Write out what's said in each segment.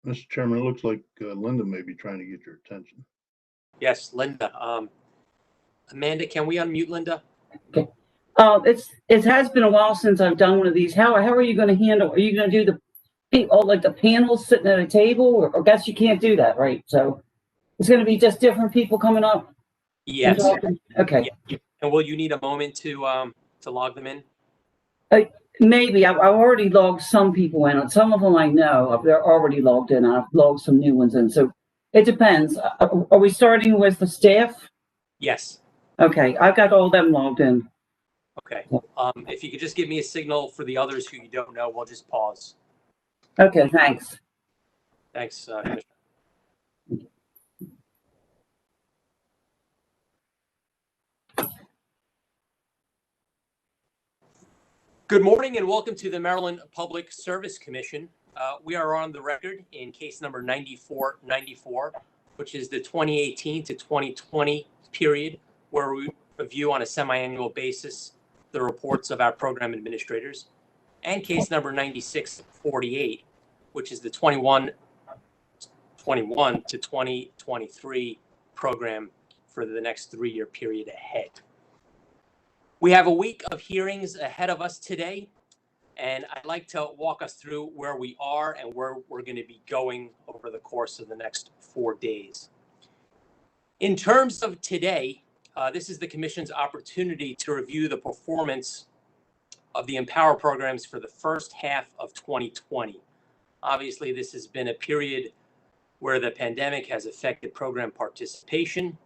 Mr. Chairman, it looks like Linda may be trying to get your attention. Yes, Linda. Amanda, can we unmute Linda? Okay. It has been a while since I've done one of these. How are you going to handle? Are you going to do like the panels sitting at a table, or I guess you can't do that, right? So it's going to be just different people coming up. Yes. Okay. Yeah. And will you need a moment to log them in? Maybe I've already logged some people in. Some of them I know they're already logged in. I've logged some new ones in. So it depends. Are we starting with the staff? Yes. Okay, I've got all them logged in. Okay. If you could just give me a signal for the others who you don't know, we'll just pause. Okay, thanks. Thanks, Commissioner. Good morning and welcome to the Maryland Public Service Commission. We are on the record in case number 9494, which is the 2018 to 2020 period, where we review on a semi-annual basis the reports of our program administrators, and case number 9648, which is the 21 to 2023 program for the next 3-year period ahead. We have a week of hearings ahead of us today, and I'd like to walk us through where we are and where we're going to be going over the course of the next 4 days. In terms of today, this is the Commission's opportunity to review the performance of the EmPOWER programs for the first half of 2020. Obviously, this has been a period where the pandemic has affected program participation,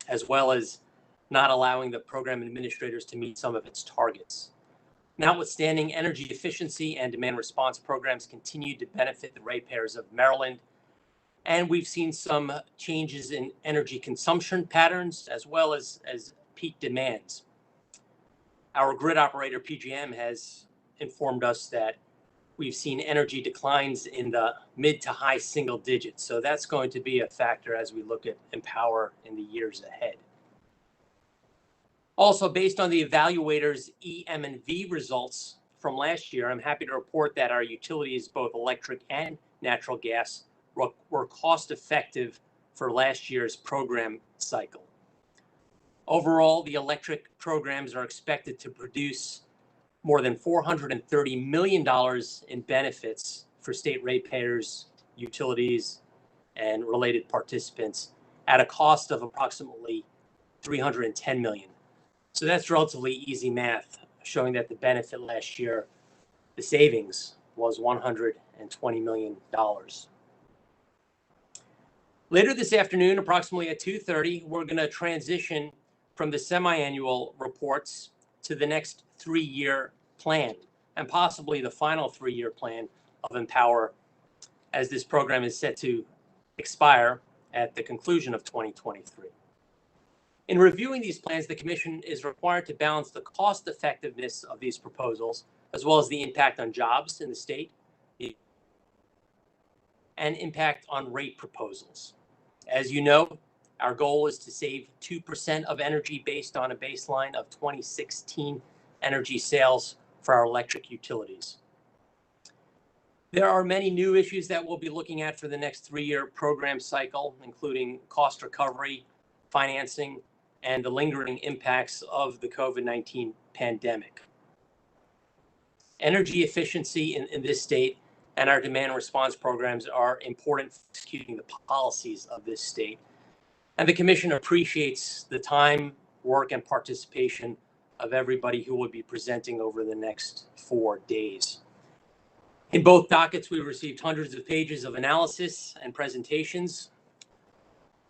as well as not allowing the program administrators to meet some of its targets. Notwithstanding, energy efficiency and demand response programs continue to benefit the ratepayers of Maryland, and we've seen some changes in energy consumption patterns as well as peak demands. Our grid operator, PGM, has informed us that we've seen energy declines in the mid to high single digits, so that's going to be a factor as we look at EmPOWER in the years ahead. Also, based on the evaluators' EM&V results from last year, I'm happy to report that our utilities, both electric and natural gas, were cost effective for last year's program cycle. Overall, the electric programs are expected to produce more than $430 million in benefits for state ratepayers, utilities, and related participants at a cost of approximately $310 million. So that's relatively easy math, showing that the benefit last year, the savings, was $120 million. Later this afternoon, approximately at 2:30, we're going to transition from the semi-annual reports to the next 3-year plan, and possibly the final 3-year plan of EmPOWER, as this program is set to expire at the conclusion of 2023. In reviewing these plans, the Commission is required to balance the cost effectiveness of these proposals, as well as the impact on jobs in the state, and impact on rate proposals. As you know, our goal is to save 2% of energy based on a baseline of 2016 energy sales for our electric utilities. There are many new issues that we'll be looking at for the next 3-year program cycle, including cost recovery, financing, and the lingering impacts of the COVID-19 pandemic. Energy efficiency in this state and our demand response programs are important for executing the policies of this state. And the Commission appreciates the time, work, and participation of everybody who will be presenting over the next 4 days. In both dockets, we received hundreds of pages of analysis and presentations.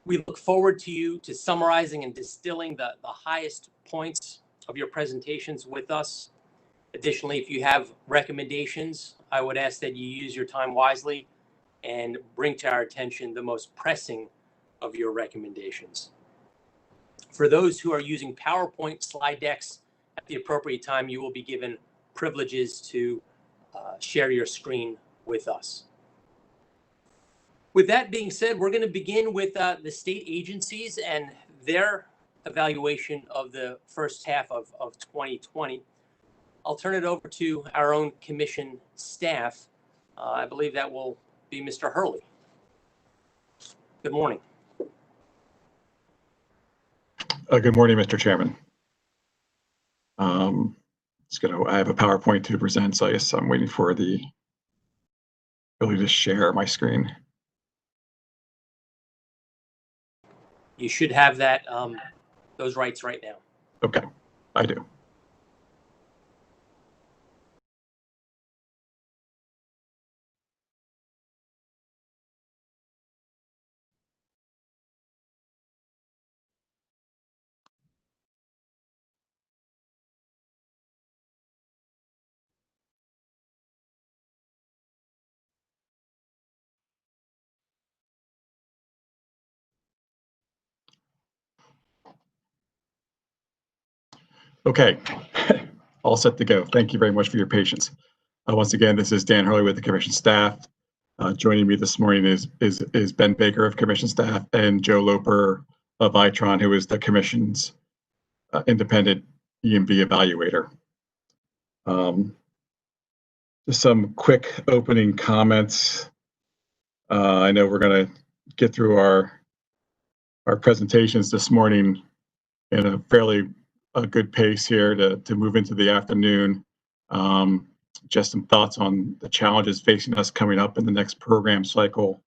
We look forward to summarizing and distilling the highest points of your presentations with us. Additionally, if you have recommendations, I would ask that you use your time wisely and bring to our attention the most pressing of your recommendations. For those who are using PowerPoint slide decks, at the appropriate time, you will be given privileges to share your screen with us. With that being said, we're going to begin with the state agencies and their evaluation of the first half of 2020. I'll turn it over to our own Commission staff. I believe that will be Mr. Hurley. Good morning. Good morning, Mr. Chairman. I have a PowerPoint to present, so I guess I'm waiting for the ability to share my screen. You should have that those rights right now. Okay, I do. Okay, all set to go. Thank you very much for your patience. Once again, this is Dan Hurley with the Commission staff. Joining me this morning is Ben Baker of Commission staff and Joe Loper of Itron, who is the Commission's independent EMV evaluator. Just some quick opening comments. I know we're going to get through our presentations this morning in a fairly good pace here to move into the afternoon. Just some thoughts on the challenges facing us coming up in the next program cycle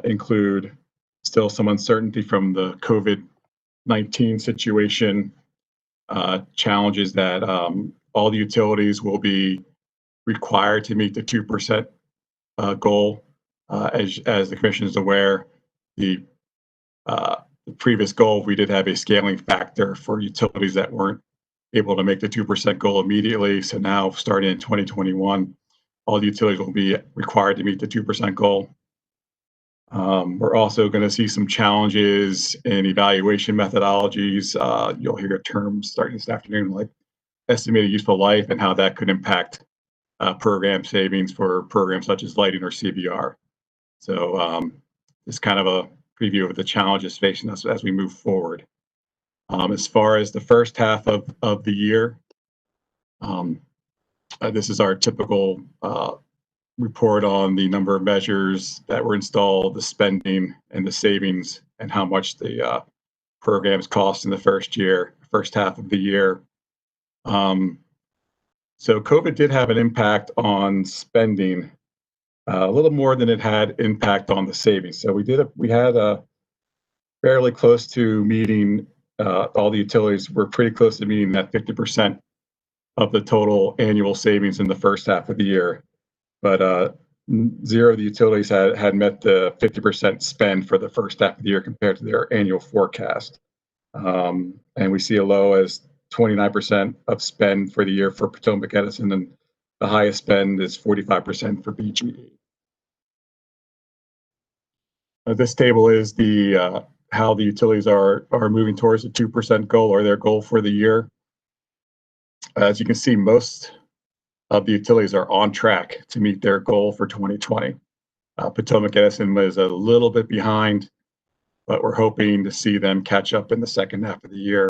include still some uncertainty from the COVID-19 situation, challenges that all the utilities will be required to meet the 2% goal. As the Commission is aware, the previous goal, we did have a scaling factor for utilities that weren't able to make the 2% goal immediately. So now, starting in 2021, all the utilities will be required to meet the 2% goal. We're also going to see some challenges in evaluation methodologies. You'll hear terms starting this afternoon like estimated useful life and how that could impact program savings for programs such as lighting or CVR. So it's kind of a preview of the challenges facing us as we move forward. As far as the first half of the year, this is our typical report on the number of measures that were installed, the spending and the savings, and how much the programs cost in the first half of the year. So COVID did have an impact on spending, a little more than it had impact on the savings. So we had a fairly close to meeting, all the utilities were pretty close to meeting that 50% of the total annual savings in the first half of the year. But zero of the utilities had met the 50% spend for the first half of the year compared to their annual forecast. And we see a low as 29% of spend for the year for Potomac Edison, and the highest spend is 45% for BGE. This table is the how the utilities are moving towards the 2% goal, or their goal for the year. As you can see, most of the utilities are on track to meet their goal for 2020. Potomac Edison was a little bit behind, but we're hoping to see them catch up in the second half of the year.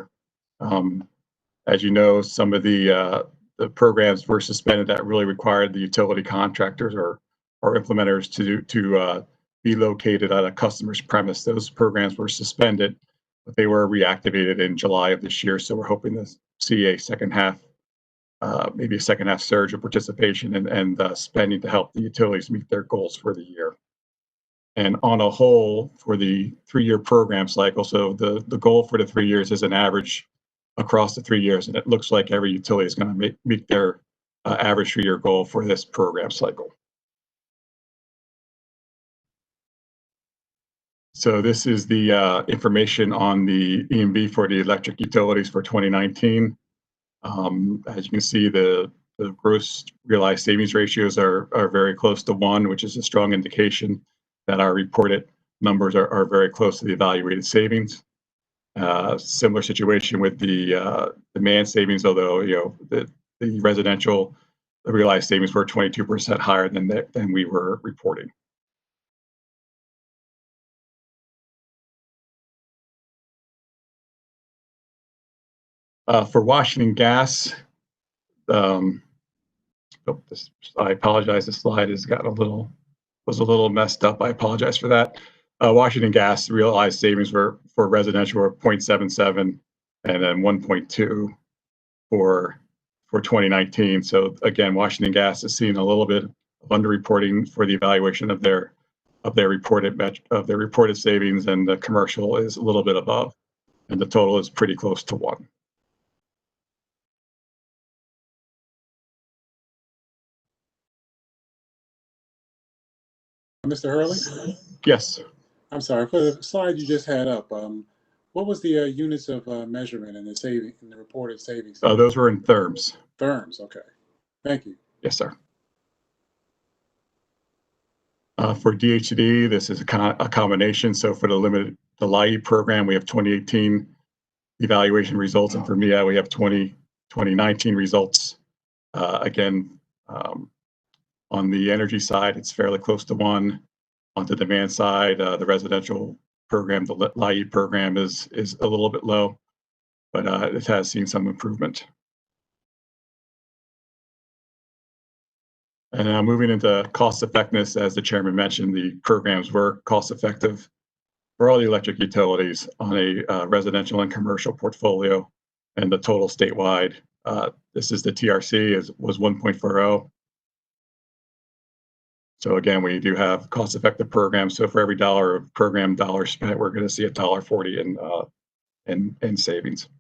As you know, some of the programs were suspended that really required the utility contractors or implementers to be located at a customer's premise. Those programs were suspended, but they were reactivated in July of this year. So we're hoping to see a second half, maybe a second half surge of participation and spending to help the utilities meet their goals for the year. And on a whole, for the 3-year program cycle, so the goal for the 3 years is an average across the 3 years, and it looks like every utility is going to meet their average 3-year goal for this program cycle. So this is the information on the EMV for the electric utilities for 2019. As you can see, the gross realized savings ratios are very close to 1, which is a strong indication that our reported numbers are very close to the evaluated savings. Similar situation with the demand savings, although the residential realized savings were 22% higher than we were reporting. For Washington Gas, I apologize, the slide has gotten a little was a little messed up. I apologize for that. Washington Gas realized savings for residential were 0.77 and then 1.2 for 2019. So again, Washington Gas is seeing a little bit of underreporting for the evaluation of their reported savings, and the commercial is a little bit above, and the total is pretty close to 1. Mr. Hurley? Yes. I'm sorry, for the slide you just had up, what was the units of measurement and the reported savings? Those were in therms. Therms, okay. Thank you. Yes, sir. For DHCD, this is a combination. So for the LIE program, we have 2018 evaluation results, and for MEA, we have 2019 results. Again, on the energy side, it's fairly close to 1. On the demand side, the residential program, the LIE program is a little bit low, but it has seen some improvement. And now moving into cost effectiveness, as the chairman mentioned, the programs were cost effective for all the electric utilities on a residential and commercial portfolio, and the total statewide. This is the TRC was 1.40. So again, we do have cost effective programs. So for every dollar of program dollar spent, we're going to see $1.40 in savings.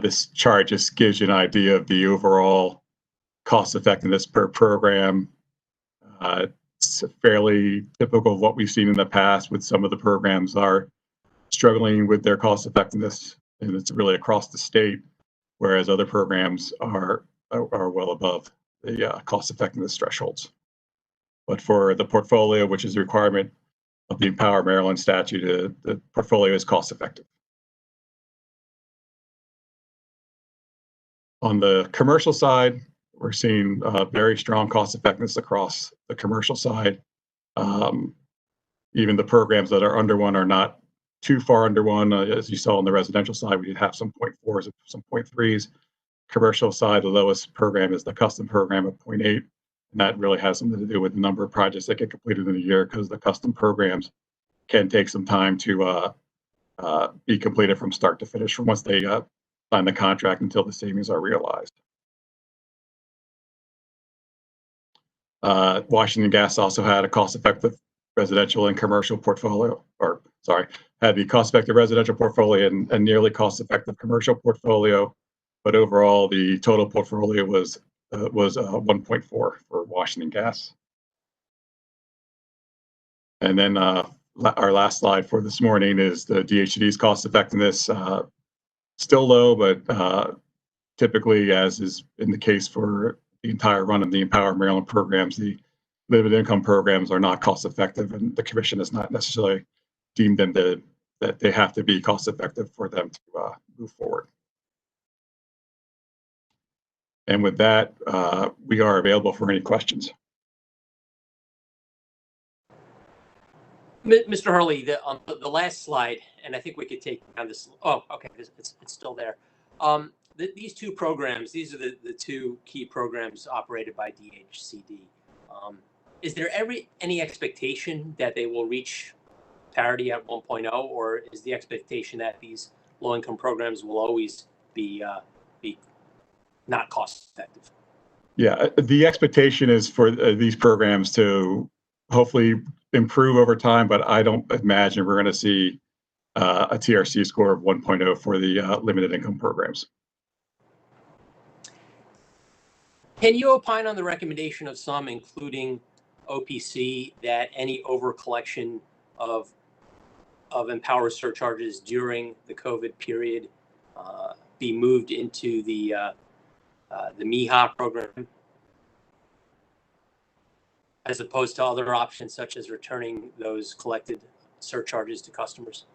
This chart just gives you an idea of the overall cost effectiveness per program. It's fairly typical of what we've seen in the past, with some of the programs are struggling with their cost effectiveness, and it's really across the state, whereas other programs are well above the cost effectiveness thresholds. But for the portfolio, which is a requirement of the EmPOWER Maryland statute, the portfolio is cost effective. On the commercial side, we're seeing very strong cost effectiveness across the commercial side. Even the programs that are under 1 are not too far under 1. As you saw on the residential side, we have some 0.4s and some 0.3s. Commercial side, the lowest program is the custom program of 0.8. And that really has something to do with the number of projects that get completed in a year, because the custom programs can take some time to be completed from start to finish, from once they sign the contract until the savings are realized. Washington Gas also had a cost-effective residential and commercial portfolio, had the cost-effective residential portfolio and nearly cost-effective commercial portfolio, but overall the total portfolio was 1.4 for Washington Gas. And then our last slide for this morning is the DHCD's cost effectiveness. Still low, but typically, as is in the case for the entire run of the EmPOWER Maryland programs, the limited income programs are not cost effective, and the commission has not necessarily deemed them that they have to be cost effective for them to move forward. And with that, we are available for any questions. Mr. Hurley, the last slide, and I think we could take on this. Oh, okay, it's still there. These two programs, these are the two key programs operated by DHCD. Is there any expectation that they will reach parity at 1.0, or is the expectation that these low-income programs will always be not cost-effective? Yeah, the expectation is for these programs to hopefully improve over time, but I don't imagine we're going to see a TRC score of 1.0 for the limited income programs. Can you opine on the recommendation of some, including OPC, that any over-collection of EmPOWER surcharges during the COVID period be moved into the MEHA program, as opposed to other options such as returning those collected surcharges to customers?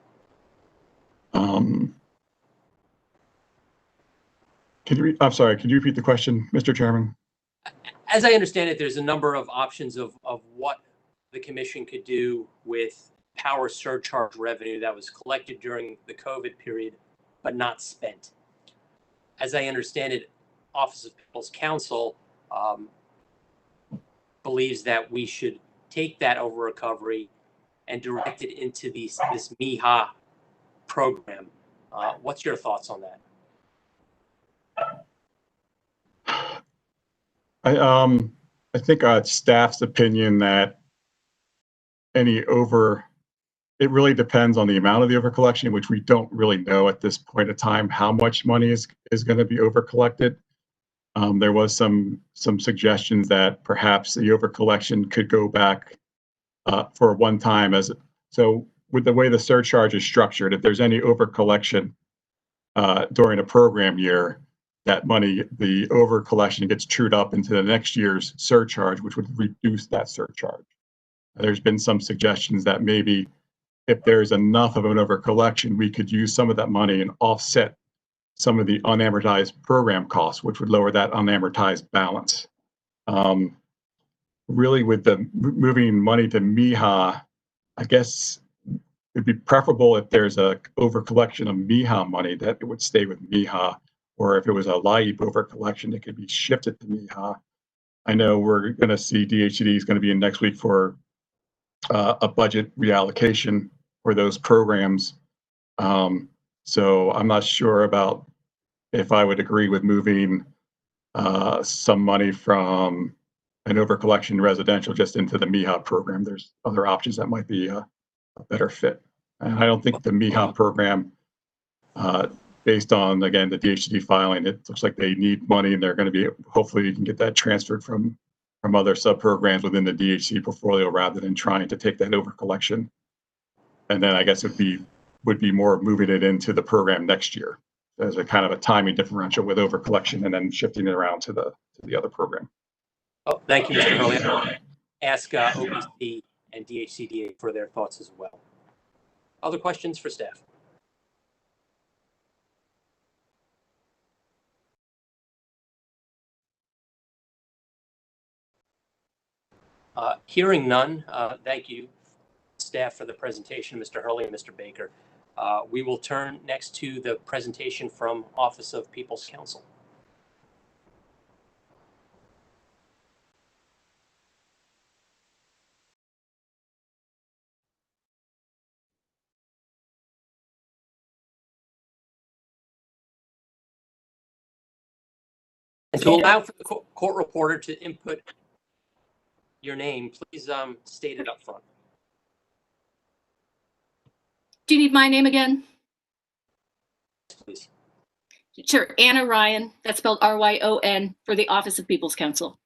I'm sorry, could you repeat the question, Mr. Chairman? As I understand it, there's a number of options of what the commission could do with power surcharge revenue that was collected during the COVID period, but not spent. As I understand it, Office of People's Counsel believes that we should take that over recovery and direct it into this MIHA program. What's your thoughts on that? I think staff's opinion that it really depends on the amount of the overcollection, which we don't really know at this point in time how much money is going to be overcollected. There was some suggestions that perhaps the overcollection could go back for one time so with the way the surcharge is structured, if there's any overcollection during a program year, that money, the overcollection gets trued up into the next year's surcharge, which would reduce that surcharge. There's been some suggestions that maybe if there's enough of an overcollection, we could use some of that money and offset some of the unamortized program costs, which would lower that unamortized balance. Really, with the moving money to MIHA, I guess it'd be preferable if there's a overcollection of MIHA money that it would stay with MIHA, or if it was a LIEP overcollection, it could be shifted to MIHA. I know we're going to see DHCD is going to be in next week for a budget reallocation for those programs. So I'm not sure about if I would agree with moving some money from an overcollection residential just into the MIHA program. There's other options that might be a better fit. And I don't think the MIHA program, based on, again, the DHCD filing, it looks like they need money and they're going to be, hopefully you can get that transferred from other sub-programs within the DHCD portfolio rather than trying to take that overcollection. And then I guess it would be more moving it into the program next year as a kind of a timing differential with overcollection and then shifting it around to the other program. Oh, thank you, Mr. Hurley. I'll ask OPC and DHCD for their thoughts as well. Other questions for staff? Hearing none, thank you, staff, for the presentation, Mr. Hurley and Mr. Baker. We will turn next to the presentation from Office of People's Counsel. And to allow for the court reporter to input your name, please state it up front. Do you need my name again? Please. Sure. Anna Ryan. That's spelled R-Y-O-N for the Office of People's Counsel.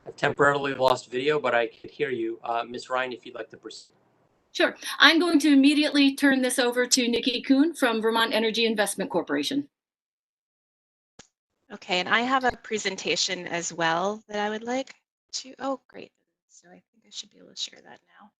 I've temporarily lost video, but I could hear you. Ms. Ryan, if you'd like to proceed. Sure. I'm going to immediately turn this over to Nikki Kuhn from Vermont Energy Investment Corporation. Okay, and I have a presentation as well that I would like to, oh, great. So I think I should be able to share that now.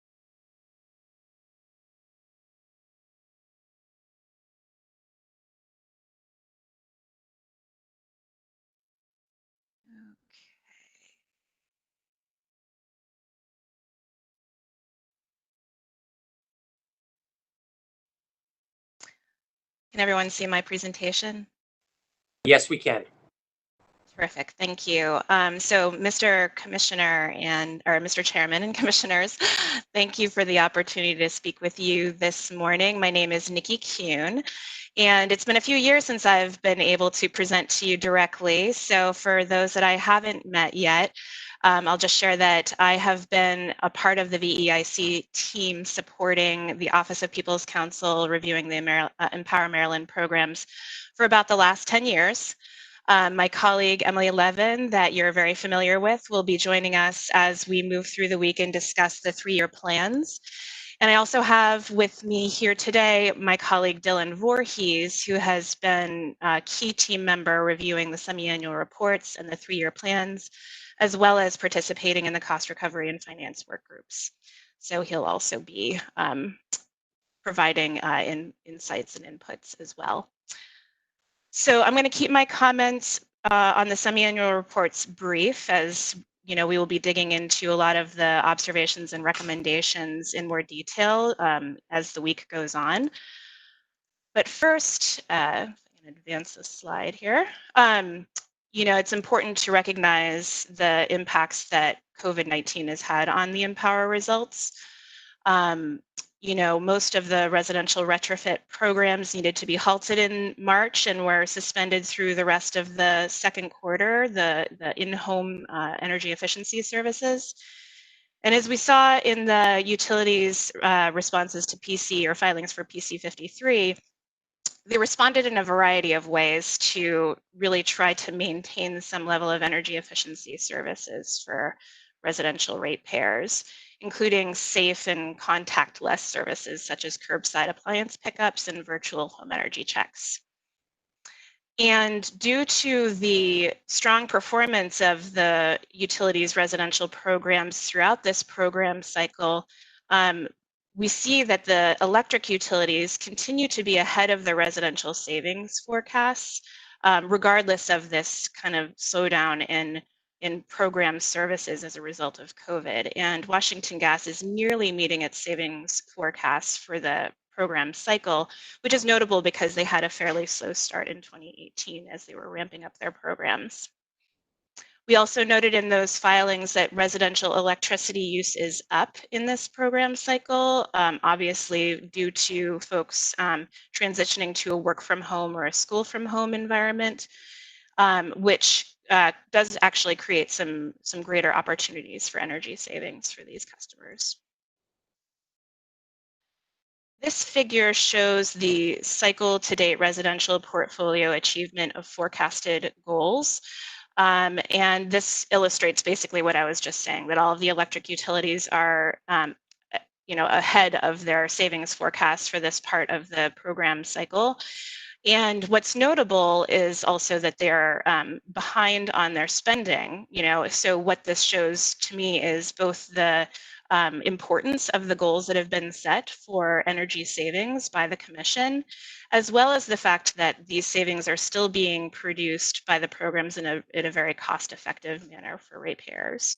Can everyone see my presentation? Yes, we can. Terrific, thank you. So Mr. Commissioner or Mr. Chairman and Commissioners, thank you for the opportunity to speak with you this morning. My name is Nikki Kuhn, and it's been a few years since I've been able to present to you directly. So for those that I haven't met yet, I'll just share that I have been a part of the VEIC team supporting the Office of People's Counsel, reviewing the EmPOWER Maryland programs for about the last 10 years. My colleague, Emily Levin, that you're very familiar with, will be joining us as we move through the week and discuss the 3-year plans. And I also have with me here today my colleague, Dylan Voorhees, who has been a key team member reviewing the semi-annual reports and the 3-year plans, as well as participating in the cost recovery and finance work groups. So he'll also be providing insights and inputs as well. So I'm going to keep my comments on the semi-annual reports brief, as you know, we will be digging into a lot of the observations and recommendations in more detail as the week goes on. But first, I'm going to advance the slide here. it's important to recognize the impacts that COVID-19 has had on the EmPOWER results. Most of the residential retrofit programs needed to be halted in March and were suspended through the rest of the second quarter, the in-home energy efficiency services. And as we saw in the utilities responses to PC or filings for PC 53, they responded in a variety of ways to really try to maintain some level of energy efficiency services for residential ratepayers, including safe and contactless services such as curbside appliance pickups and virtual home energy checks. And due to the strong performance of the utilities residential programs throughout this program cycle, we see that the electric utilities continue to be ahead of the residential savings forecasts, regardless of this kind of slowdown in program services as a result of COVID. And Washington Gas is nearly meeting its savings forecasts for the program cycle, which is notable because they had a fairly slow start in 2018 as they were ramping up their programs. We also noted in those filings that residential electricity use is up in this program cycle, obviously due to folks transitioning to a work from home or a school from home environment, which does actually create some greater opportunities for energy savings for these customers. This figure shows the cycle to date residential portfolio achievement of forecasted goals. And this illustrates basically what I was just saying, that all of the electric utilities are ahead of their savings forecast for this part of the program cycle. And what's notable is also that they're behind on their spending. So what this shows to me is both the importance of the goals that have been set for energy savings by the Commission, as well as the fact that these savings are still being produced by the programs in a very cost-effective manner for ratepayers.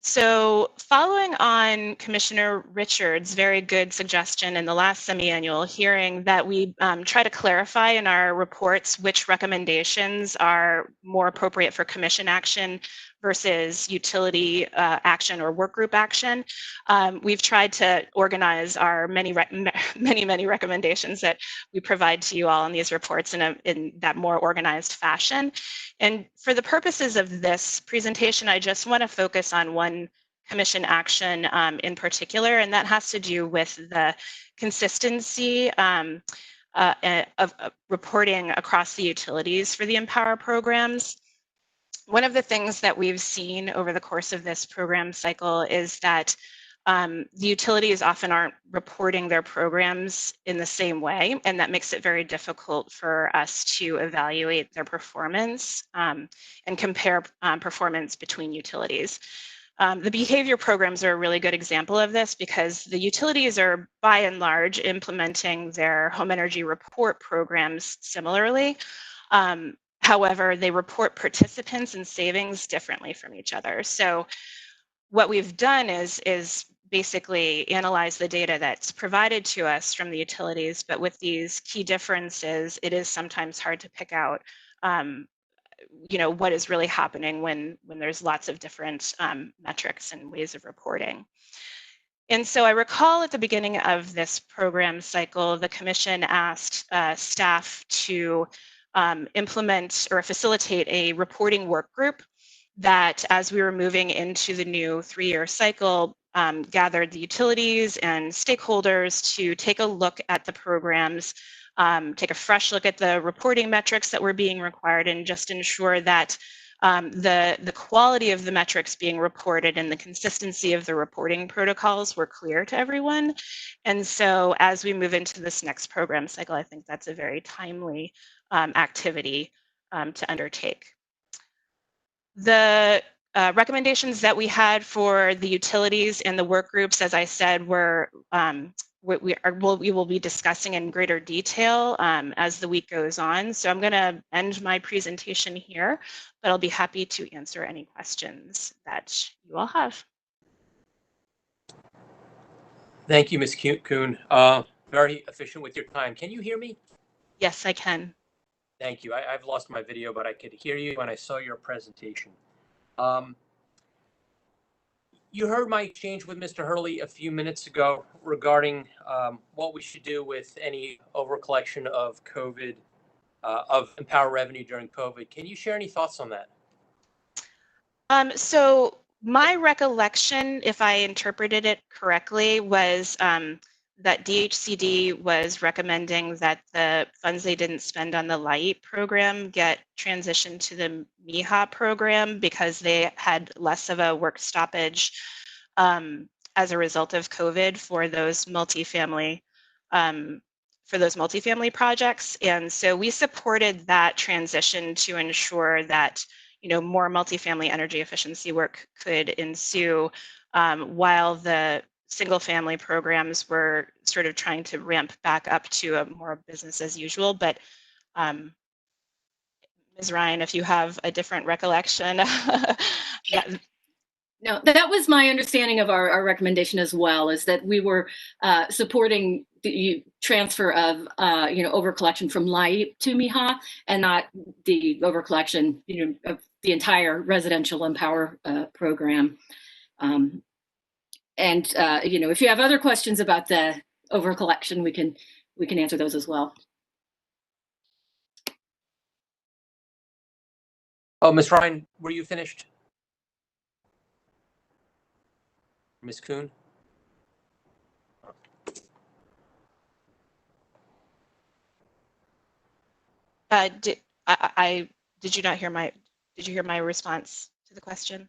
So following on Commissioner Richards' very good suggestion in the last semi-annual hearing that we try to clarify in our reports which recommendations are more appropriate for Commission action versus utility action or work group action, we've tried to organize our many recommendations that we provide to you all in these reports in that more organized fashion. And for the purposes of this presentation, I just want to focus on one Commission action in particular, and that has to do with the consistency of reporting across the utilities for the EmPOWER programs. One of the things that we've seen over the course of this program cycle is that the utilities often aren't reporting their programs in the same way, and that makes it very difficult for us to evaluate their performance and compare performance between utilities. The behavior programs are a really good example of this because the utilities are by and large implementing their home energy report programs similarly. However, they report participants and savings differently from each other. So what we've done is basically analyze the data that's provided to us from the utilities, but with these key differences, it is sometimes hard to pick out what is really happening when there's lots of different metrics and ways of reporting. And so I recall at the beginning of this program cycle, the Commission asked staff to implement or facilitate a reporting work group that, as we were moving into the new 3-year cycle, gathered the utilities and stakeholders to take a look at the programs, take a fresh look at the reporting metrics that were being required, and just ensure that the quality of the metrics being reported and the consistency of the reporting protocols were clear to everyone. And so as we move into this next program cycle, I think that's a very timely activity to undertake. The recommendations that we had for the utilities and the work groups, as I said, were we will be discussing in greater detail as the week goes on. So I'm going to end my presentation here, but I'll be happy to answer any questions that you all have. Thank you, Ms. Kuhn. Very efficient with your time. Can you hear me? Yes, I can. Thank you. I've lost my video, but I could hear you when I saw your presentation. You heard my exchange with Mr. Hurley a few minutes ago regarding what we should do with any overcollection of COVID, of EmPOWER revenue during COVID. Can you share any thoughts on that? So my recollection, if I interpreted it correctly, was that DHCD was recommending that the funds they didn't spend on the LIGHT program get transitioned to the MIHA program because they had less of a work stoppage as a result of COVID for those multifamily projects. And so we supported that transition to ensure that more multifamily energy efficiency work could ensue while the single family programs were sort of trying to ramp back up to a more business as usual. But Ms. Ryan, if you have a different recollection. No, that was my understanding of our recommendation as well, is that we were supporting the transfer of overcollection from LIGHT to MIHA and not the overcollection of the entire residential EmPOWER program. If you have other questions about the overcollection, we can answer those as well. Oh, Ms. Ryan, were you finished? Ms. Kuhn? Did you not hear my? Did you hear my response to the question?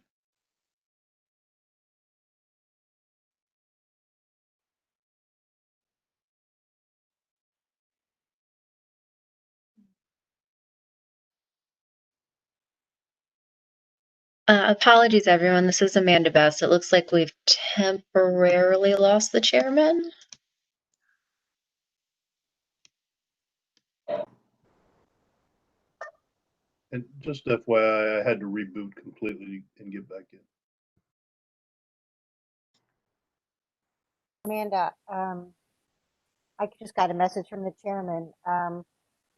Apologies, everyone. This is Amanda Best. It looks like we've temporarily lost the chairman. And just FYI, I had to reboot completely and get back in. Amanda, I just got a message from the chairman.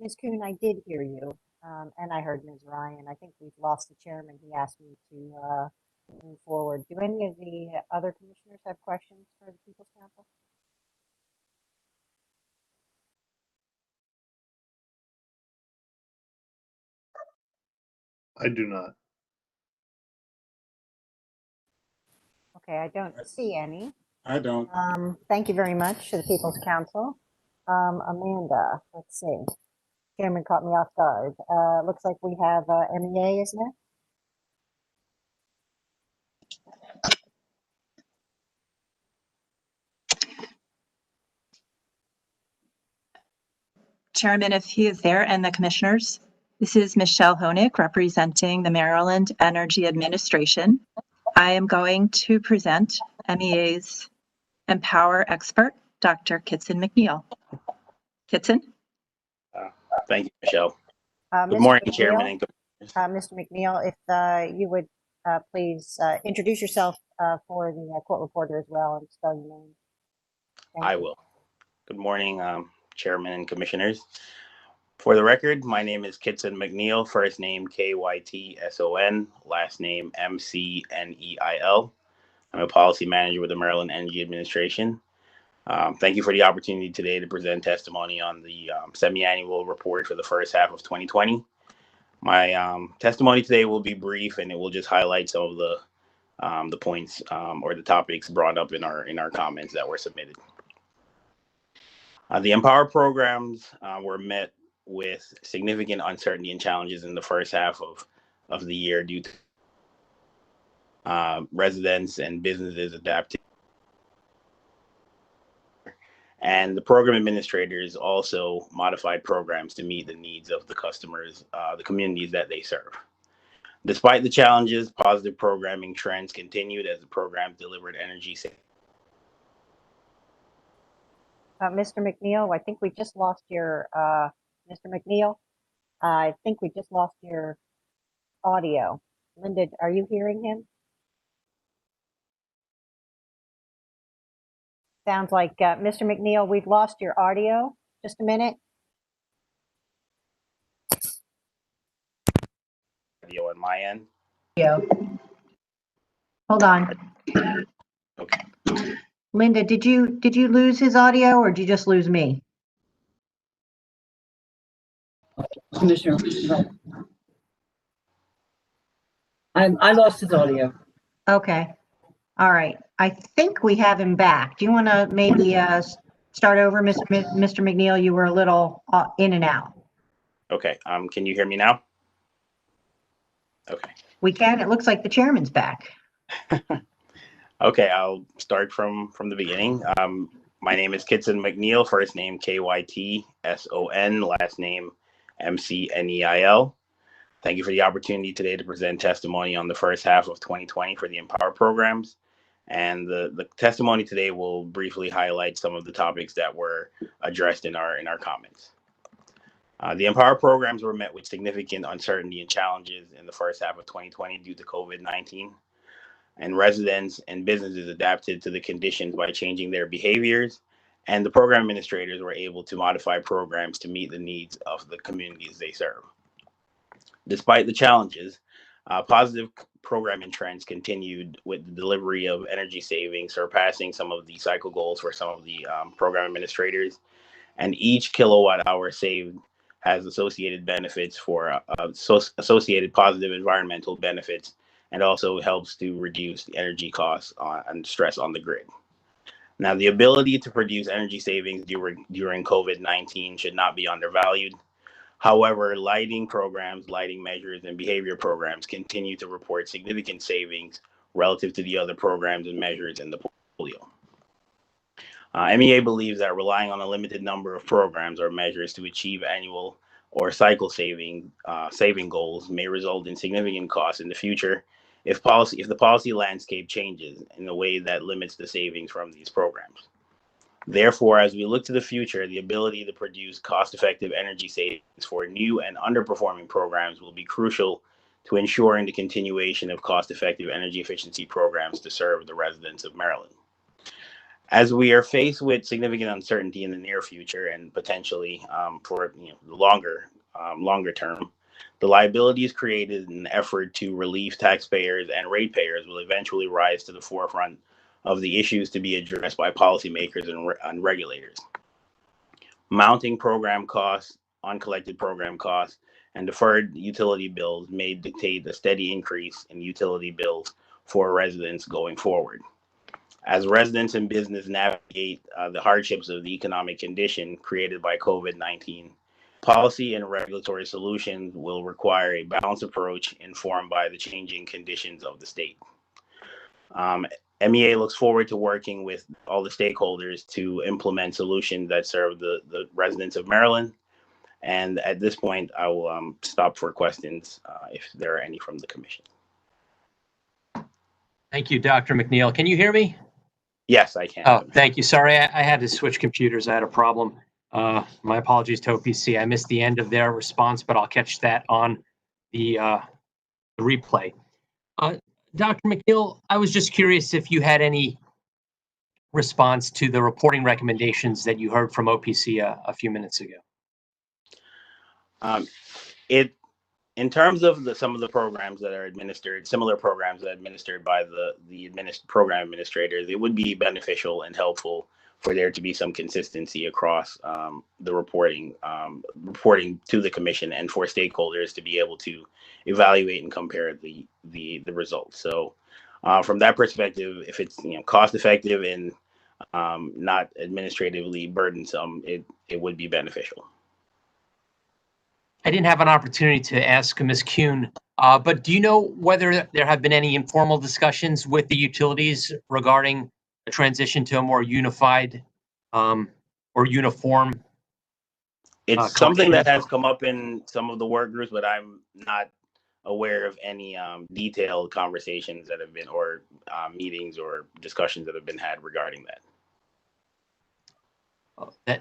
Ms. Kuhn, I did hear you, and I heard Ms. Ryan. I think we've lost the chairman. He asked me to move forward. Do any of the other commissioners have questions for the People's Council? I do not. Okay, I don't see any. I don't. Thank you very much to the People's Council. Amanda, let's see. Chairman caught me off guard. Looks like we have MEA, isn't it? Chairman, if he is there, and the commissioners. This is Michelle Honig representing the Maryland Energy Administration. I am going to present MEA's EmPOWER expert, Dr. Kitson McNeil. Kitson? Thank you, Michelle. Good Mr. morning, McNeil, Chairman and Mr. McNeil, if you would please introduce yourself for the court reporter as well and spell your name. I will. Good morning, Chairman and Commissioners. For the record, my name is Kitson McNeil, first name Kytson, last name MCNEIL. I'm a policy manager with the Maryland Energy Administration. Thank you for the opportunity today to present testimony on the semi-annual report for the first half of 2020. My testimony today will be brief, and it will just highlight some of the points or the topics brought up in our comments that were submitted. The EmPOWER programs were met with significant uncertainty and challenges in the first half of the year due to residents and businesses adapting. And the program administrators also modified programs to meet the needs of the customers, the communities that they serve. Despite the challenges, positive programming trends continued as the programs delivered energy savings. Mr. McNeil, I think we just lost your, Mr. McNeil, I think we just lost your audio. Linda, are you hearing him? Sounds like, Mr. McNeil, we've lost your audio. Just a minute. audio on my end. Yeah. Hold on. Okay. Linda, did you lose his audio or did you just lose me? Commissioner, no. I lost his audio. Okay. All right. I think we have him back. Do you want to maybe start over, Mr. McNeil? You were a little in and out. Okay. Can you hear me now? Okay. We can. It looks like the chairman's back. Okay, I'll start from the beginning. My name is Kitson McNeil, first name Kytson, last name MCECL. Thank you for the opportunity today to present testimony on the first half of 2020 for the EmPOWER programs. And the testimony today will briefly highlight some of the topics that were addressed in our comments. The EmPOWER programs were met with significant uncertainty and challenges in the first half of 2020 due to COVID-19. And residents and businesses adapted to the conditions by changing their behaviors, and the program administrators were able to modify programs to meet the needs of the communities they serve. Despite the challenges, positive programming trends continued with the delivery of energy savings, surpassing some of the cycle goals for some of the program administrators, and each kilowatt hour saved has associated benefits for associated positive environmental benefits, and also helps to reduce the energy costs and stress on the grid. Now, the ability to produce energy savings during COVID-19 should not be undervalued. However, lighting programs, lighting measures, and behavior programs continue to report significant savings relative to the other programs and measures in the portfolio. MEA believes that relying on a limited number of programs or measures to achieve annual or cycle saving goals may result in significant costs in the future if the policy landscape changes in a way that limits the savings from these programs. Therefore, as we look to the future, the ability to produce cost-effective energy savings for new and underperforming programs will be crucial to ensuring the continuation of cost-effective energy efficiency programs to serve the residents of Maryland. As we are faced with significant uncertainty in the near future and potentially for the longer term, the liabilities created in an effort to relieve taxpayers and ratepayers will eventually rise to the forefront of the issues to be addressed by policymakers and regulators. Mounting program costs, uncollected program costs, and deferred utility bills may dictate a steady increase in utility bills for residents going forward. As residents and business navigate the hardships of the economic condition created by COVID-19, policy and regulatory solutions will require a balanced approach informed by the changing conditions of the state. MEA looks forward to working with all the stakeholders to implement solutions that serve the residents of Maryland. And at this point, I will stop for questions if there are any from the commission. Thank you, Dr. McNeil. Can you hear me? Yes, I can. Oh, thank you. Sorry, I had to switch computers. I had a problem. My apologies to OPC. I missed the end of their response, but I'll catch that on the replay. Dr. McNeil, I was just curious if you had any response to the reporting recommendations that you heard from OPC a few minutes ago. In terms of some of the programs that are administered, similar programs that are administered by the program administrators, it would be beneficial and helpful for there to be some consistency across the reporting to the commission and for stakeholders to be able to evaluate and compare the results. So from that perspective, if it's cost effective and not administratively burdensome, it would be beneficial. I didn't have an opportunity to ask Ms. Kuhn, but do you know whether there have been any informal discussions with the utilities regarding a transition to a more unified or uniform? It's something that has come up in some of the work groups, but I'm not aware of any detailed conversations that have been or meetings or discussions that have been had regarding that.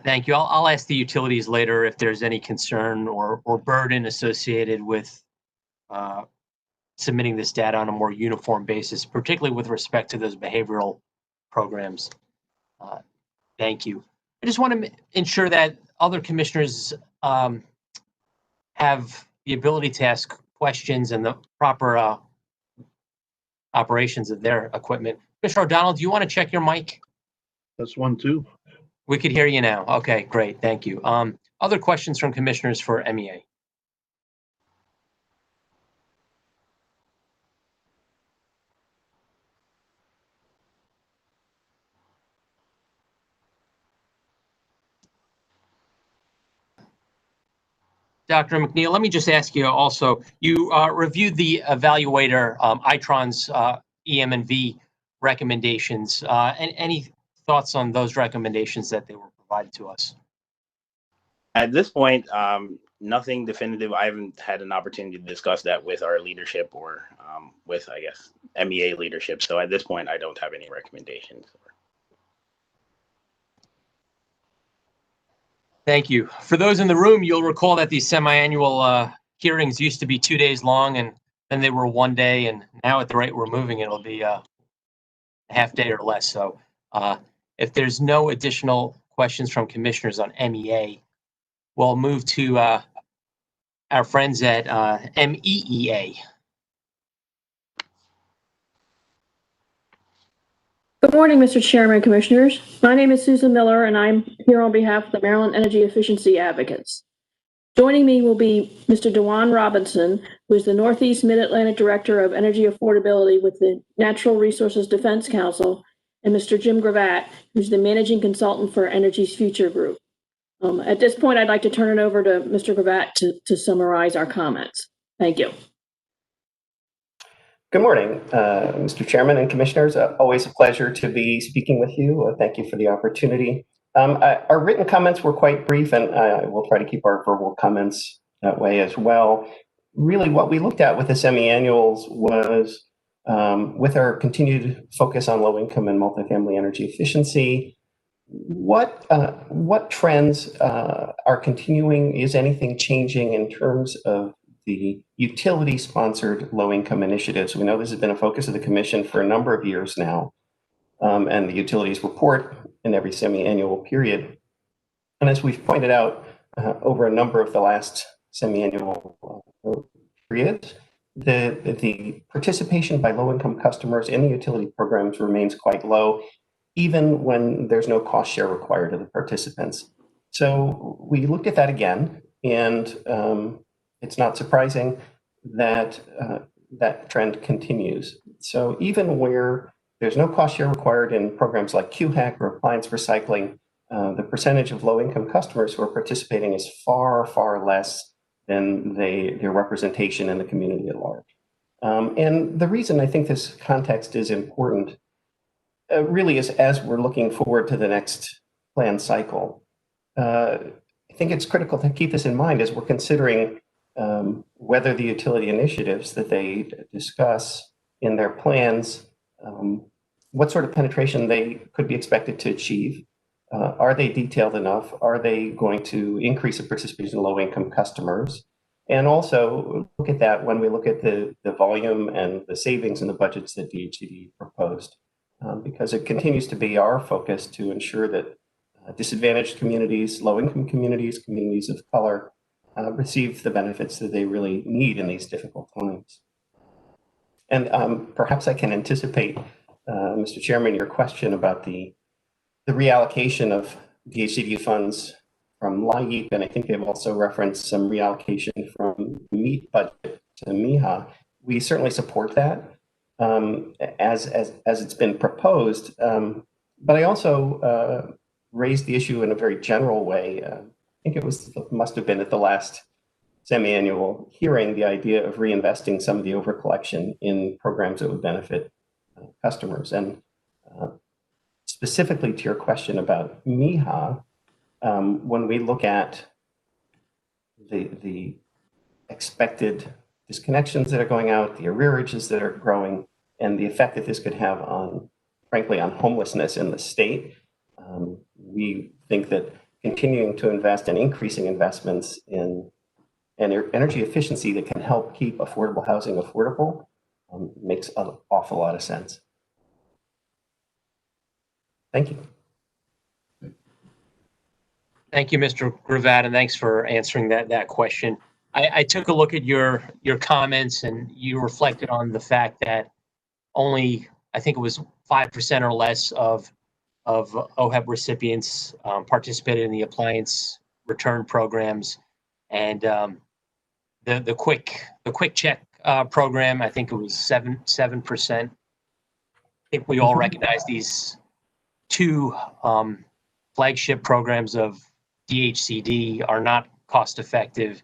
Thank you. I'll ask the utilities later if there's any concern or burden associated with submitting this data on a more uniform basis, particularly with respect to those behavioral programs. Thank you. I just want to ensure that other commissioners have the ability to ask questions and the proper operations of their equipment. Commissioner O'Donnell, do you want to check your mic? That's one, too. We could hear you now. Okay, great. Thank you. Other questions from commissioners for MEA? Dr. McNeil, let me just ask you also, you reviewed the evaluator Itron's EM&V recommendations. Any thoughts on those recommendations that they were provided to us? At this point, nothing definitive. I haven't had an opportunity to discuss that with our leadership or with, I guess, MEA leadership. So at this point, I don't have any recommendations. Thank you. For those in the room, you'll recall that these semi-annual hearings used to be 2 days long, and then they were 1 day, and now at the rate we're moving, it'll be a half day or less. So if there's no additional questions from commissioners on MEA, we'll move to our friends at MEEA. Good morning, Mr. Chairman and Commissioners. My name is Susan Miller, and I'm here on behalf of the Maryland Energy Efficiency Advocates. Joining me will be Mr. Dewan Robinson, who is the Northeast Mid-Atlantic Director of Energy Affordability with the Natural Resources Defense Council, and Mr. Jim Gravatt, who's the Managing Consultant for Energy's Future Group. At this point, I'd like to turn it over to Mr. Gravatt to summarize our comments. Thank you. Good morning, Mr. Chairman and Commissioners. Always a pleasure to be speaking with you. Thank you for the opportunity. Our written comments were quite brief, and I will try to keep our verbal comments that way as well. Really, what we looked at with the semi-annuals was, with our continued focus on low-income and multifamily energy efficiency, what trends are continuing? Is anything changing in terms of the utility-sponsored low-income initiatives? We know this has been a focus of the Commission for a number of years now, and the utilities report in every semi-annual period. And as we've pointed out over a number of the last semi-annual periods, the participation by low-income customers in the utility programs remains quite low, even when there's no cost share required of the participants. So we looked at that again, and it's not surprising that that trend continues. So even where there's no cost share required in programs like QHEC or appliance recycling, the percentage of low-income customers who are participating is far, far less than their representation in the community at large. And the reason I think this context is important really is as we're looking forward to the next plan cycle. I think it's critical to keep this in mind as we're considering whether the utility initiatives that they discuss in their plans, what sort of penetration they could be expected to achieve. Are they detailed enough? Are they going to increase the participation of low-income customers? And also look at that when we look at the volume and the savings in the budgets that DHCD proposed, because it continues to be our focus to ensure that disadvantaged communities, low-income communities, communities of color, receive the benefits that they really need in these difficult times. And perhaps I can anticipate, Mr. Chairman, your question about the reallocation of DHCD funds from LIHEAP, and I think they've also referenced some reallocation from the MEET budget to MEHA. We certainly support that as it's been proposed, but I also raised the issue in a very general way. I think it must have been at the last semi-annual hearing, the idea of reinvesting some of the overcollection in programs that would benefit customers. And specifically to your question about MEHA, when we look at the expected disconnections that are going out, the arrearages that are growing, and the effect that this could have on, frankly, on homelessness in the state, we think that continuing to invest and increasing investments in energy efficiency that can help keep affordable housing affordable makes an awful lot of sense. Thank you. Thank you, Mr. Gravatt, and thanks for answering that question. I took a look at your comments, and you reflected on the fact that only, I think it was 5% or less of OHEB recipients participated in the appliance return programs, and the quick check program, I think it was 7%. I think we all recognize these two flagship programs of DHCD are not cost effective,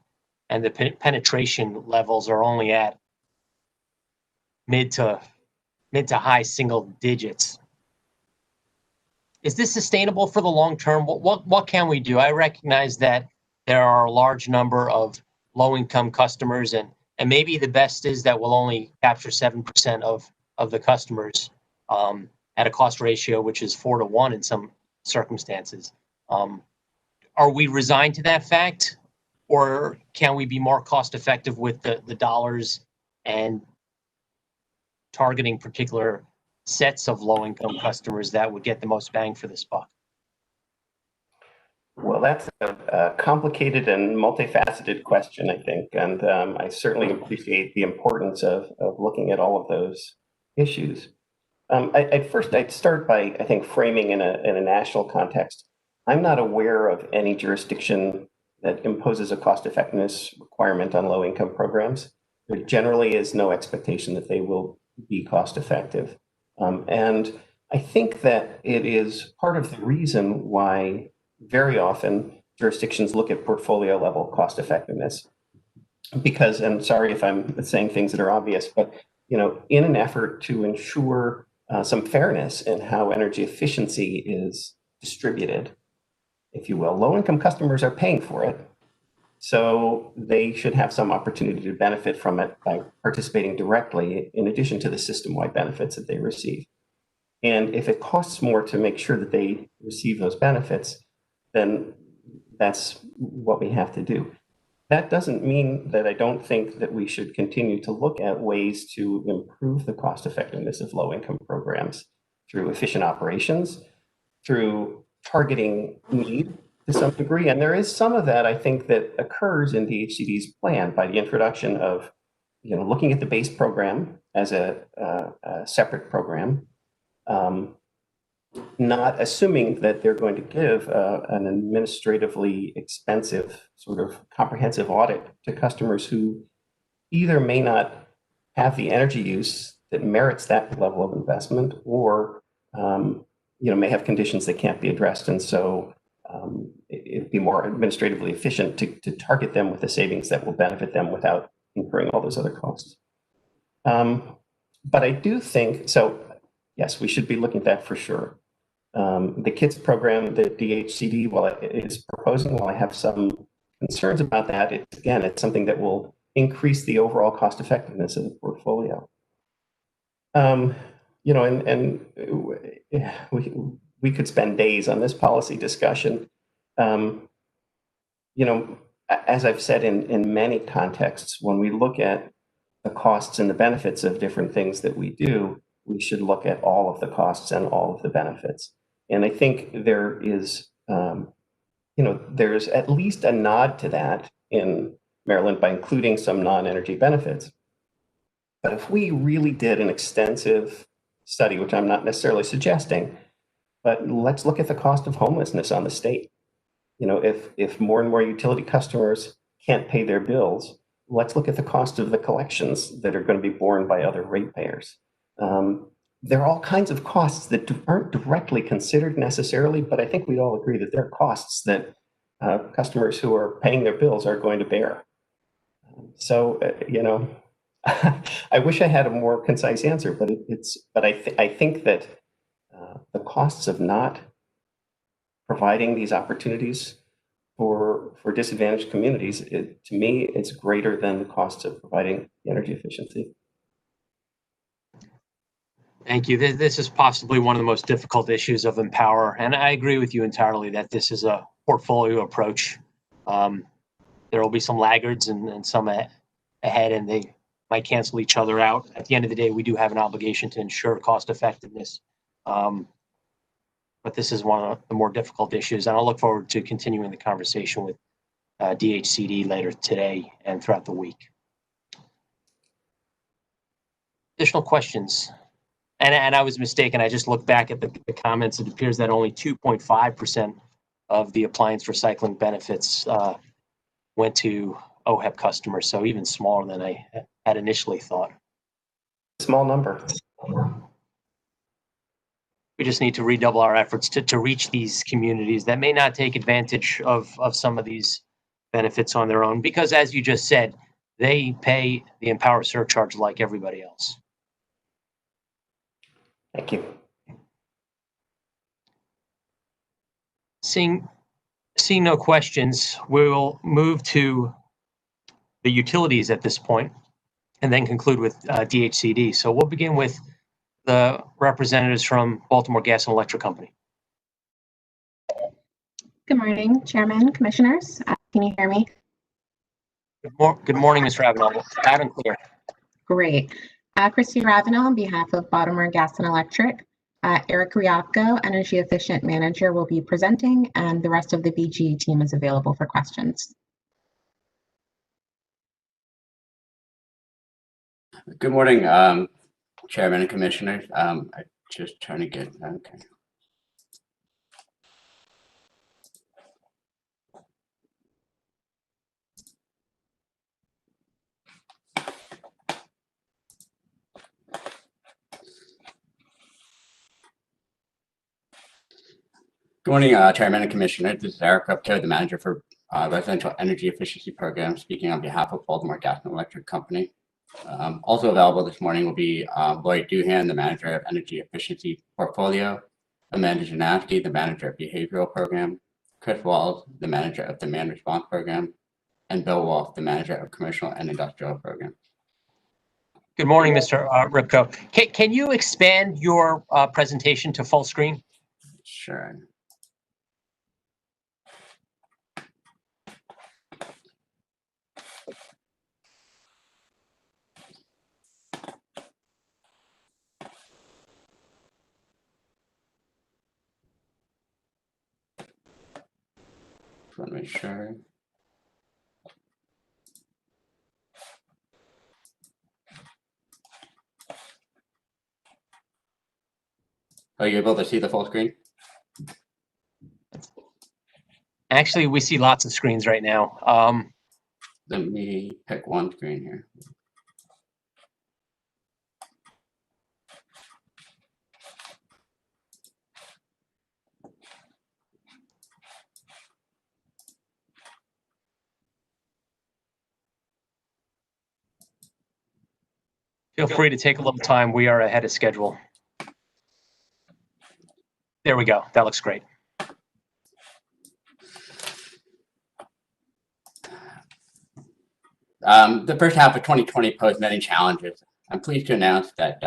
and the penetration levels are only at mid to high single digits. Is this sustainable for the long term? What can we do? I recognize that there are a large number of low-income customers, and maybe the best is that we'll only capture 7% of the customers at a cost ratio which is 4 to 1 in some circumstances. Are we resigned to that fact, or can we be more cost effective with the dollars and targeting particular sets of low-income customers that would get the most bang for this buck? Well, that's a complicated and multifaceted question, I think, and I certainly appreciate the importance of looking at all of those issues. I'd start by, I think, framing in a national context. I'm not aware of any jurisdiction that imposes a cost-effectiveness requirement on low-income programs. There generally is no expectation that they will be cost-effective. And I think that it is part of the reason why very often jurisdictions look at portfolio level cost effectiveness. Because, and sorry if I'm saying things that are obvious, but in an effort to ensure some fairness in how energy efficiency is distributed, if you will, low-income customers are paying for it. So they should have some opportunity to benefit from it by participating directly in addition to the system-wide benefits that they receive. And if it costs more to make sure that they receive those benefits, then that's what we have to do. That doesn't mean that I don't think that we should continue to look at ways to improve the cost effectiveness of low-income programs through efficient operations, through targeting need to some degree. And there is some of that, I think, that occurs in DHCD's plan by the introduction of, looking at the base program as a separate program, not assuming that they're going to give an administratively expensive sort of comprehensive audit to customers who either may not have the energy use that merits that level of investment, or may have conditions that can't be addressed. And so it'd be more administratively efficient to target them with the savings that will benefit them without incurring all those other costs. But I do think, so yes, we should be looking at that for sure. The KIDS program that DHCD is proposing, while I have some concerns about that, it's something that will increase the overall cost effectiveness of the portfolio. We could spend days on this policy discussion. As I've said in many contexts, when we look at the costs and the benefits of different things that we do, we should look at all of the costs and all of the benefits. And I think there is, there's at least a nod to that in Maryland by including some non-energy benefits. But if we really did an extensive study, which I'm not necessarily suggesting, but let's look at the cost of homelessness on the state. If more and more utility customers can't pay their bills, let's look at the cost of the collections that are going to be borne by other ratepayers. There are all kinds of costs that aren't directly considered necessarily, but I think we all agree that there are costs that customers who are paying their bills are going to bear. So, I wish I had a more concise answer, but I think that the costs of not providing these opportunities for disadvantaged communities, to me, it's greater than the cost of providing energy efficiency. Thank you. This is possibly one of the most difficult issues of EmPOWER, and I agree with you entirely that this is a portfolio approach. There will be some laggards and some ahead, and they might cancel each other out. At the end of the day, we do have an obligation to ensure cost effectiveness. But this is one of the more difficult issues, and I'll look forward to continuing the conversation with DHCD later today and throughout the week. Additional questions? And I was mistaken. I just looked back at the comments. It appears that only 2.5% of the appliance recycling benefits went to OHEP customers, so even smaller than I had initially thought. Small number. We just need to redouble our efforts to reach these communities that may not take advantage of some of these benefits on their own, because as you just said, they pay the EmPOWER surcharge like everybody else. Thank you. Seeing no questions, we will move to the utilities at this point and then conclude with DHCD. So we'll begin with the representatives from Baltimore Gas and Electric Company. Good morning, Chairman, Commissioners. Can you hear me? Good morning, Ms. Ravenel. Loud and clear. Great. Christy Ravenel on behalf of Baltimore Gas and Electric. Eric Riopko, Energy Efficient Manager, will be presenting, and the rest of the BGE team is available for questions. Good morning, Chairman and Commissioners. I'm just trying to get, okay. Good morning, Chairman and Commissioner. This is Eric Riopko, the Manager for Residential Energy Efficiency Program, speaking on behalf of Baltimore Gas and Electric Company. Also available this morning will be Lloyd Duhan, the Manager of Energy Efficiency Portfolio, Amanda Janowski, the Manager of Behavioral Program, Chris Walls, the Manager of Demand Response Program, and Bill Wolf, the Manager of Commercial and Industrial Program. Good morning, Mr. Riopko. Can you expand your presentation to full screen? Sure. Want to make sure. Are you able to see the full screen? Actually, we see lots of screens right now. Let me pick one screen here. Feel free to take a little time. We are ahead of schedule. There we go. That looks great. The first half of 2020 posed many challenges. I'm pleased to announce that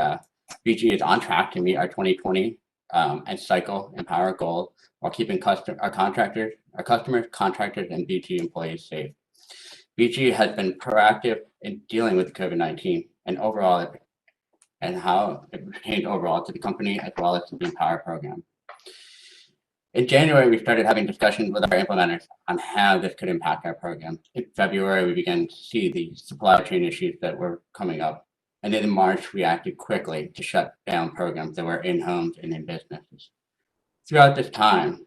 BGE is on track to meet our 2020 and cycle EmPOWER goals while keeping our customers, contractors, and BGE employees safe. BGE has been proactive in dealing with COVID-19 and overall, and how it pertains overall to the company as well as to the EmPOWER program. In January, we started having discussions with our implementers on how this could impact our program. In February, we began to see the supply chain issues that were coming up. And then in March, we acted quickly to shut down programs that were in homes and in businesses. Throughout this time,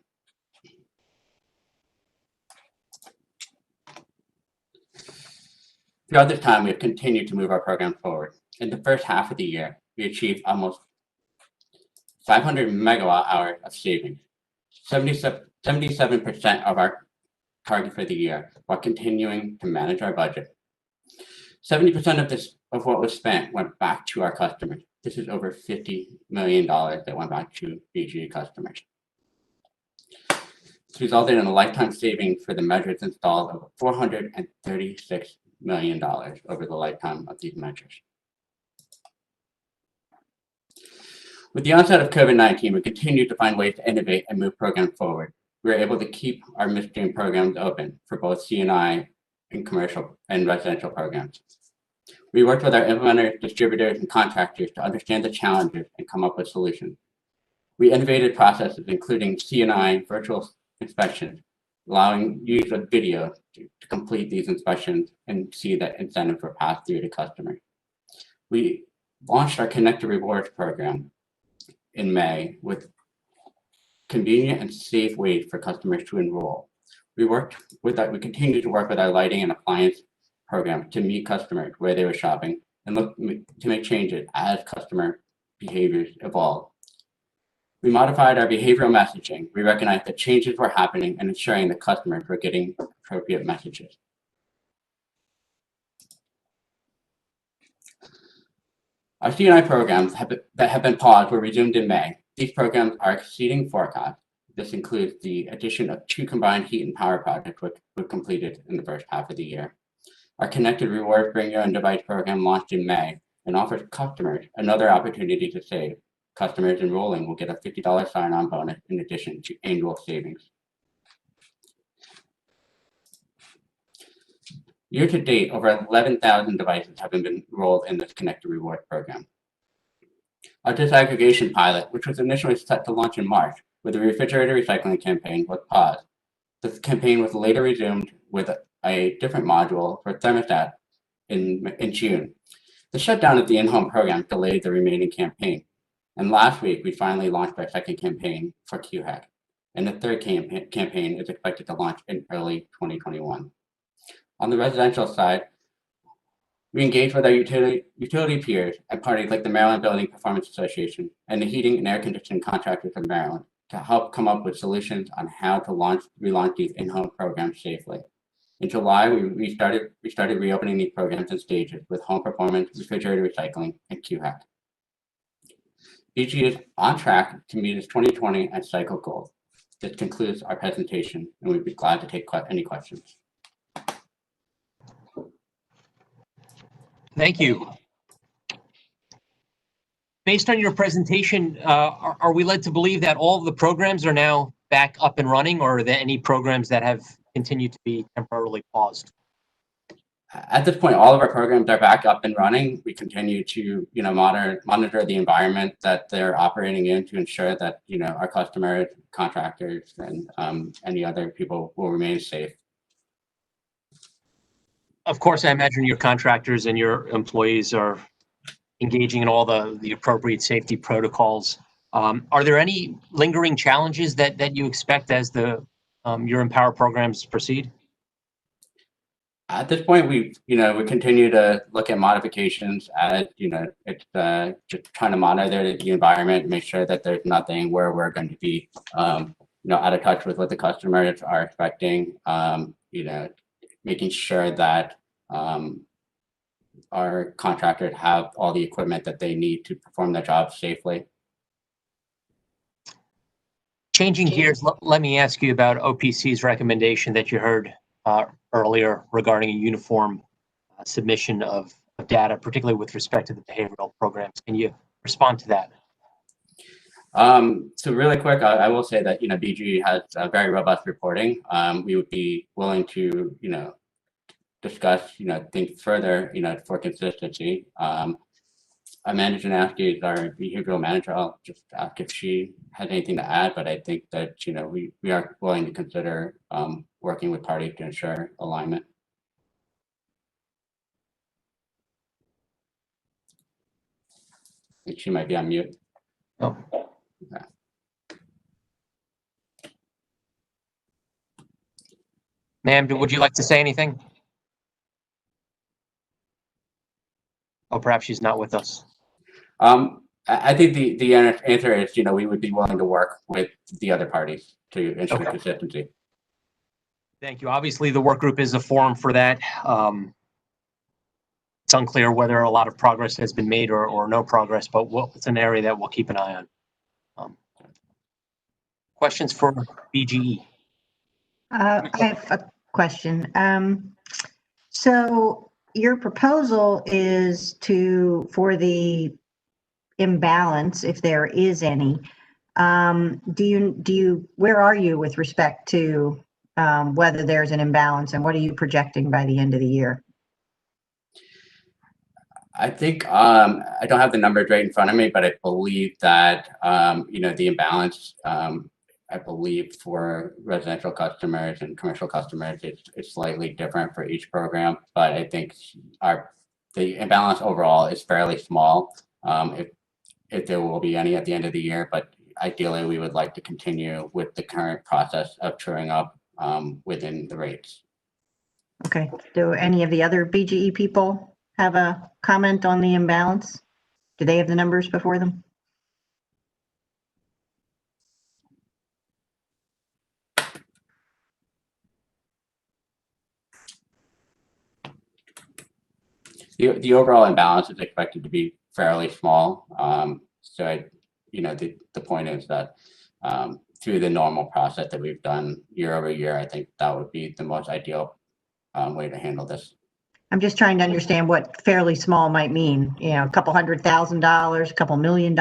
we have continued to move our program forward. In the first half of the year, we achieved almost 500 megawatt hours of savings, 77% of our target for the year, while continuing to manage our budget. 70% of what was spent went back to our customers. This is over $50 million that went back to BGE customers. This resulted in a lifetime savings for the measures installed of $436 million over the lifetime of these measures. With the onset of COVID-19, we continue to find ways to innovate and move programs forward. We were able to keep our midstream programs open for both C&I and commercial and residential programs. We worked with our implementers, distributors, and contractors to understand the challenges and come up with solutions. We innovated processes, including C&I virtual inspections, allowing use of video to complete these inspections and see that incentives were passed through to customers. We launched our Connected Rewards program in May with convenient and safe ways for customers to enroll. We continue to work with our lighting and appliance program to meet customers where they were shopping and look to make changes as customer behaviors evolve. We modified our behavioral messaging. We recognized that changes were happening and ensuring that customers were getting appropriate messages. Our C&I programs that have been paused were resumed in May. These programs are exceeding forecast. This includes the addition of 2 combined heat and power projects, which were completed in the first half of the year. Our Connected Rewards Bring Your Own Device program launched in May and offers customers another opportunity to save. Customers enrolling will get a $50 sign-on bonus in addition to annual savings. Year to date, over 11,000 devices have been enrolled in this Connected Rewards program. Our disaggregation pilot, which was initially set to launch in March with a refrigerator recycling campaign, was paused. This campaign was later resumed with a different module for thermostat in June. The shutdown of the in-home program delayed the remaining campaign. And last week, we finally launched our second campaign for QHAC. And the third campaign is expected to launch in early 2021. On the residential side, we engage with our utility peers and parties like the Maryland Building Performance Association and the Heating and Air Conditioning Contractors of Maryland to help come up with solutions on how to relaunch these in-home programs safely. In July, we started reopening these programs in stages with home performance, refrigerator recycling, and QHAC. BG is on track to meet its 2020 and cycle goals. This concludes our presentation, and we'd be glad to take any questions. Thank you. Based on your presentation, are we led to believe that all of the programs are now back up and running, or are there any programs that have continued to be temporarily paused? At this point, all of our programs are back up and running. We continue to, monitor the environment that they're operating in to ensure that, our customers, contractors, and any other people will remain safe. Of course, I imagine your contractors and your employees are engaging in all the appropriate safety protocols. Are there any lingering challenges that you expect as your EmPOWER programs proceed? At this point, we continue to look at modifications as, it's just trying to monitor the environment, make sure that there's nothing where we're going to be, out of touch with what the customers are expecting, making sure that our contractors have all the equipment that they need to perform their job safely. Changing gears, let me ask you about OPC's recommendation that you heard earlier regarding a uniform submission of data, particularly with respect to the behavioral programs. Can you respond to that? So really quick, I will say that, BG has a very robust reporting. We would be willing to, discuss, think further, for consistency. Amanda Janaski is our behavioral manager. I'll just ask if she has anything to add, but I think that, we are willing to consider working with parties to ensure alignment. I think she might be on mute. Oh. Okay. Ma'am, would you like to say anything? Oh, perhaps she's not with us. I think the answer is, we would be willing to work with the other parties to ensure consistency. Thank you. Obviously, the work group is a forum for that. It's unclear whether a lot of progress has been made or no progress, but it's an area that we'll keep an eye on. Questions for BGE? I have a question. So your proposal is for the imbalance, if there is any. Where are you with respect to whether there's an imbalance, and what are you projecting by the end of the year? I think I don't have the numbers right in front of me, but I believe that the imbalance I believe for residential customers and commercial customers, it's slightly different for each program, but I think the imbalance overall is fairly small. If there will be any at the end of the year, but ideally we would like to continue with the current process of truing up within the rates. Okay, do any of the other BGE people have a comment on the imbalance? Do they have the numbers before them? The overall imbalance is expected to be fairly small. So the point is that through the normal process that we've done year over year, I think that would be the most ideal way to handle this. I'm just trying to understand what fairly small might mean. You know, a couple $100,000, a couple $1 million,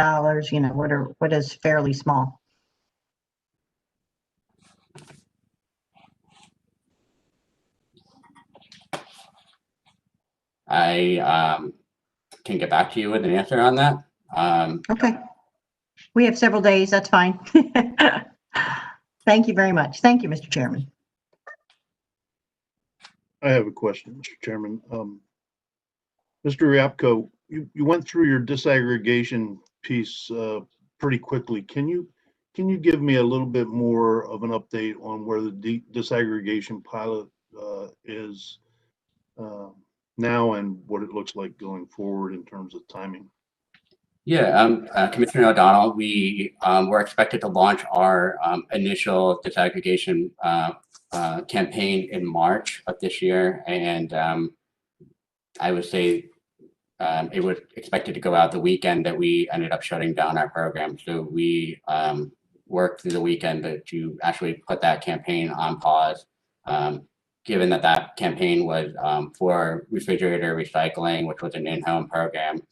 you know, what is fairly small? I can get back to you with an answer on that. Okay. We have several days, that's fine. Thank you very much. Thank you, Mr. Chairman. I have a question, Mr. Chairman. Mr. Ryabko, you went through your disaggregation piece pretty quickly. Can you give me a little bit more of an update on where the disaggregation pilot is now and what it looks like going forward in terms of timing? Yeah, Commissioner O'Donnell, we were expected to launch our initial disaggregation campaign in March of this year, and I would say it was expected to go out the weekend that we ended up shutting down our program. So we worked through the weekend to actually put that campaign on pause. Given that that campaign was for refrigerator recycling, which was an in-home program,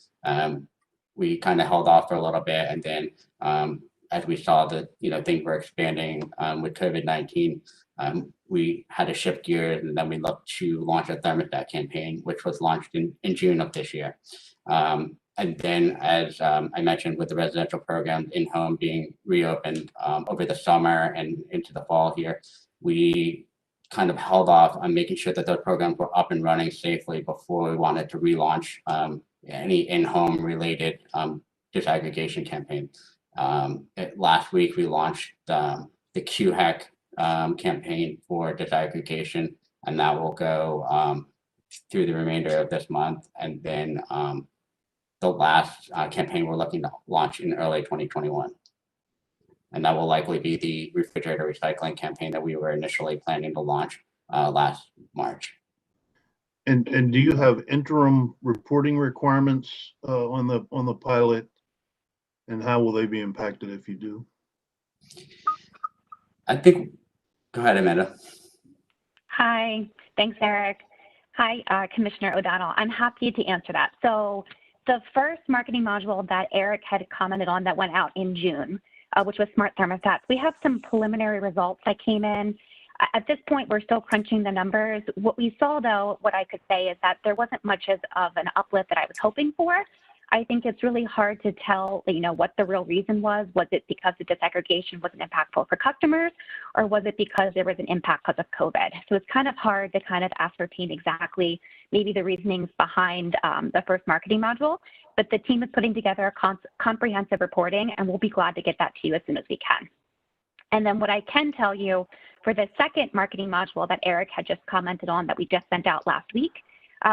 we kind of held off for a little bit, and then as we saw that things were expanding with COVID-19, we had to shift gears, and then we looked to launch a thermostat campaign, which was launched in June of this year. And then, as I mentioned, with the residential programs in-home being reopened over the summer and into the fall here, we kind of held off on making sure that those programs were up and running safely before we wanted to relaunch any in-home related disaggregation campaign. Last week, we launched the QHEC campaign for disaggregation, and that will go through the remainder of this month. And then the last campaign we're looking to launch in early 2021. And that will likely be the refrigerator recycling campaign that we were initially planning to launch last March. And do you have interim reporting requirements on the pilot, and how will they be impacted if you do? I think, go ahead, Amanda. Hi, thanks, Eric. Hi, Commissioner O'Donnell. I'm happy to answer that. So the first marketing module that Eric had commented on that went out in June, which was smart thermostats, we have some preliminary results that came in. At this point, we're still crunching the numbers. What we saw, though, what I could say is that there wasn't much of an uplift that I was hoping for. I think it's really hard to tell, what the real reason was. Was it because the disaggregation wasn't impactful for customers, or was it because there was an impact because of COVID? So it's kind of hard to kind of ascertain exactly maybe the reasonings behind the first marketing module, but the team is putting together a comprehensive reporting, and we'll be glad to get that to you as soon as we can. And then what I can tell you for the second marketing module that Eric had just commented on that we just sent out last week,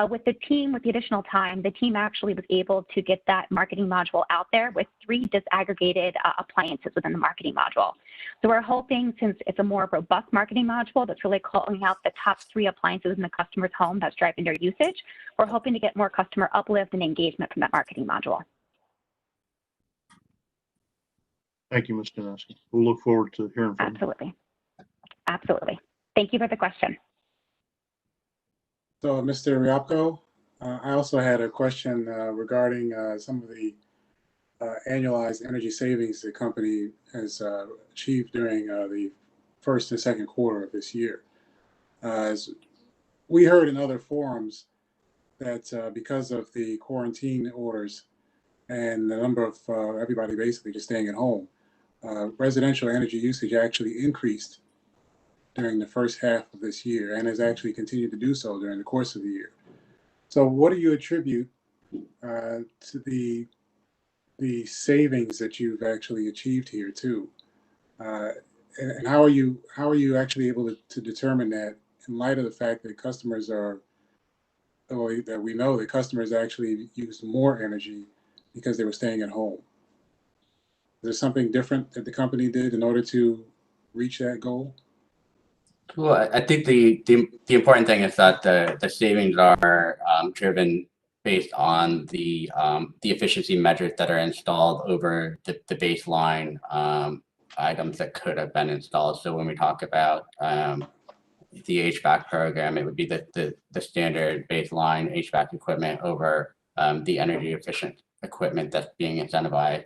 with the team, with the additional time, the team actually was able to get that marketing module out there with 3 disaggregated appliances within the marketing module. So we're hoping, since it's a more robust marketing module that's really calling out the top 3 appliances in the customer's home that's driving their usage, we're hoping to get more customer uplift and engagement from that marketing module. Thank you, Ms. Kanaski. We'll look forward to hearing from you. Absolutely. Absolutely. Thank you for the question. So, Mr. Ryabko, I also had a question regarding some of the annualized energy savings the company has achieved during the first and second quarter of this year. As we heard in other forums that because of the quarantine orders and the number of everybody basically just staying at home, residential energy usage actually increased during the first half of this year and has actually continued to do so during the course of the year. So what do you attribute to the savings that you've actually achieved here too? And how are you actually able to determine that in light of the fact that customers are, well, that we know that customers actually used more energy because they were staying at home? Is there something different that the company did in order to reach that goal? Well, I think the important thing is that the savings are driven based on the efficiency measures that are installed over the baseline items that could have been installed. So when we talk about the HVAC program, it would be the standard baseline HVAC equipment over the energy efficient equipment that's being incentivized.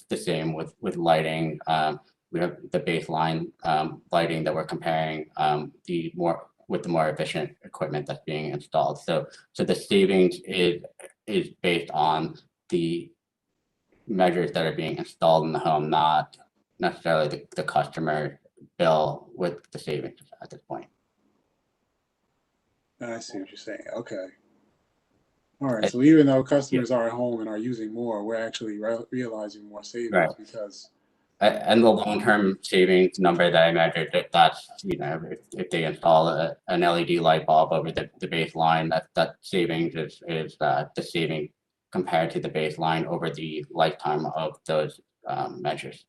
The same with lighting. We have the baseline lighting that we're comparing with the more efficient equipment that's being installed. So the savings is based on the measures that are being installed in the home, not necessarily the customer bill with the savings at this point. I see what you're saying. Okay. All right. So even though customers are at home and are using more, we're actually realizing more savings because. And the long-term savings number that I measured, that's, if they install an LED light bulb over the baseline, that savings is the saving compared to the baseline over the lifetime of those measures.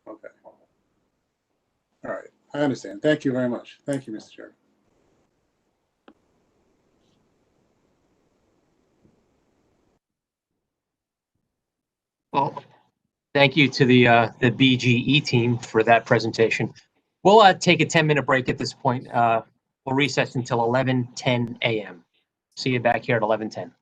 Okay. All right. I understand. Thank you very much. Thank you, Mr. Chairman. Well, thank you to the BGE team for that presentation. We'll take a 10-minute break at this point. We'll recess until 11:10 a.m. See you back here at 11:10.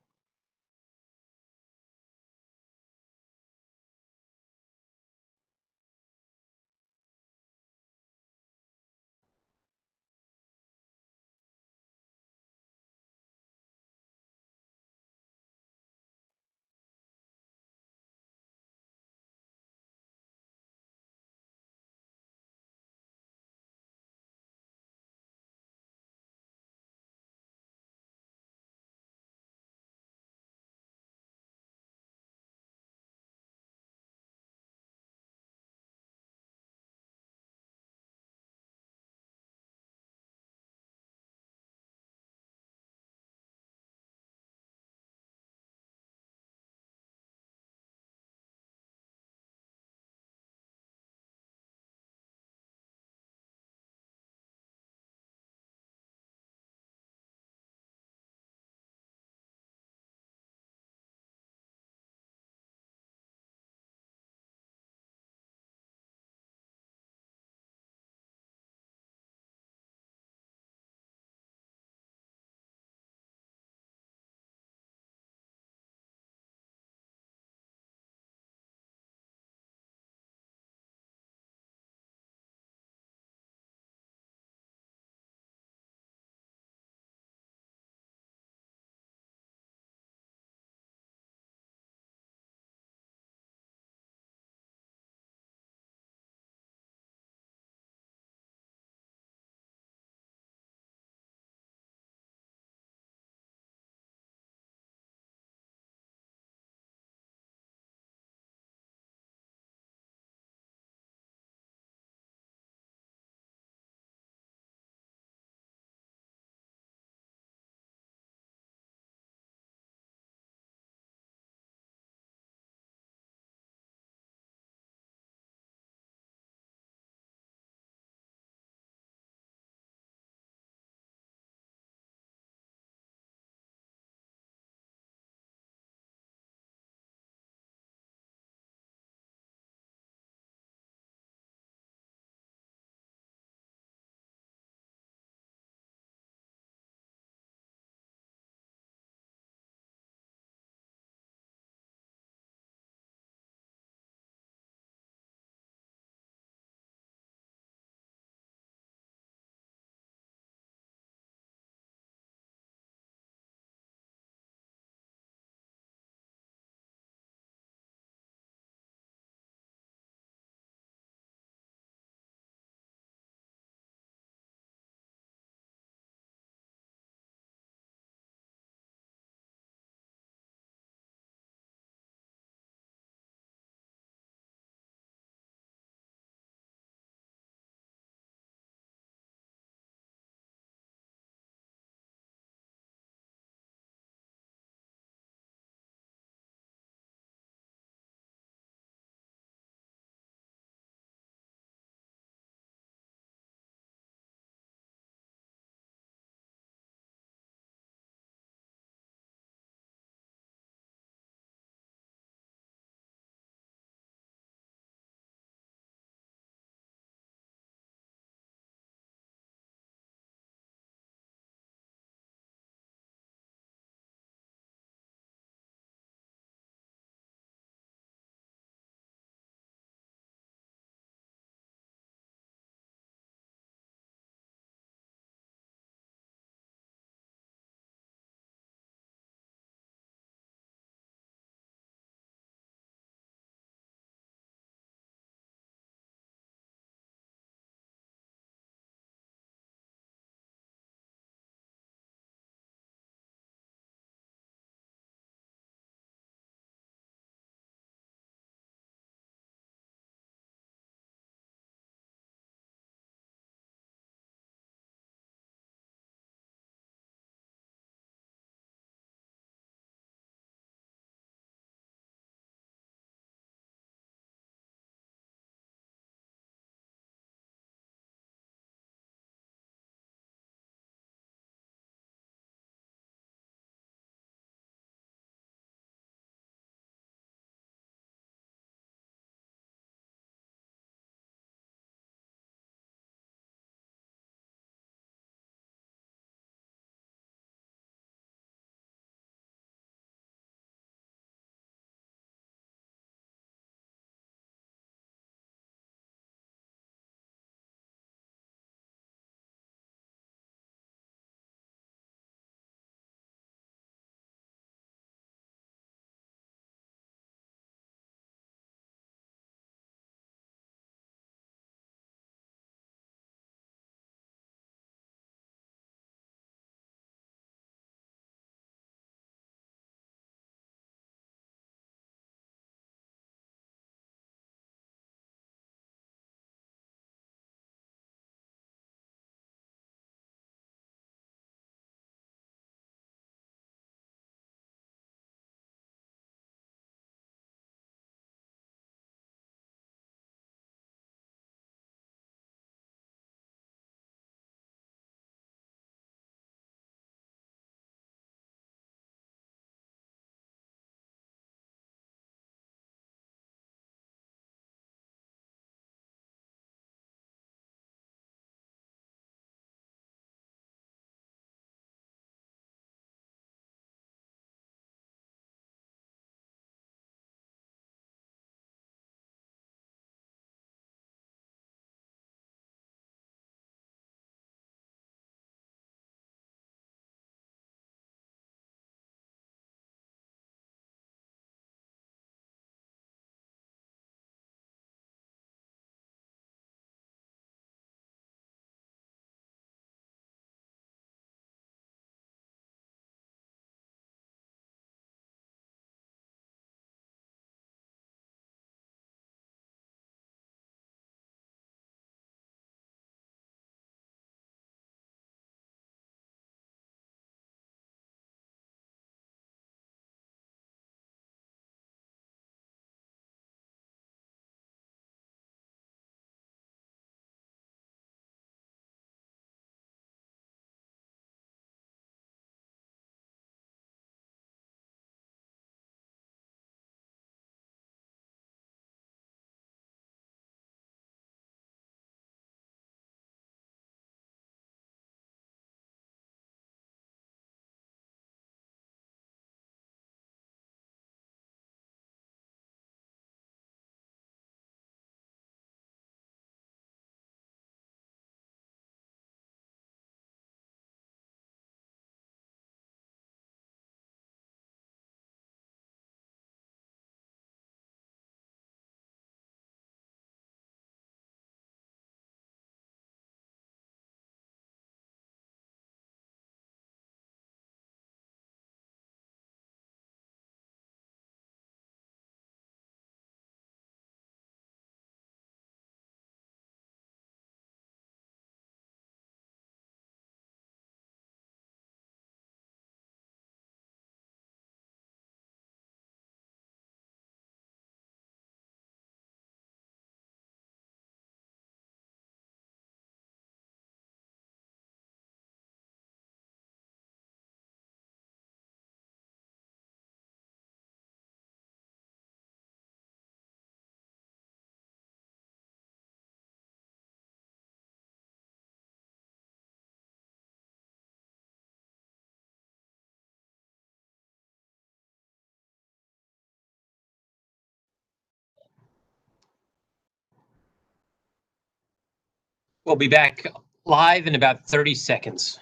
We'll be back live in about 30 seconds.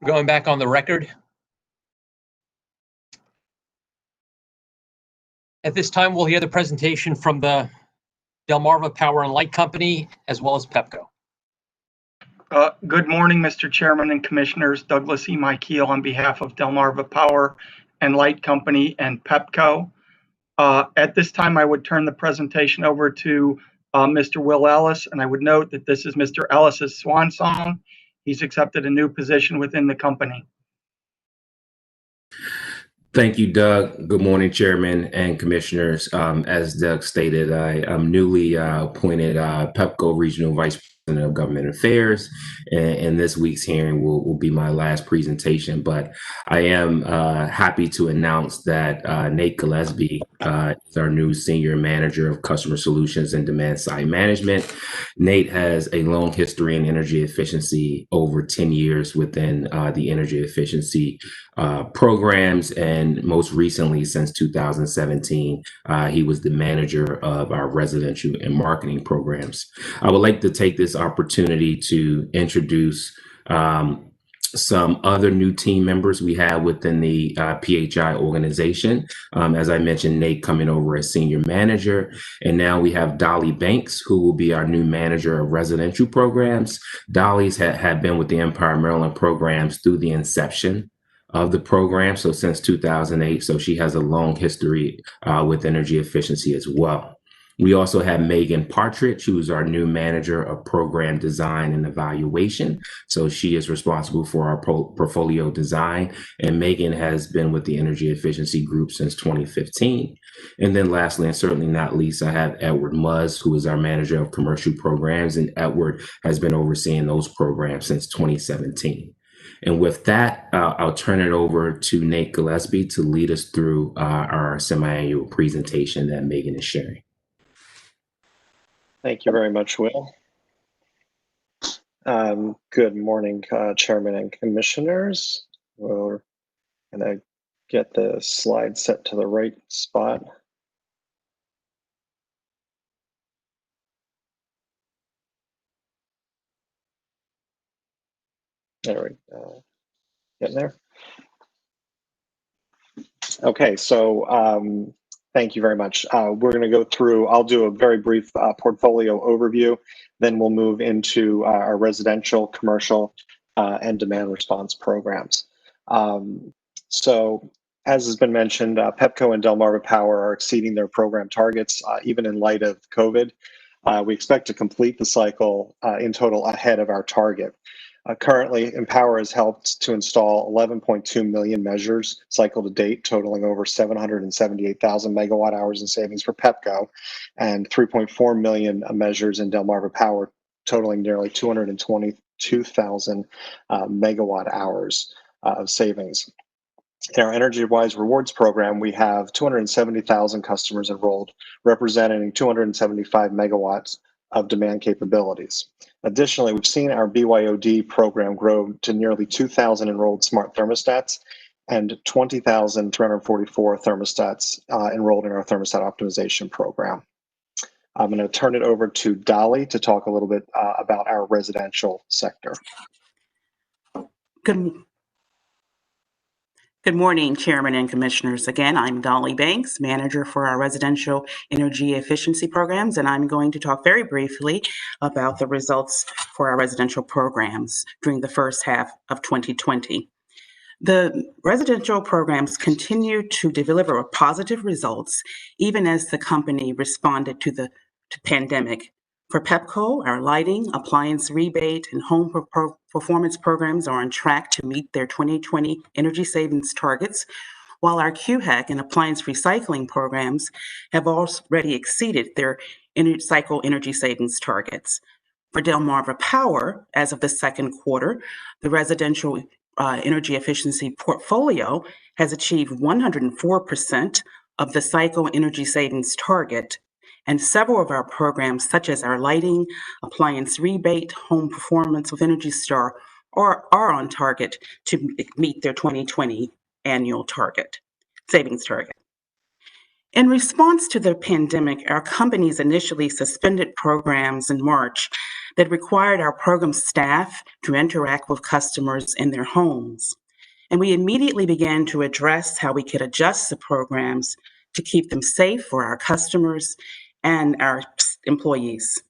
Going back on the record. At this time, we'll hear the presentation from the Delmarva Power and Light Company, as well as Pepco. Good morning, Mr. Chairman and Commissioners. Douglas E. Mikeel on behalf of Delmarva Power and Light Company and Pepco. At this time, I would turn the presentation over to Mr. Will Ellis, and I would note that this is Mr. Ellis's swan song. He's accepted a new position within the company. Thank you, Doug. Good morning, Chairman and Commissioners. As Doug stated, I am newly appointed Pepco Regional Vice President of Government Affairs, and this week's hearing will be my last presentation. But I am happy to announce that Nate Gillespie is our new Senior Manager of Customer Solutions and Demand Side Management. Nate has a long history in energy efficiency, over 10 years within the energy efficiency programs, and most recently, since 2017, he was the manager of our residential and marketing programs. I would like to take this opportunity to introduce some other new team members we have within the PHI organization. As I mentioned, Nate coming over as senior manager, and now we have Dolly Banks, who will be our new manager of residential programs. Dolly's had been with the EmPOWER Maryland programs through the inception of the program, so since 2008, so she has a long history with energy efficiency as well. We also have Megan Partridge, who is our new manager of program design and evaluation. So she is responsible for our portfolio design, and Megan has been with the energy efficiency group since 2015. And then lastly, and certainly not least, I have Edward Muzz, who is our manager of commercial programs, and Edward has been overseeing those programs since 2017. And with that, I'll turn it over to Nate Gillespie to lead us through our semi-annual presentation that Megan is sharing. Thank you very much, Will. Good morning, Chairman and Commissioners. We're going to get the slide set to the right spot. There we go. Getting there. Okay, so thank you very much. We're going to go through, I'll do a very brief portfolio overview, then we'll move into our residential, commercial, and demand response programs. So as has been mentioned, Pepco and Delmarva Power are exceeding their program targets, even in light of COVID. We expect to complete the cycle in total ahead of our target. Currently, EmPOWER has helped to install 11.2 million measures cycle to date, totaling over 778,000 megawatt hours in savings for Pepco, and 3.4 million measures in Delmarva Power, totaling nearly 222,000 megawatt hours of savings. In our EnergyWise Rewards program, we have 270,000 customers enrolled, representing 275 megawatts of demand capabilities. Additionally, we've seen our BYOD program grow to nearly 2,000 enrolled smart thermostats and 20,344 thermostats enrolled in our thermostat optimization program. I'm going to turn it over to Dolly to talk a little bit about our residential sector. Good morning, Chairman and Commissioners. Again, I'm Dolly Banks, Manager for our Residential Energy Efficiency Programs, and I'm going to talk very briefly about the results for our residential programs during the first half of 2020. The residential programs continue to deliver positive results, even as the company responded to the pandemic. For Pepco, our lighting, appliance rebate, and home performance programs are on track to meet their 2020 energy savings targets, while our QHEC and appliance recycling programs have already exceeded their cycle energy savings targets. For Delmarva Power, as of the second quarter, the residential energy efficiency portfolio has achieved 104% of the cycle energy savings target, and several of our programs, such as our lighting, appliance rebate, home performance with Energy Star, are on target to meet their 2020 annual savings target. In response to the pandemic, our companies initially suspended programs in March that required our program staff to interact with customers in their homes. And we immediately began to address how we could adjust the programs to keep them safe for our customers and our employees.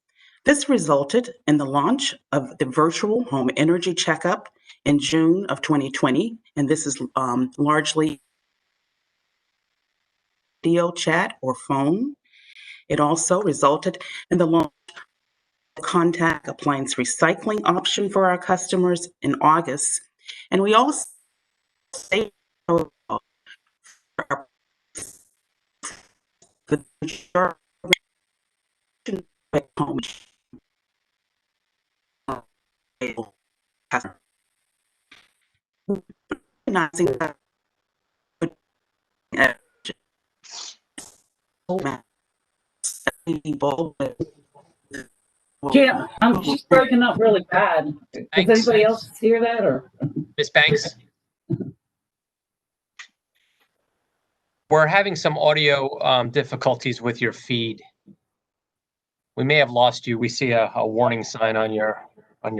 This resulted in the launch of the virtual home energy checkup in June of 2020, and this is largely video chat or phone. It also resulted in the launch of contact appliance recycling option for our customers in August, and we also home Jim, I'm just breaking up really bad. Does anybody else hear that, or? Ms. Banks? We're having some audio difficulties with your feed. We may have lost you. We see a warning sign on your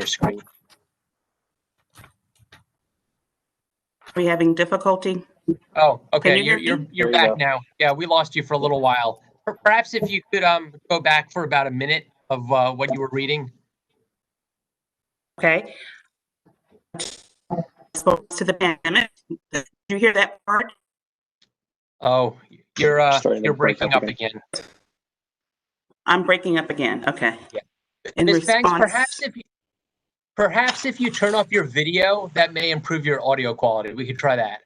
screen. Are we having difficulty? Oh, okay. Can you hear me? You're back now. Yeah, we lost you for a little while. Perhaps if you could go back for about a minute of what you were reading. Okay. Spoke to the pandemic. Did you hear that part? Oh, you're breaking up again. I'm breaking up again. Okay. Yeah. In Ms. Banks, response, perhaps if you turn off your video, that may improve your audio quality. We could try that.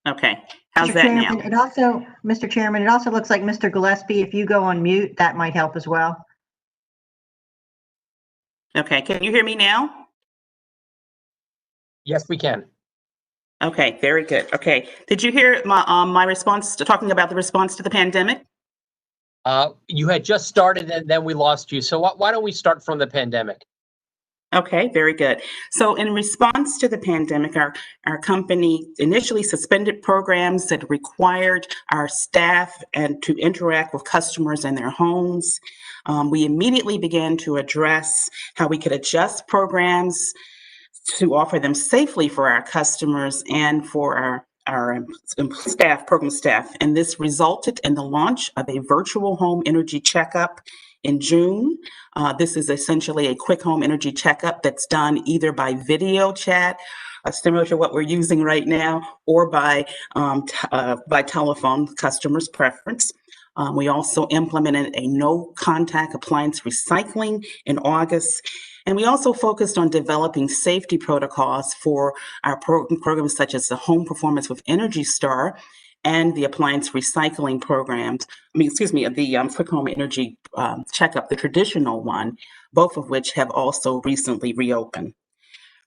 Okay. How's Mr. that Chairman, now? Mr. Chairman, it also looks like Mr. Gillespie, if you go on mute, that might help as well. Okay. Can you hear me now? Yes, we can. Okay. Very good. Okay. Did you hear my response to talking about the response to the pandemic? You had just started and then we lost you. So why don't we start from the pandemic? Okay, very good. So in response to the pandemic, our company initially suspended programs that required our staff and to interact with customers in their homes. We immediately began to address how we could adjust programs to offer them safely for our customers and for our program staff. And this resulted in the launch of a virtual home energy checkup in June. This is essentially a quick home energy checkup that's done either by video chat, similar to what we're using right now, or by telephone, customer's preference. We also implemented a no contact appliance recycling in August. And we also focused on developing safety protocols for our programs such as the Home Performance with Energy Star and the appliance recycling programs, the quick home energy checkup, the traditional one, both of which have also recently reopened.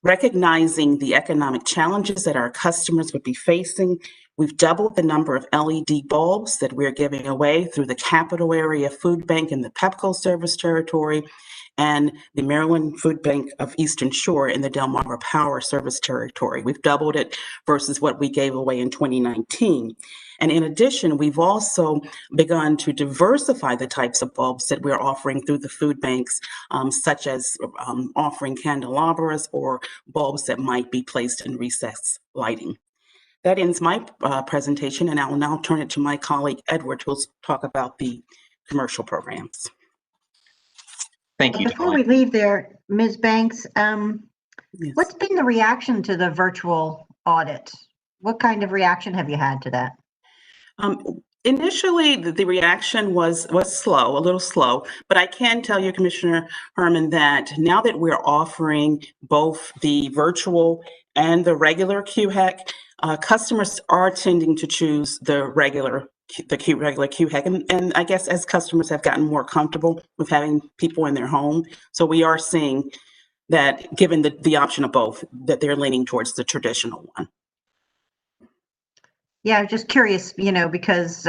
Recognizing the economic challenges that our customers would be facing, we've doubled the number of LED bulbs that we're giving away through the Capital Area Food Bank in the Pepco service territory and the Maryland Food Bank of Eastern Shore in the Delmarva Power service territory. We've doubled it versus what we gave away in 2019. And in addition, we've also begun to diversify the types of bulbs that we're offering through the food banks, such as offering candelabras or bulbs that might be placed in recess lighting. That ends my presentation, and I will now turn it to my colleague, Edward, who'll talk about the commercial programs. Thank you. Before we leave there, Ms. Banks, what's been the reaction to the virtual audit? What kind of reaction have you had to that? Initially, the reaction was slow, a little slow, but I can tell you, Commissioner Herman, that now that we're offering both the virtual and the regular QHEC customers are tending to choose the regular queue hack. And I guess as customers have gotten more comfortable with having people in their home, so we are seeing that given the option of both, that they're leaning towards the traditional one. Yeah, I'm just curious, because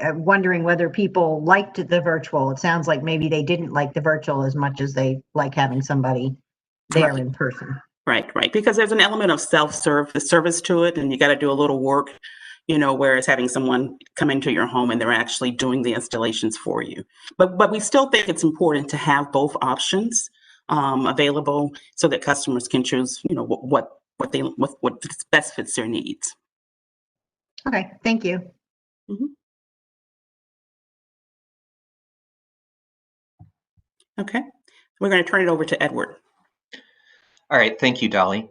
wondering whether people liked the virtual. It sounds like maybe they didn't like the virtual as much as they like having somebody there in person. Right, because there's an element of service to it, and you got to do a little work, whereas having someone come into your home and they're actually doing the installations for you. But we still think it's important to have both options available so that customers can choose, what best fits their needs. Okay, thank you. Mm-hmm. Okay, we're going to turn it over to Edward. All right, thank you, Dolly.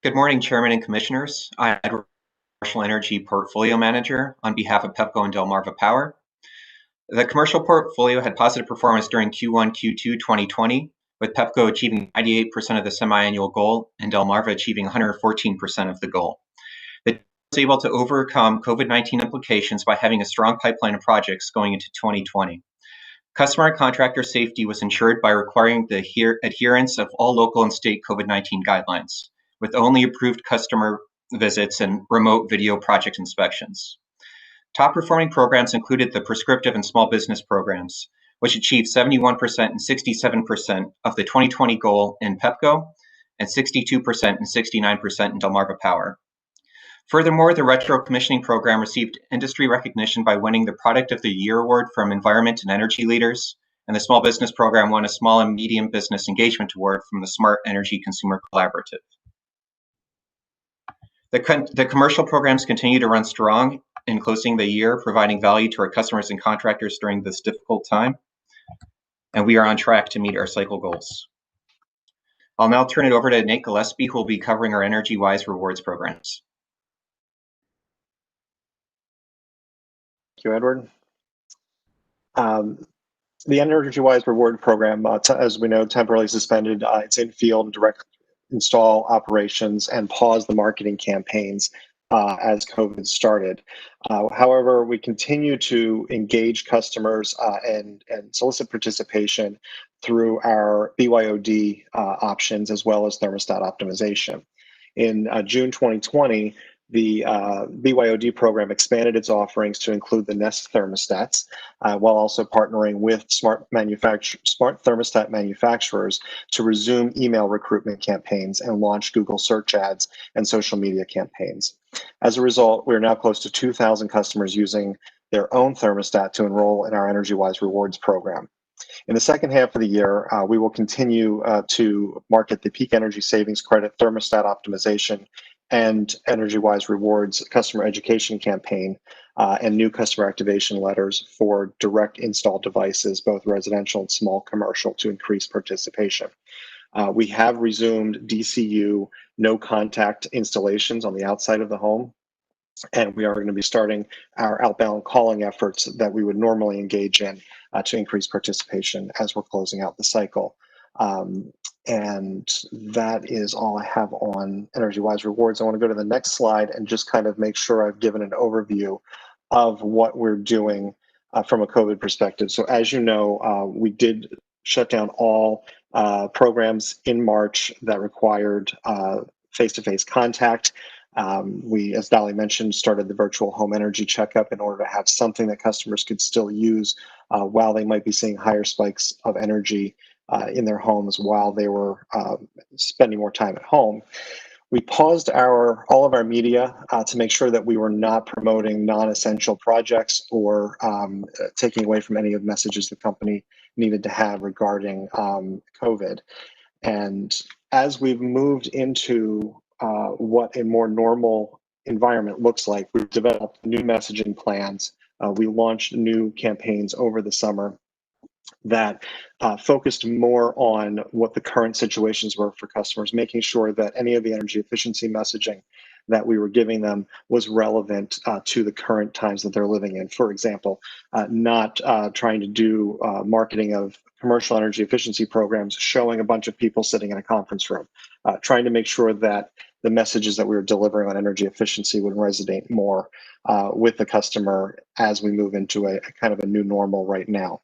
Good morning, Chairman and Commissioners. I'm Edward, Commercial Energy Portfolio Manager on behalf of Pepco and Delmarva Power. The commercial portfolio had positive performance during Q1, Q2 2020, with Pepco achieving 98% of the semi-annual goal and Delmarva achieving 114% of the goal. The team was able to overcome COVID-19 implications by having a strong pipeline of projects going into 2020. Customer and contractor safety was ensured by requiring the adherence of all local and state COVID-19 guidelines, with only approved customer visits and remote video project inspections. Top performing programs included the prescriptive and small business programs, which achieved 71% and 67% of the 2020 goal in Pepco and 62% and 69% in Delmarva Power. Furthermore, the retro commissioning program received industry recognition by winning the Product of the Year award from Environment and Energy Leaders, and the small business program won a Small and Medium Business Engagement Award from the Smart Energy Consumer Collaborative. The commercial programs continue to run strong in closing the year, providing value to our customers and contractors during this difficult time, and we are on track to meet our cycle goals. I'll now turn it over to Nate Gillespie, who will be covering our Energy Wise rewards programs. Thank you, Edward. The Energy Wise reward program, as we know, temporarily suspended its in-field direct install operations and paused the marketing campaigns as COVID started. However, we continue to engage customers and solicit participation through our BYOD options as well as thermostat optimization. In June 2020, the BYOD program expanded its offerings to include the Nest thermostats, while also partnering with smart thermostat manufacturers to resume email recruitment campaigns and launch Google search ads and social media campaigns. As a result, we're now close to 2,000 customers using their own thermostat to enroll in our Energy Wise rewards program. In the second half of the year, we will continue to market the Peak Energy Savings Credit Thermostat Optimization and Energy Wise Rewards customer education campaign and new customer activation letters for direct install devices, both residential and small commercial, to increase participation. We have resumed DCU no contact installations on the outside of the home, and we are going to be starting our outbound calling efforts that we would normally engage in to increase participation as we're closing out the cycle. And that is all I have on Energy Wise rewards. I want to go to the next slide and just kind of make sure I've given an overview of what we're doing from a COVID perspective. So as you know, we did shut down all programs in March that required face-to-face contact. We, as Dolly mentioned, started the virtual home energy checkup in order to have something that customers could still use while they might be seeing higher spikes of energy in their homes while they were spending more time at home. We paused all of our media to make sure that we were not promoting non-essential projects or taking away from any of the messages the company needed to have regarding COVID. And as we've moved into what a more normal environment looks like, we've developed new messaging plans. We launched new campaigns over the summer that focused more on what the current situations were for customers, making sure that any of the energy efficiency messaging that we were giving them was relevant to the current times that they're living in. For example, not trying to do marketing of commercial energy efficiency programs showing a bunch of people sitting in a conference room, trying to make sure that the messages that we were delivering on energy efficiency would resonate more with the customer as we move into a kind of a new normal right now.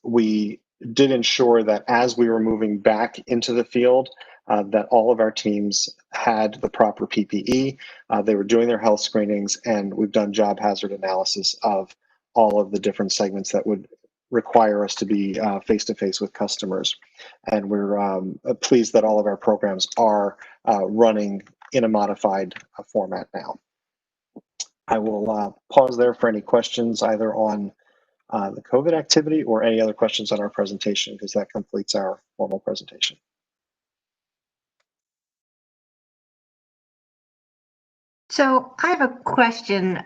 We did ensure that as we were moving back into the field, that all of our teams had the proper PPE. They were doing their health screenings, and we've done job hazard analysis of all of the different segments that would require us to be face-to-face with customers. And we're pleased that all of our programs are running in a modified format now. I will pause there for any questions either on the COVID activity or any other questions on our presentation, because that completes our formal presentation. So I have a question.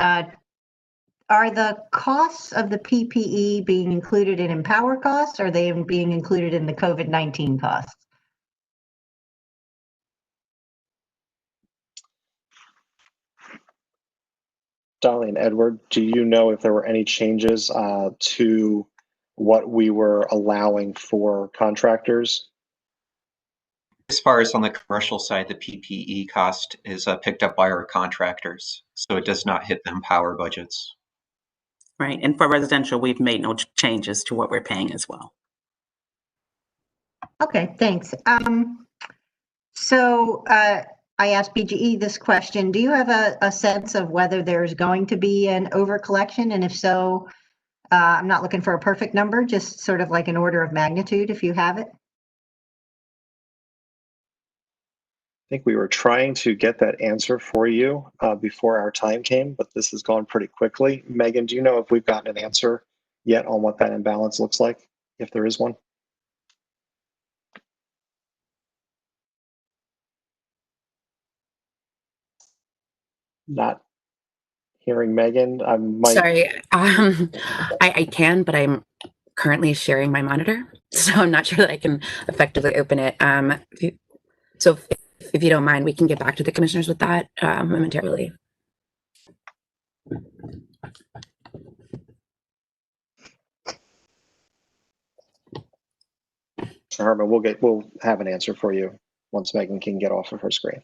Are the costs of the PPE being included in EmPOWER costs, or are they being included in the COVID-19 costs? Dolly and Edward, do you know if there were any changes to what we were allowing for contractors? As far as on the commercial side, the PPE cost is picked up by our contractors, so it does not hit the EmPOWER budgets. Right, and for residential, we've made no changes to what we're paying as well. Okay, thanks. So I asked BGE this question. Do you have a sense of whether there's going to be an overcollection? And if so, I'm not looking for a perfect number, just sort of like an order of magnitude, if you have it. I think we were trying to get that answer for you before our time came, but this has gone pretty quickly. Megan, do you know if we've gotten an answer yet on what that imbalance looks like, if there is one? Not hearing Megan. I might. Sorry, I can, but I'm currently sharing my monitor, so I'm not sure that I can effectively open it. So if you don't mind, we can get back to the commissioners with that momentarily. Herman, we'll have an answer for you once Megan can get off of her screen.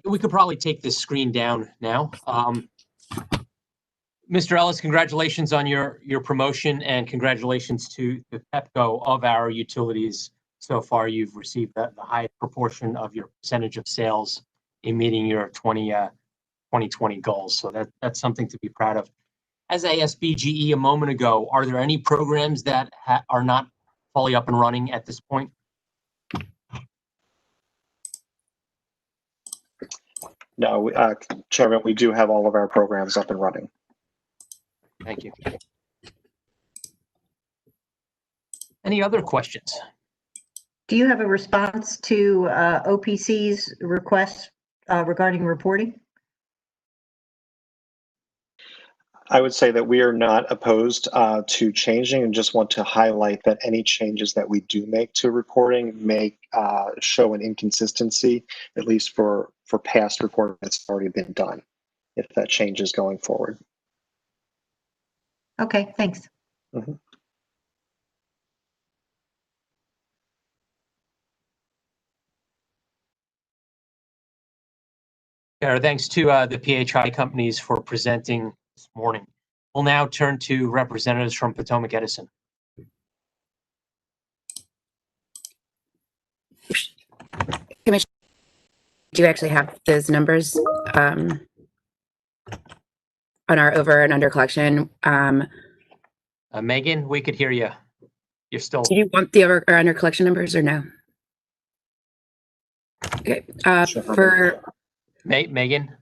We could probably take this screen down now. Mr. Ellis, congratulations on your promotion, and congratulations to the Pepco of our utilities. So far, you've received the highest proportion of your percentage of sales in meeting your 2020 goals. So that's something to be proud of. As I asked BGE a moment ago, are there any programs that are not fully up and running at this point? No, Chairman, we do have all of our programs up and running. Thank you. Any other questions? Do you have a response to OPC's request regarding reporting? I would say that we are not opposed to changing, and just want to highlight that any changes that we do make to reporting may show an inconsistency, at least for past reporting that's already been done, if that changes going forward. Okay, thanks. Mm-hmm. Thanks to the PHI companies for presenting this morning. We'll now turn to representatives from Potomac Edison. Commissioner, do you actually have those numbers on our over and under collection? Megan, we could hear you. You're still. Do you want the over or under collection numbers or no? Okay. For Megan?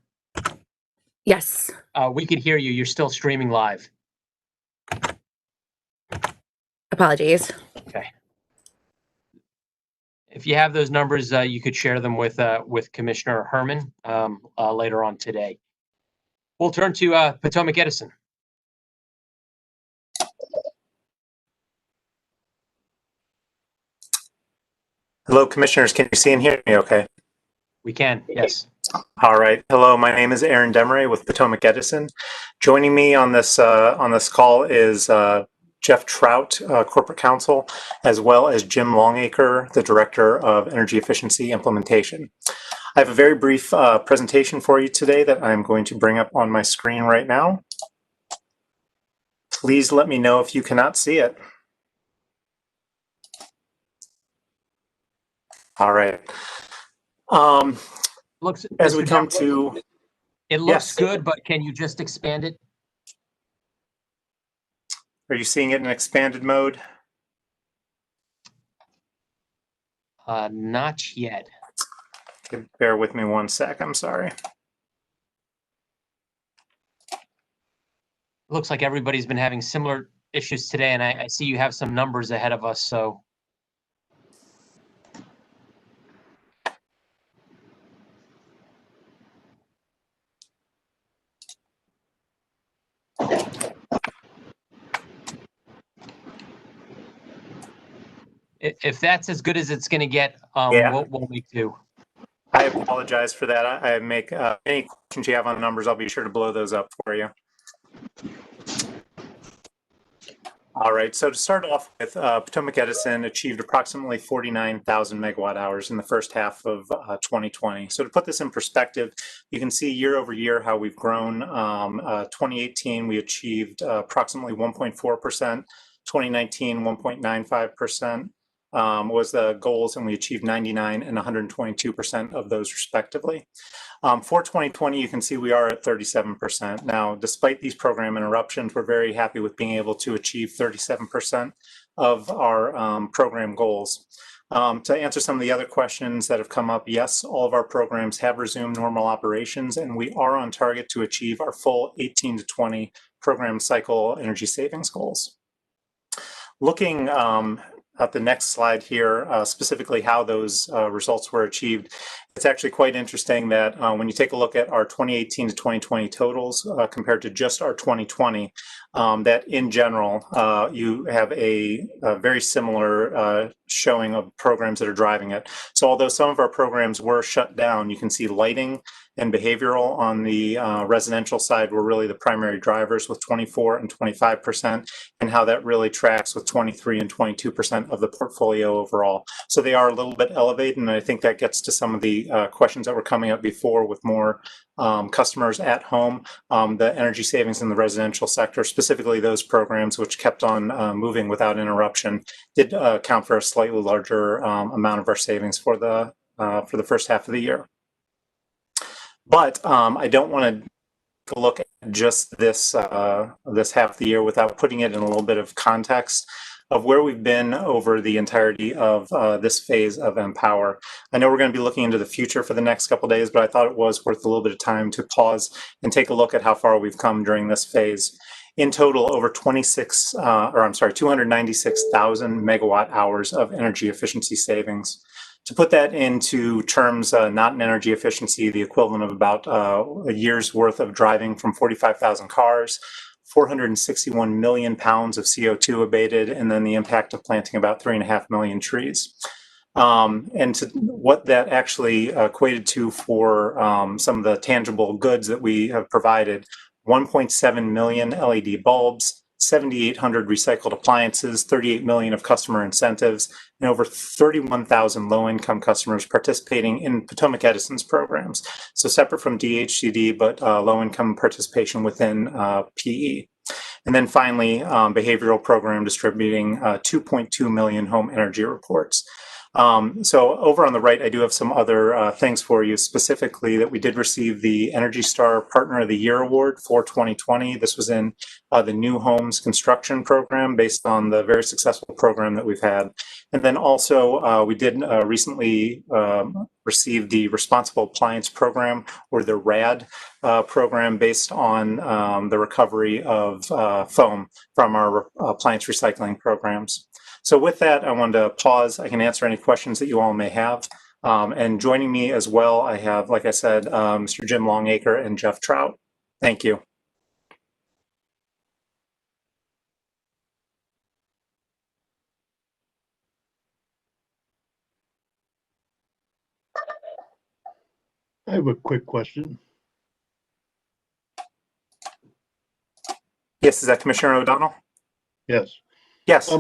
Yes. We could hear you. You're still streaming live. Apologies. Okay. If you have those numbers, you could share them with Commissioner Herman later on today. We'll turn to Potomac Edison. Hello, Commissioners. Can you see and hear me okay? We can, yes. All right. Hello, my name is Aaron Demeray with Potomac Edison. Joining me on this call is Jeff Trout, Corporate Counsel, as well as Jim Longacre, the Director of Energy Efficiency Implementation. I have a very brief presentation for you today that I'm going to bring up on my screen right now. Please let me know if you cannot see it. All right. Looks, as we Mr. come Douglas, to, it looks yes. good, but can you just expand it? Are you seeing it in expanded mode? Not yet. Okay, bear with me one sec. I'm sorry. Looks like everybody's been having similar issues today, and I see you have some numbers ahead of us, so. If that's as good as it's going to get, Yeah. we'll make do. I apologize for that. I make any questions you have on numbers, I'll be sure to blow those up for you. All right, so to start off with, Potomac Edison achieved approximately 49,000 megawatt hours in the first half of 2020. So to put this in perspective, you can see year over year how we've grown. 2018, we achieved approximately 1.4%. 2019, 1.95%. Was the goals, and we achieved 99 and 122% of those respectively. For 2020, you can see we are at 37%. Now, despite these program interruptions, we're very happy with being able to achieve 37% of our program goals. To answer some of the other questions that have come up, yes, all of our programs have resumed normal operations, and we are on target to achieve our full 18 to 20 program cycle energy savings goals. Looking at the next slide here, specifically how those results were achieved, it's actually quite interesting that when you take a look at our 2018 to 2020 totals compared to just our 2020, that in general, you have a very similar showing of programs that are driving it. So although some of our programs were shut down, you can see lighting and behavioral on the residential side were really the primary drivers with 24 and 25%, and how that really tracks with 23 and 22% of the portfolio overall. So they are a little bit elevated, and I think that gets to some of the questions that were coming up before with more customers at home. The energy savings in the residential sector, specifically those programs which kept on moving without interruption, did account for a slightly larger amount of our savings for the first half of the year. But I don't want to look at just this this half of the year without putting it in a little bit of context of where we've been over the entirety of this phase of EmPOWER. I know we're going to be looking into the future for the next couple of days, but I thought it was worth a little bit of time to pause and take a look at how far we've come during this phase. In total, over 296,000 megawatt hours of energy efficiency savings. To put that into terms, not in energy efficiency, the equivalent of about a year's worth of driving from 45,000 cars, 461 million pounds of CO2 abated, and then the impact of planting about 3.5 million trees. And to what that actually equated to for some of the tangible goods that we have provided, 1.7 million LED bulbs, 7,800 recycled appliances, 38 million of customer incentives, and over 31,000 low-income customers participating in Potomac Edison's programs. So separate from DHCD, but low-income participation within PE. And then finally, behavioral program distributing 2.2 million home energy reports. So over on the right, I do have some other things for you, specifically that we did receive the Energy Star Partner of the Year Award for 2020. This was in the new homes construction program based on the very successful program that we've had. And then also we did recently receive the Responsible Appliance Program, or the RAD program, based on the recovery of foam from our appliance recycling programs. So with that, I wanted to pause. I can answer any questions that you all may have. And joining me as well, I have, like I said, Mr. Jim Longacre and Jeff Trout. Thank you. I have a quick question. Yes, is that Commissioner O'Donnell? Yes. Yes.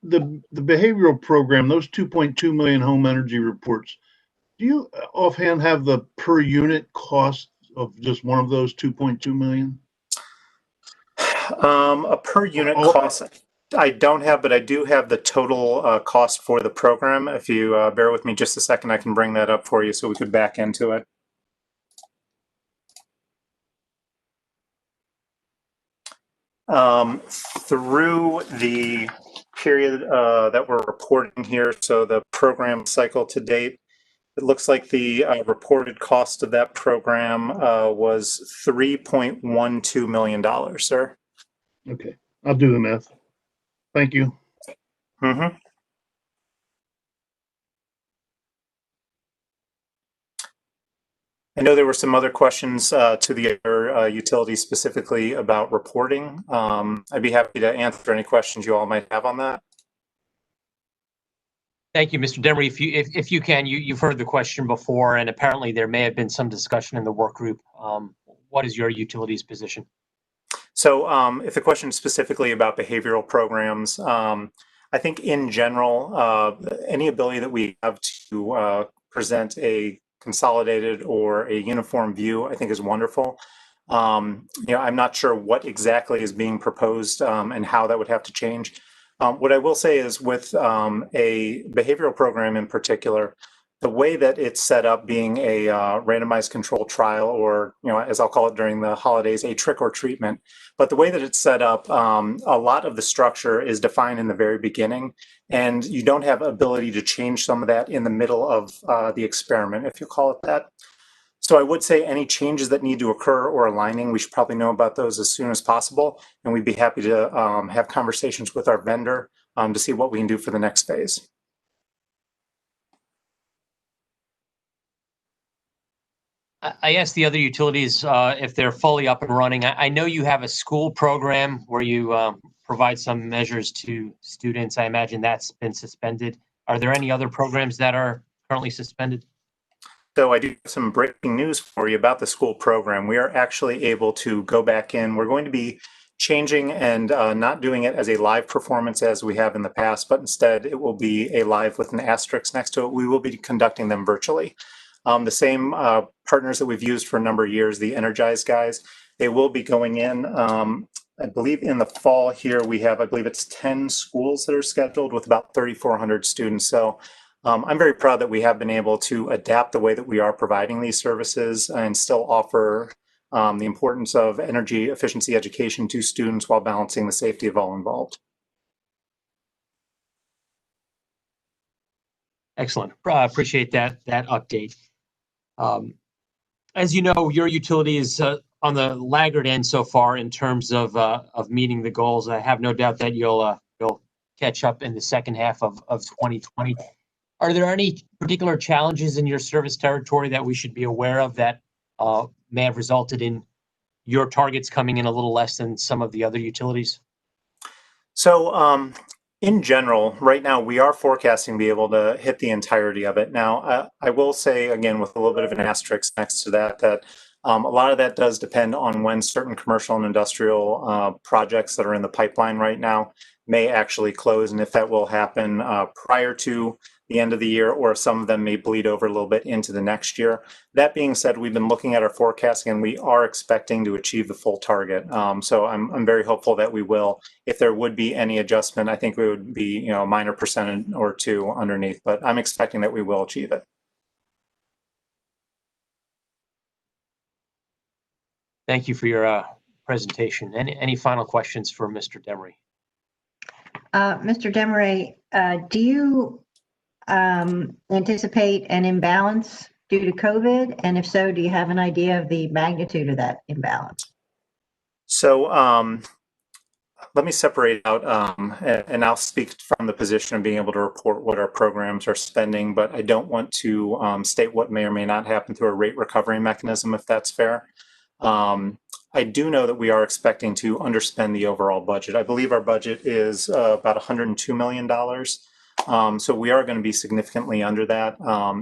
The behavioral program, those 2.2 million home energy reports, do you offhand have the per unit cost of just one of those 2.2 million? A per unit cost, I don't have, but I do have the total cost for the program. If you bear with me just a second, I can bring that up for you so we could back into it. Through the period that we're reporting here, so the program cycle to date, it looks like the reported cost of that program was $3.12 million, sir. Okay, I'll do the math. Thank you. Mm-hmm. I know there were some other questions to the other utilities specifically about reporting. I'd be happy to answer any questions you all might have on that. Thank you, Mr. Demery. If you can, you've heard the question before, and apparently there may have been some discussion in the work group. What is your utility's position? So if the question is specifically about behavioral programs, I think in general, any ability that we have to present a consolidated or a uniform view, I think is wonderful. I'm not sure what exactly is being proposed and how that would have to change. What I will say is with a behavioral program in particular, the way that it's set up being a randomized controlled trial, or, as I'll call it during the holidays, a trick or treatment. But the way that it's set up, a lot of the structure is defined in the very beginning, and you don't have ability to change some of that in the middle of the experiment, if you call it that. So I would say any changes that need to occur or aligning, we should probably know about those as soon as possible, and we'd be happy to have conversations with our vendor to see what we can do for the next phase. I asked the other utilities if they're fully up and running. I know you have a school program where you provide some measures to students. I imagine that's been suspended. Are there any other programs that are currently suspended? So I do have some breaking news for you about the school program. We are actually able to go back in. We're going to be changing and not doing it as a live performance as we have in the past, but instead it will be a live with an asterisk next to it. We will be conducting them virtually. The same partners that we've used for a number of years, the Energize guys, they will be going in. I believe in the fall here we have, I believe it's 10 schools that are scheduled with about 3,400 students. So I'm very proud that we have been able to adapt the way that we are providing these services and still offer the importance of energy efficiency education to students while balancing the safety of all involved. Excellent. Appreciate that update. As you know, your utility is on the laggard end so far in terms of meeting the goals. I have no doubt that you'll catch up in the second half of 2020. Are there any particular challenges in your service territory that we should be aware of that may have resulted in your targets coming in a little less than some of the other utilities? So in general, right now we are forecasting to be able to hit the entirety of it. Now, I will say again, with a little bit of an asterisk next to that, that a lot of that does depend on when certain commercial and industrial projects that are in the pipeline right now may actually close, and if that will happen prior to the end of the year, or some of them may bleed over a little bit into the next year. That being said, we've been looking at our forecasting and we are expecting to achieve the full target. So I'm very hopeful that we will. If there would be any adjustment, I think we would be, a minor percentage or two underneath, but I'm expecting that we will achieve it. Thank you for your presentation. Any final questions for Mr. Demery? Mr. Demery, do you anticipate an imbalance due to COVID? And if so, do you have an idea of the magnitude of that imbalance? So let me separate out, and I'll speak from the position of being able to report what our programs are spending, but I don't want to state what may or may not happen through a rate recovery mechanism, if that's fair. I do know that we are expecting to underspend the overall budget. I believe our budget is about $102 million. So we are going to be significantly under that.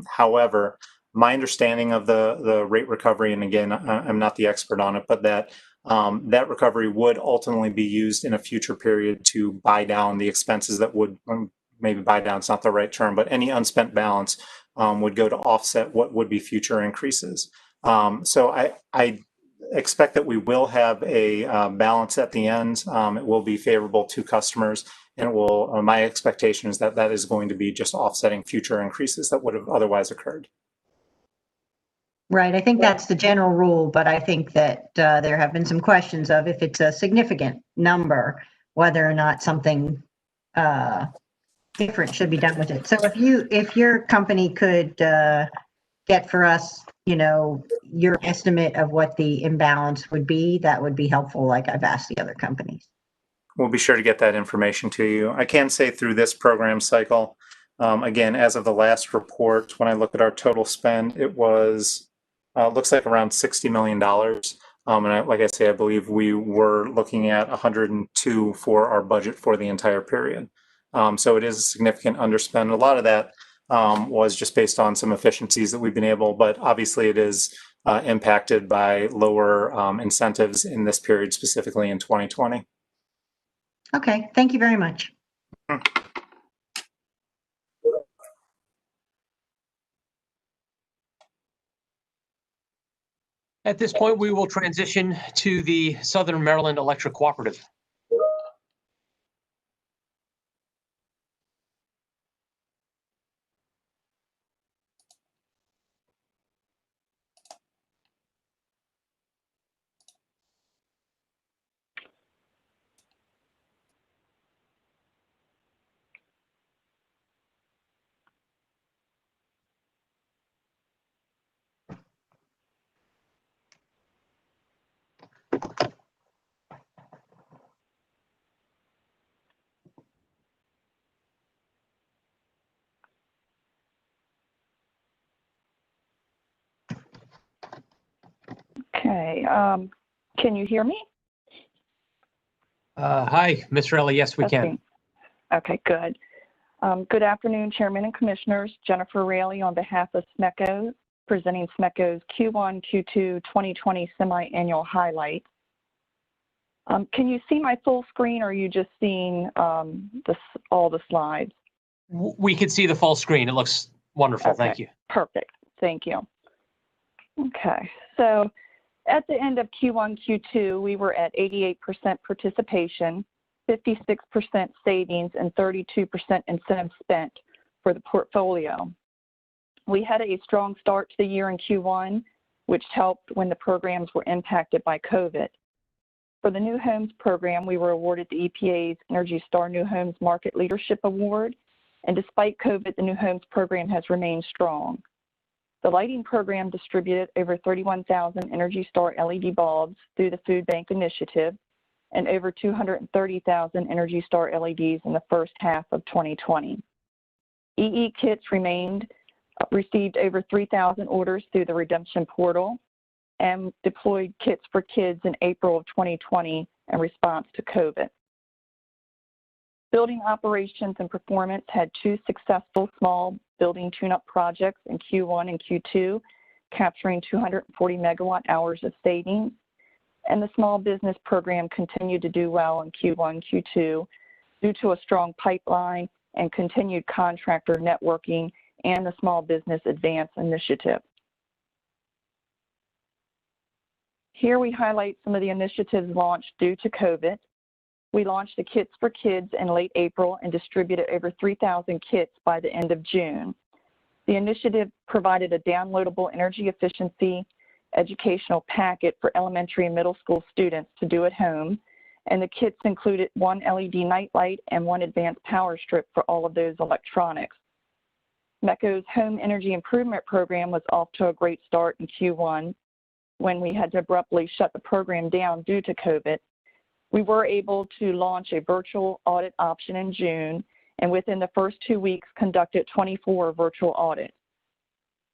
However, my understanding of the rate recovery, and again, I'm not the expert on it, but that that recovery would ultimately be used in a future period to buy down the expenses that would, maybe buy down is not the right term, but any unspent balance would go to offset what would be future increases. So I expect that we will have a balance at the end. It will be favorable to customers, and it will. My expectation is that that is going to be just offsetting future increases that would have otherwise occurred. Right. I think that's the general rule, but I think that there have been some questions of if it's a significant number, whether or not something different should be done with it. So if your company could get for us, your estimate of what the imbalance would be, that would be helpful, like I've asked the other companies. We'll be sure to get that information to you. I can say through this program cycle, again, as of the last report, when I look at our total spend, it was, looks like around $60 million. And like I say, I believe we were looking at 102 for our budget for the entire period. So it is a significant underspend. A lot of that was just based on some efficiencies that we've been able, but obviously it is impacted by lower incentives in this period, specifically in 2020. Okay, thank you very much. At this point, we will transition to the Southern Maryland Electric Cooperative. Okay, can you hear me? Hi, Ms. Rowley. Yes, we can. Okay, good. Good afternoon, Chairman and Commissioners. Jennifer Raley on behalf of SMECO, presenting SMECO's Q1, Q2 2020 semi-annual highlights. Can you see my full screen, or are you just seeing all the slides? We can see the full screen. It looks wonderful. Okay, Thank you. perfect. Thank you. Okay, so at the end of Q1, Q2, we were at 88% participation, 56% savings, and 32% incentive spent for the portfolio. We had a strong start to the year in Q1, which helped when the programs were impacted by COVID. For the New Homes program, we were awarded the EPA's Energy Star New Homes Market Leadership Award, and despite COVID, the New Homes program has remained strong. The lighting program distributed over 31,000 Energy Star LED bulbs through the Food Bank Initiative and over 230,000 Energy Star LEDs in the first half of 2020. EE kits received over 3,000 orders through the redemption portal and deployed kits for kids in April of 2020 in response to COVID. Building operations and performance had 2 successful small building tune-up projects in Q1 and Q2, capturing 240 megawatt hours of savings. And the small business program continued to do well in Q1, Q2 due to a strong pipeline and continued contractor networking and the Small Business Advance Initiative. Here we highlight some of the initiatives launched due to COVID. We launched the Kits for Kids in late April and distributed over 3,000 kits by the end of June. The initiative provided a downloadable energy efficiency educational packet for elementary and middle school students to do at home, and the kits included 1 LED nightlight and 1 advanced power strip for all of those electronics. SMECO's Home Energy Improvement Program was off to a great start in Q1 when we had to abruptly shut the program down due to COVID. We were able to launch a virtual audit option in June, and within the first 2 weeks conducted 24 virtual audits.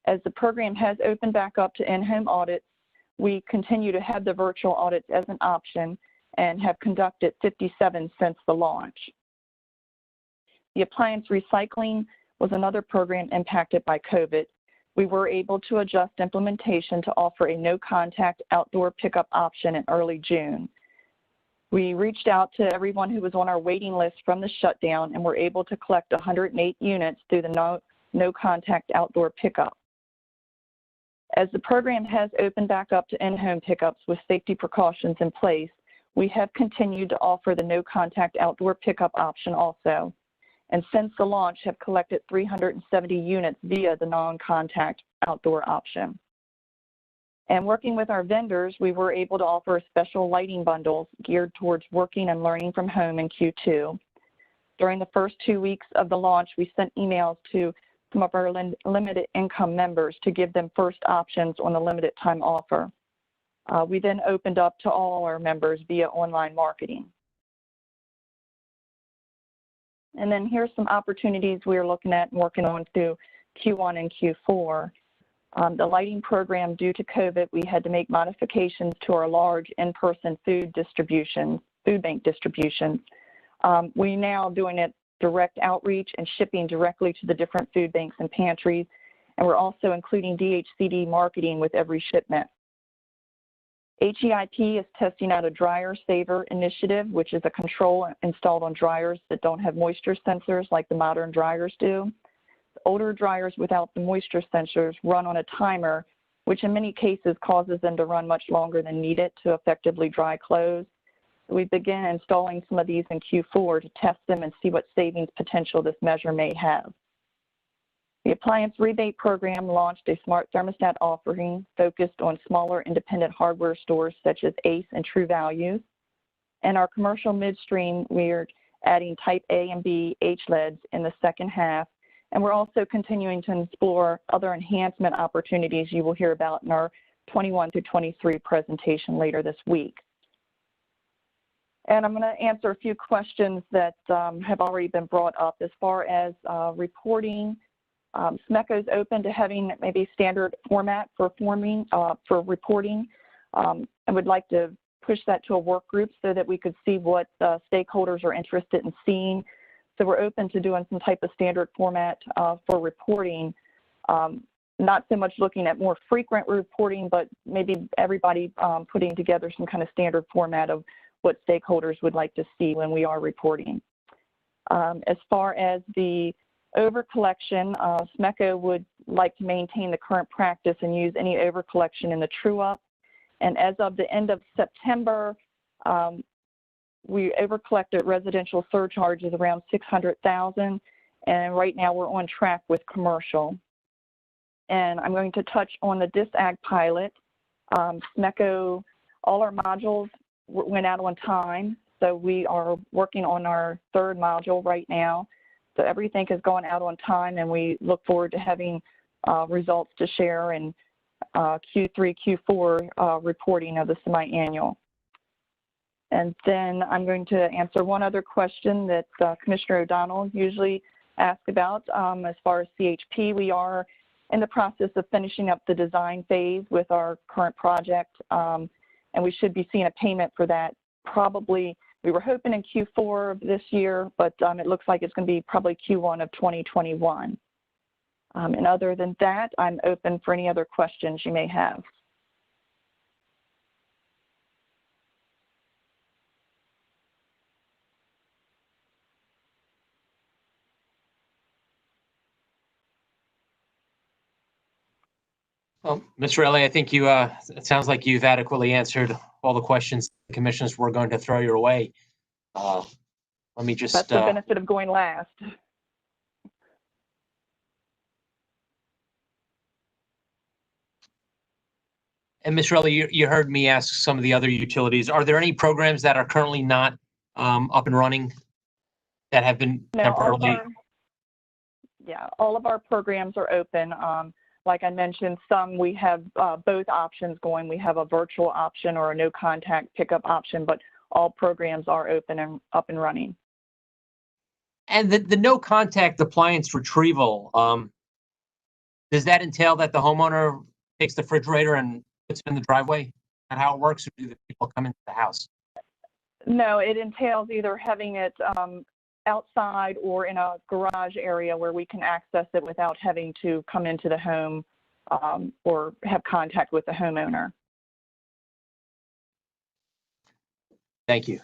As the program has opened back up to in-home audits, we continue to have the virtual audits as an option and have conducted 57 since the launch. The appliance recycling was another program impacted by COVID. We were able to adjust implementation to offer a no-contact outdoor pickup option in early June. We reached out to everyone who was on our waiting list from the shutdown and were able to collect 108 units through the no-contact outdoor pickup. As the program has opened back up to in-home pickups with safety precautions in place, we have continued to offer the no-contact outdoor pickup option also, and since the launch have collected 370 units via the non-contact outdoor option. And working with our vendors, we were able to offer special lighting bundles geared towards working and learning from home in Q2. During the first 2 weeks of the launch, we sent emails to some of our limited income members to give them first options on the limited time offer. We then opened up to all our members via online marketing. And then here's some opportunities we're looking at and working on through Q1 and Q4. The lighting program, due to COVID, we had to make modifications to our large in-person food bank distributions. We're now doing it direct outreach and shipping directly to the different food banks and pantries. And we're also including DHCD marketing with every shipment. HEIP is testing out a dryer saver initiative, which is a control installed on dryers that don't have moisture sensors like the modern dryers do. The older dryers without the moisture sensors run on a timer, which in many cases causes them to run much longer than needed to effectively dry clothes. We begin installing some of these in Q4 to test them and see what savings potential this measure may have. The appliance rebate program launched a smart thermostat offering focused on smaller independent hardware stores such as Ace and True Values. And our commercial midstream, we're adding type A and B HLEDs in the second half. And we're also continuing to explore other enhancement opportunities you will hear about in our 21 through 23 presentation later this week. And I'm going to answer a few questions that have already been brought up as far as reporting. SMECO is open to having maybe standard format for reporting. I would like to push that to a work group so that we could see what stakeholders are interested in seeing. So we're open to doing some type of standard format for reporting. Not so much looking at more frequent reporting, but maybe everybody putting together some kind of standard format of what stakeholders would like to see when we are reporting. As far as the overcollection, SMECO would like to maintain the current practice and use any overcollection in the true-up. And as of the end of September, we overcollected residential surcharges around $600,000, and right now we're on track with commercial. And I'm going to touch on the DISAG pilot. SMECO, all our modules went out on time, so we are working on our third module right now. So everything has gone out on time, and we look forward to having results to share in Q3, Q4 reporting of the semi-annual. And then I'm going to answer one other question that Commissioner O'Donnell usually asks about. As far as CHP, we are in the process of finishing up the design phase with our current project, and we should be seeing a payment for that probably. We were hoping in Q4 of this year, but it looks like it's going to be probably Q1 of 2021. And other than that, I'm open for any other questions you may have. Well, Ms. Rayleigh, I think you, it sounds like you've adequately answered all the questions the commissioners were going to throw your way. Let me just. That's the benefit of going last. And Ms. Rayleigh, you heard me ask some of the other utilities. Are there any programs that are currently not up and running that have been temporarily? All of our programs are open. Like I mentioned, some we have both options going. We have a virtual option or a no contact pickup option, but all programs are open and up and running. And the no contact appliance retrieval, does that entail that the homeowner takes the refrigerator and puts it in the driveway? And how it works, or do the people come into the house? No, it entails either having it outside or in a garage area where we can access it without having to come into the home or have contact with the homeowner. Thank you.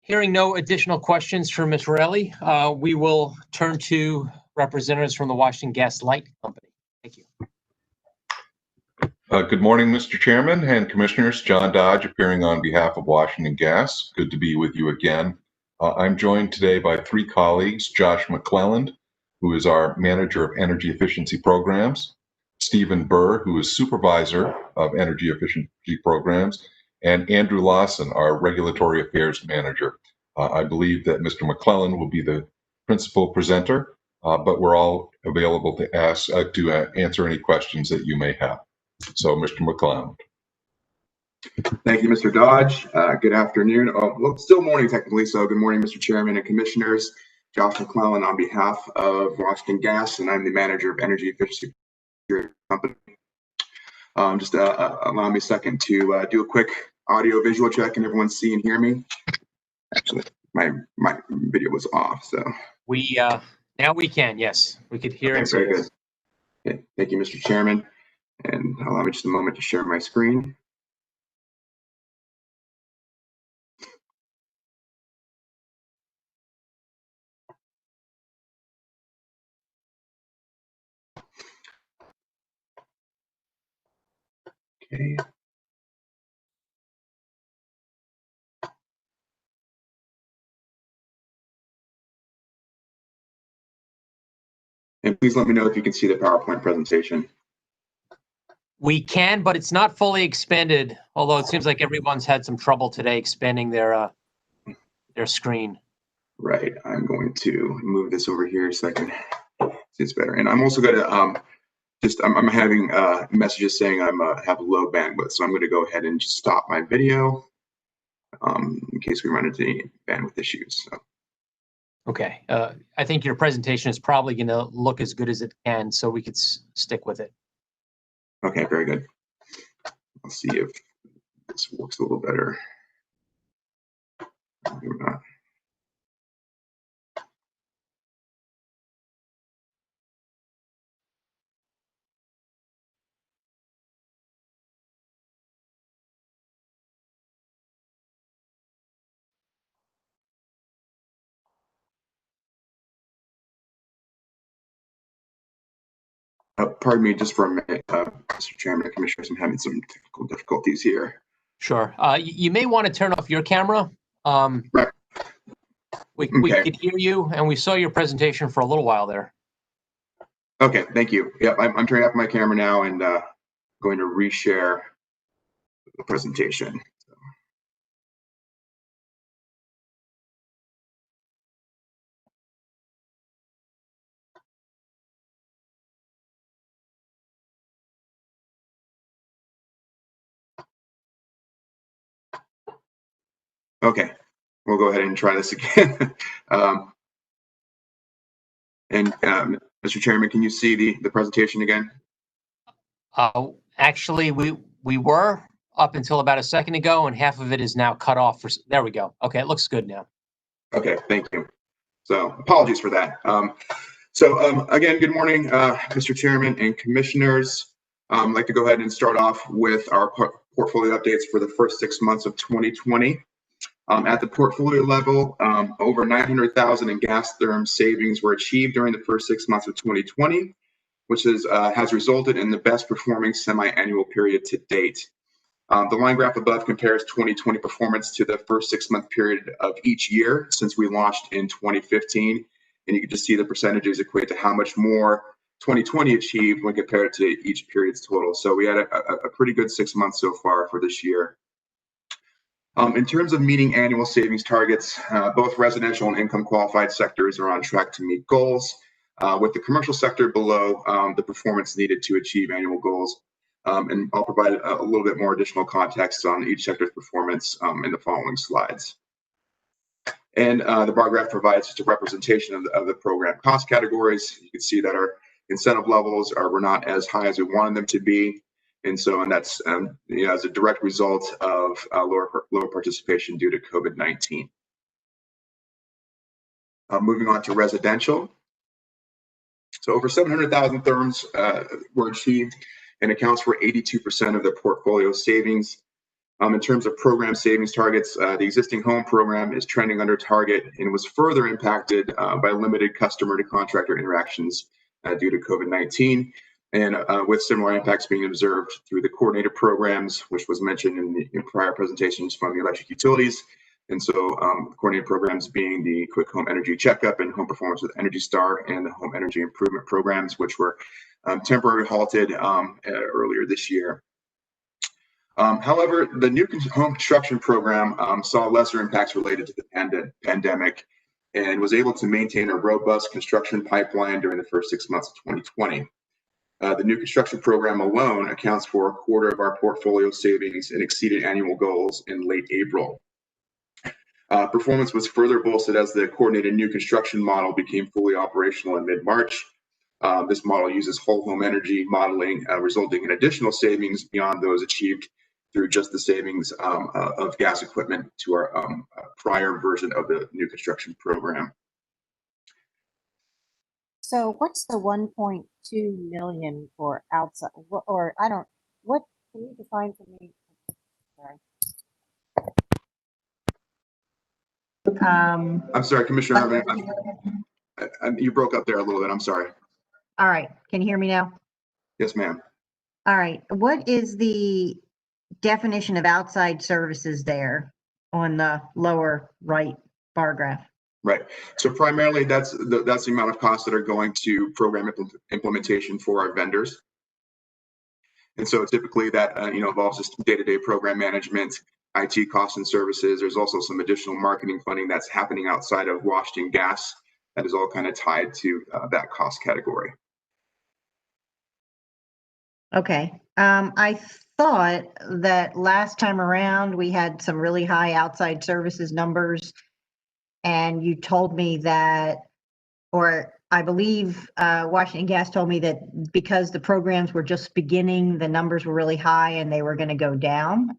Hearing no additional questions for Ms. Rowley, we will turn to representatives from the Washington Gas Light Company. Thank you. Good morning, Mr. Chairman and Commissioners. John Dodge appearing on behalf of Washington Gas. Good to be with you again. I'm joined today by 3 colleagues, Josh McClelland, who is our Manager of Energy Efficiency Programs, Stephen Burr, who is Supervisor of Energy Efficiency Programs, and Andrew Lawson, our Regulatory Affairs Manager. I believe that Mr. McClelland will be the principal presenter, but we're all available to answer any questions that you may have. So, Mr. McClelland. Thank you, Mr. Dodge. Good afternoon. Well, it's still morning technically, so good morning, Mr. Chairman and Commissioners. Josh McClelland on behalf of Washington Gas, and I'm the Manager of Energy Efficiency Company. Just allow me a second to do a quick audio visual check. Can everyone see and hear me? Actually, my video was off, so. We now we can, yes. We could hear and see. Very good. Okay. Thank you, Mr. Chairman. And allow me just a moment to share my screen. Okay. And please let me know if you can see the PowerPoint presentation. We can, but it's not fully expanded, although it seems like everyone's had some trouble today expanding their screen. Right. I'm going to move this over here so I can see it's better. And I'm also going to I'm having messages saying I have low bandwidth, so I'm going to go ahead and just stop my video in case we run into any bandwidth issues. So. Okay. I think your presentation is probably going to look as good as it can, so we could stick with it. Okay, very good. I'll see if this works a little better. Maybe not. Pardon me just for a minute, Mr. Chairman and Commissioners, I'm having some technical difficulties here. Sure. You may want to turn off your camera. Right. We could hear you, and we saw your presentation for a little while there. Okay, thank you. Yep, I'm turning off my camera now and going to reshare the presentation. Okay, we'll go ahead and try this again. Mr. Chairman, can you see the presentation again? Actually, we were up until about a second ago, and half of it is now cut off. There we go. Okay, it looks good now. Okay, thank you. So apologies for that. Again, good morning, Mr. Chairman and Commissioners. I'd like to go ahead and start off with our portfolio updates for the first 6 months of 2020. At the portfolio level, over 900,000 in gas therm savings were achieved during the first 6 months of 2020, which has resulted in the best performing semi-annual period to date. The line graph above compares 2020 performance to the first 6 month period of each year since we launched in 2015. And you can just see the percentages equate to how much more 2020 achieved when compared to each period's total. So we had a pretty good 6 months so far for this year. In terms of meeting annual savings targets, both residential and income qualified sectors are on track to meet goals, with the commercial sector below the performance needed to achieve annual goals. And I'll provide a little bit more additional context on each sector's performance in the following slides. And the bar graph provides just a representation of the program cost categories. You can see that our incentive levels were not as high as we wanted them to be. And that's as a direct result of lower participation due to COVID-19. Moving on to residential. So over 700,000 therms were achieved and accounts for 82% of the portfolio savings. In terms of program savings targets, the existing home program is trending under target and was further impacted by limited customer to contractor interactions due to COVID-19, and with similar impacts being observed through the coordinated programs, which was mentioned in prior presentations from the electric utilities. And so coordinated programs being the Quick Home Energy Checkup and Home Performance with Energy Star and the Home Energy Improvement programs, which were temporarily halted earlier this year. However, the new home construction program saw lesser impacts related to the pandemic and was able to maintain a robust construction pipeline during the first 6 months of 2020. The new construction program alone accounts for a quarter of our portfolio savings and exceeded annual goals in late April. Performance was further bolstered as the coordinated new construction model became fully operational in mid-March. This model uses whole home energy modeling, resulting in additional savings beyond those achieved through just the savings of gas equipment to our prior version of the new construction program. So what's the 1.2 million for outside, or I don't, what, can you define for me? Sorry. I'm sorry, Commissioner, you broke up there a little bit, I'm sorry. All right, can you hear me now? Yes, ma'am. All right, what is the definition of outside services there on the lower right bar graph? Right. So primarily that's the amount of costs that are going to program implementation for our vendors. And so typically that involves just day-to-day program management, IT costs and services. There's also some additional marketing funding that's happening outside of Washington Gas that is all kind of tied to that cost category. Okay. I thought that last time around we had some really high outside services numbers, and you told me that, or I believe Washington Gas told me that because the programs were just beginning, the numbers were really high and they were going to go down.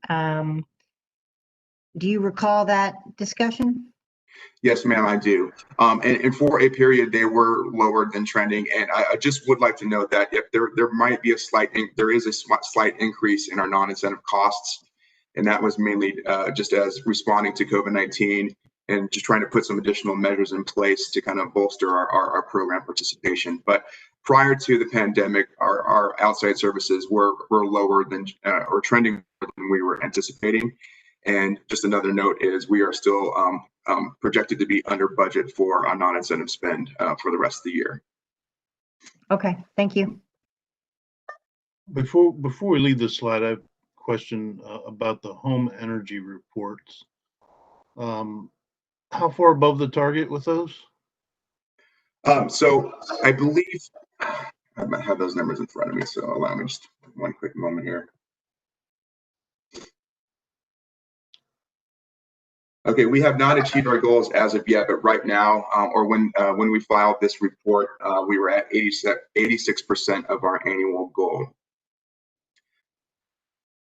Do you recall that discussion? Yes, ma'am, I do. And for a period, they were lower than trending. And I just would like to note that if there might be there is a slight increase in our non-incentive costs. And that was mainly just as responding to COVID-19 and just trying to put some additional measures in place to kind of bolster our program participation. But prior to the pandemic, our outside services were lower than or trending than we were anticipating. And just another note is we are still projected to be under budget for our non-incentive spend for the rest of the year. Okay, thank you. Before we leave this slide, I have a question about the home energy reports. How far above the target with those? So I believe I might have those numbers in front of me, so allow me just one quick moment here. Okay, we have not achieved our goals as of yet, but right now, or when we filed this report, we were at 86% of our annual goal.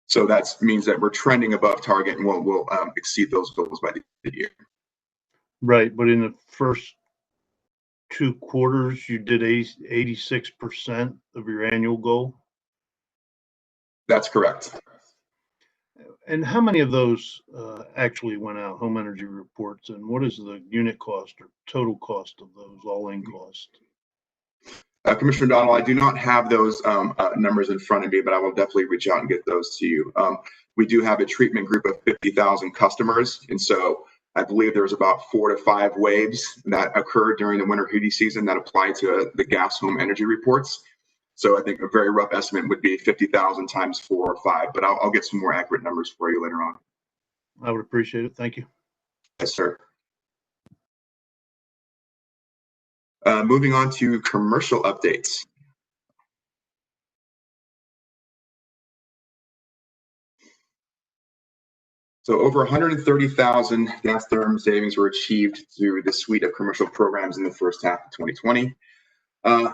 So that means that we're trending above target, and we'll exceed those goals by the end of the year. Right, but in the first 2 quarters, you did 86% of your annual goal? That's correct. And how many of those actually went out, home energy reports, and what is the unit cost or total cost of those, all-in cost? Commissioner Donald, I do not have those numbers in front of me, but I will definitely reach out and get those to you. We do have a treatment group of 50,000 customers, and so I believe there was about 4 to 5 waves that occurred during the winter heating season that apply to the gas home energy reports. So I think a very rough estimate would be 50,000 times 4 or 5, but I'll get some more accurate numbers for you later on. I would appreciate it. Thank you. Yes, sir. Moving on to commercial updates. So over 130,000 gas therm savings were achieved through the suite of commercial programs in the first half of 2020,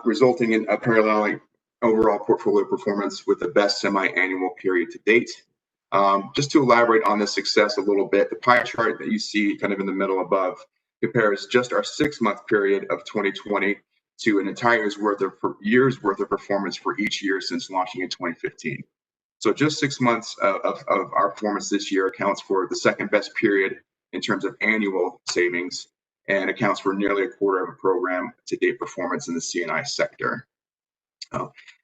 resulting in a paralleling overall portfolio performance with the best semi-annual period to date. Just to elaborate on this success a little bit, the pie chart that you see kind of in the middle above compares just our 6-month period of 2020 to an entire year's worth of performance for each year since launching in 2015. So just 6 months of our performance this year accounts for the second best period in terms of annual savings, and accounts for nearly a quarter of a program to date performance in the C&I sector.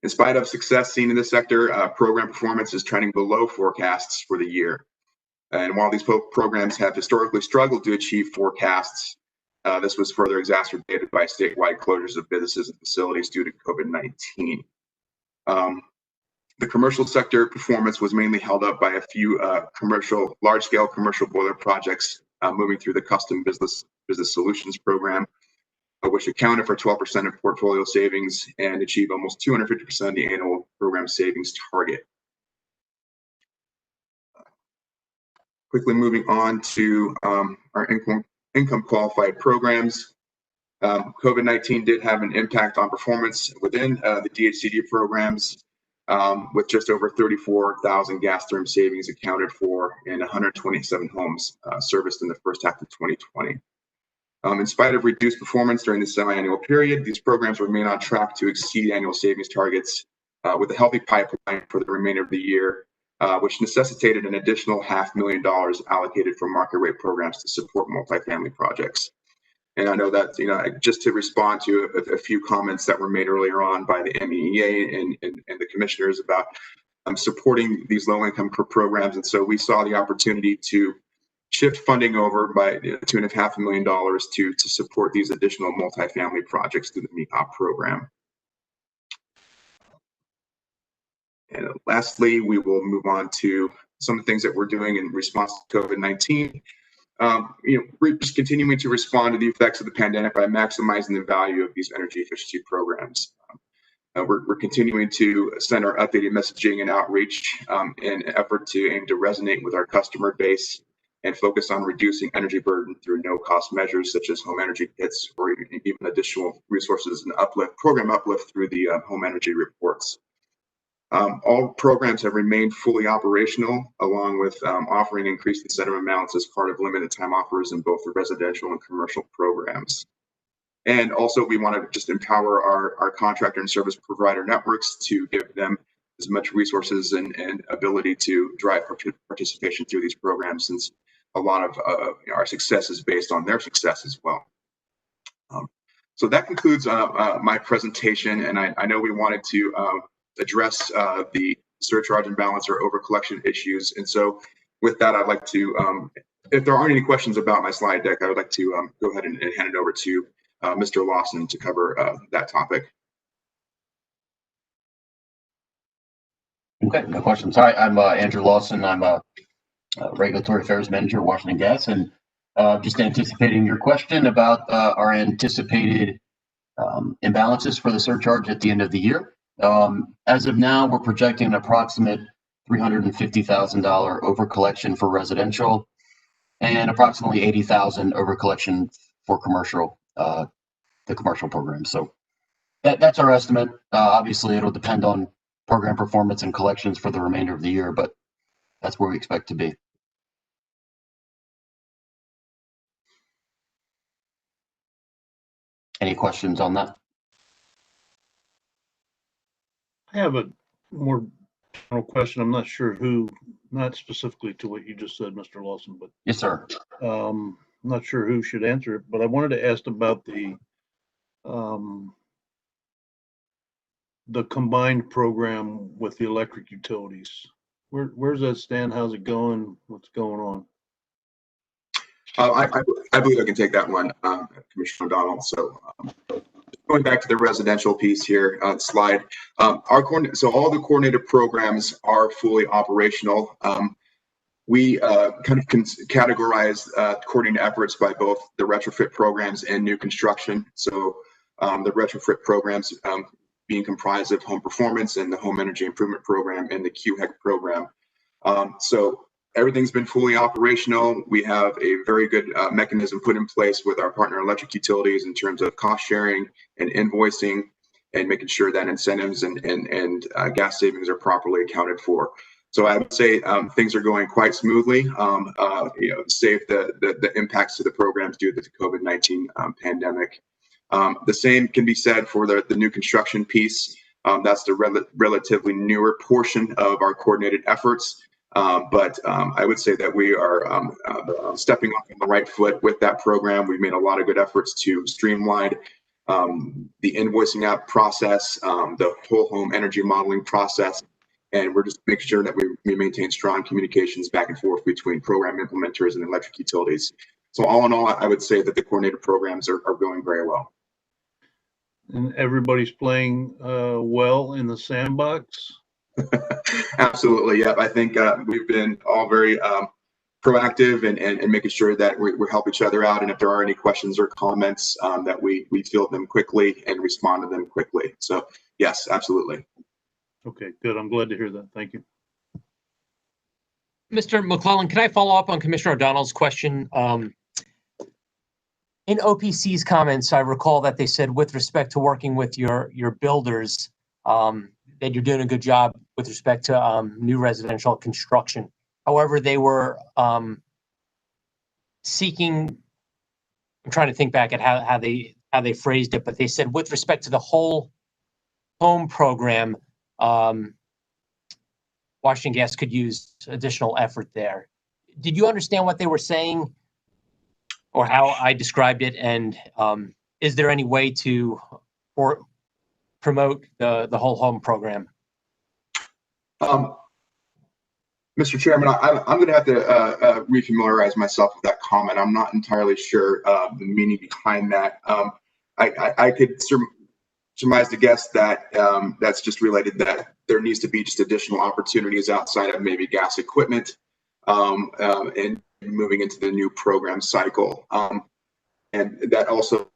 In spite of success seen in this sector, program performance is trending below forecasts for the year. And while these programs have historically struggled to achieve forecasts, this was further exacerbated by statewide closures of businesses and facilities due to COVID-19. The commercial sector performance was mainly held up by a few large-scale commercial boiler projects moving through the Custom Business Solutions program, which accounted for 12% of portfolio savings and achieved almost 250% of the annual program savings target. Quickly moving on to our income qualified programs. COVID-19 did have an impact on performance within the DHCD programs, with just over 34,000 gas therm savings accounted for in 127 homes serviced in the first half of 2020. In spite of reduced performance during the semi-annual period, these programs remain on track to exceed annual savings targets with a healthy pipeline for the remainder of the year, which necessitated an additional $500,000 allocated for market rate programs to support multifamily projects. And I know that, just to respond to a few comments that were made earlier on by the MEEA and the commissioners about supporting these low-income programs. And so we saw the opportunity to shift funding over by $2.5 million to support these additional multifamily projects through the MEEOP program. And lastly, we will move on to some of the things that we're doing in response to COVID-19. We're just continuing to respond to the effects of the pandemic by maximizing the value of these energy efficiency programs. We're continuing to send our updated messaging and outreach in an effort to aim to resonate with our customer base and focus on reducing energy burden through no-cost measures such as home energy kits or even additional resources and program uplift through the home energy reports. All programs have remained fully operational, along with offering increased incentive amounts as part of limited time offers in both the residential and commercial programs. And also, we want to just empower our contractor and service provider networks to give them as much resources and ability to drive participation through these programs, since a lot of our success is based on their success as well. So that concludes my presentation, and I know we wanted to address the surcharge imbalance or overcollection issues. And so with that, I'd like to, if there aren't any questions about my slide deck, I would like to go ahead and hand it over to Mr. Lawson to cover that topic. Okay, no questions. Hi, I'm Andrew Lawson. I'm a Regulatory Affairs Manager at Washington Gas, and just anticipating your question about our anticipated imbalances for the surcharge at the end of the year. As of now, we're projecting an approximate $350,000 overcollection for residential and approximately $80,000 overcollection for commercial, the commercial program. So that's our estimate. Obviously, it'll depend on program performance and collections for the remainder of the year, but that's where we expect to be. Any questions on that? I have a more general question. I'm not sure who, not specifically to what you just said, Mr. Lawson, but yes, sir. I'm not sure who should answer it, but I wanted to ask about the combined program with the electric utilities. Where's that stand? How's it going? What's going on? I believe I can take that one, Commissioner O'Donnell. So going back to the residential piece here, slide. So all the coordinated programs are fully operational. We kind of categorize coordinated efforts by both the retrofit programs and new construction. So the retrofit programs being comprised of home performance and the home energy improvement program and the QHEC program. So everything's been fully operational. We have a very good mechanism put in place with our partner electric utilities in terms of cost sharing and invoicing and making sure that incentives and gas savings are properly accounted for. So I would say things are going quite smoothly, save the impacts to the programs due to the COVID-19 pandemic. The same can be said for the new construction piece. That's the relatively newer portion of our coordinated efforts. But I would say that we are stepping off on the right foot with that program. We've made a lot of good efforts to streamline the invoicing app process, the whole home energy modeling process, and we're just making sure that we maintain strong communications back and forth between program implementers and electric utilities. So all in all, I would say that the coordinated programs are going very well. And everybody's playing well in the sandbox? Absolutely, yeah. I think we've been all very proactive and making sure that we help each other out. And if there are any questions or comments, that we field them quickly and respond to them quickly. So yes, absolutely. Okay, good. I'm glad to hear that. Thank you. Mr. McClellan, can I follow up on Commissioner O'Donnell's question? In OPC's comments, I recall that they said with respect to working with your builders, that you're doing a good job with respect to new residential construction. However, they were seeking, I'm trying to think back at how they phrased it, but they said with respect to the whole home program, Washington Gas could use additional effort there. Did you understand what they were saying or how I described it? And is there any way to promote the whole home program? Mr. Chairman, I'm going to have to refamiliarize myself with that comment. I'm not entirely sure the meaning behind that. I could surmise to guess that that's just related that there needs to be just additional opportunities outside of maybe gas equipment and moving into the new program cycle. And that also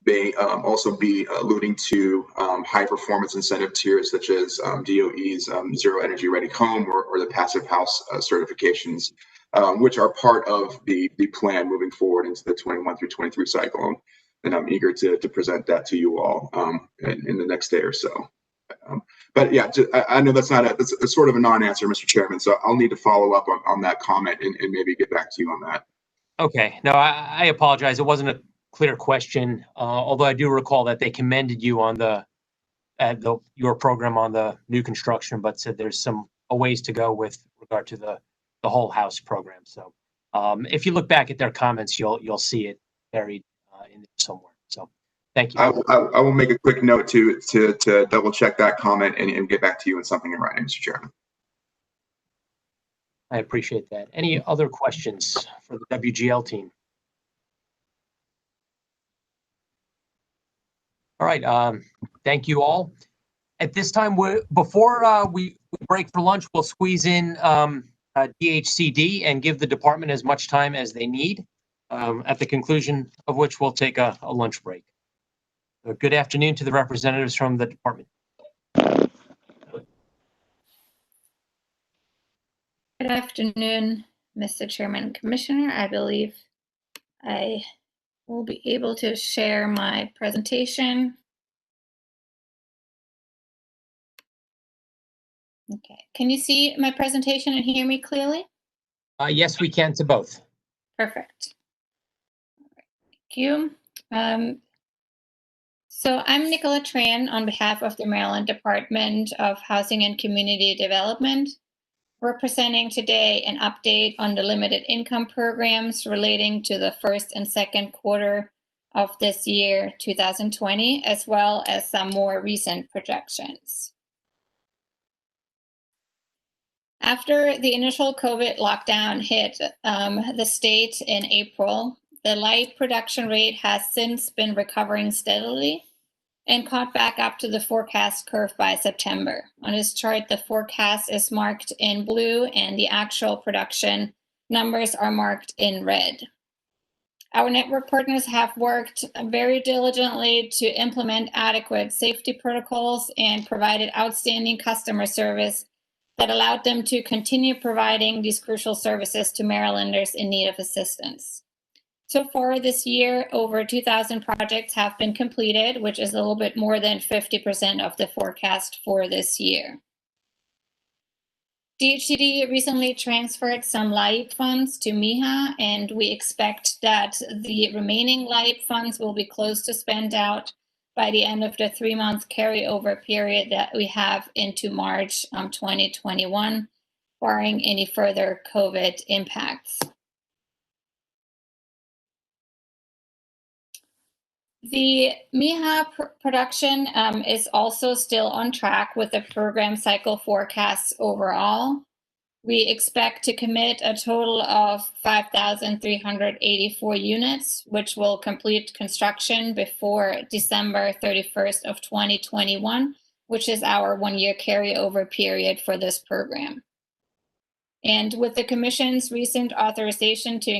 may also be alluding to high performance incentive tiers such as DOE's Zero Energy Ready Home or the Passive House certifications, which are part of the plan moving forward into the 21 through 23 cycle. And I'm eager to present that to you all in the next day or so. But yeah, I know that's it's sort of a non-answer, Mr. Chairman, so I'll need to follow up on that comment and maybe get back to you on that. Okay, no, I apologize. It wasn't a clear question, although I do recall that they commended you on your program on the new construction, but said there's a ways to go with regard to the whole house program. So if you look back at their comments, you'll see it buried in there somewhere. So thank you. I will make a quick note to double check that comment and get back to you on something in writing, Mr. Chairman. I appreciate that. Any other questions for the WGL team? All right, thank you all. At this time, before we break for lunch, we'll squeeze in DHCD and give the department as much time as they need, at the conclusion of which we'll take a lunch break. So good afternoon to the representatives from the department. Good afternoon, Mr. Chairman, Commissioner. I believe I will be able to share my presentation. Okay, can you see my presentation and hear me clearly? Yes, we can to both. Perfect. Thank you. So I'm Nicola Tran on behalf of the Maryland Department of Housing and Community Development. We're presenting today an update on the limited income programs relating to the first and second quarter of this year, 2020, as well as some more recent projections. After the initial COVID lockdown hit the state in April, the light production rate has since been recovering steadily and caught back up to the forecast curve by September. On this chart, the forecast is marked in blue and the actual production numbers are marked in red. Our network partners have worked very diligently to implement adequate safety protocols and provided outstanding customer service that allowed them to continue providing these crucial services to Marylanders in need of assistance. So far this year, over 2,000 projects have been completed, which is a little bit more than 50% of the forecast for this year. DHCD recently transferred some LIHEAP funds to MIHA, and we expect that the remaining LIHEAP funds will be close to spent out by the end of the 3-month carryover period that we have into March 2021, barring any further COVID impacts. The MIHA production is also still on track with the program cycle forecasts overall. We expect to commit a total of 5,384 units, which will complete construction before December 31st of 2021, which is our 1-year carryover period for this program. And with the Commission's recent authorization to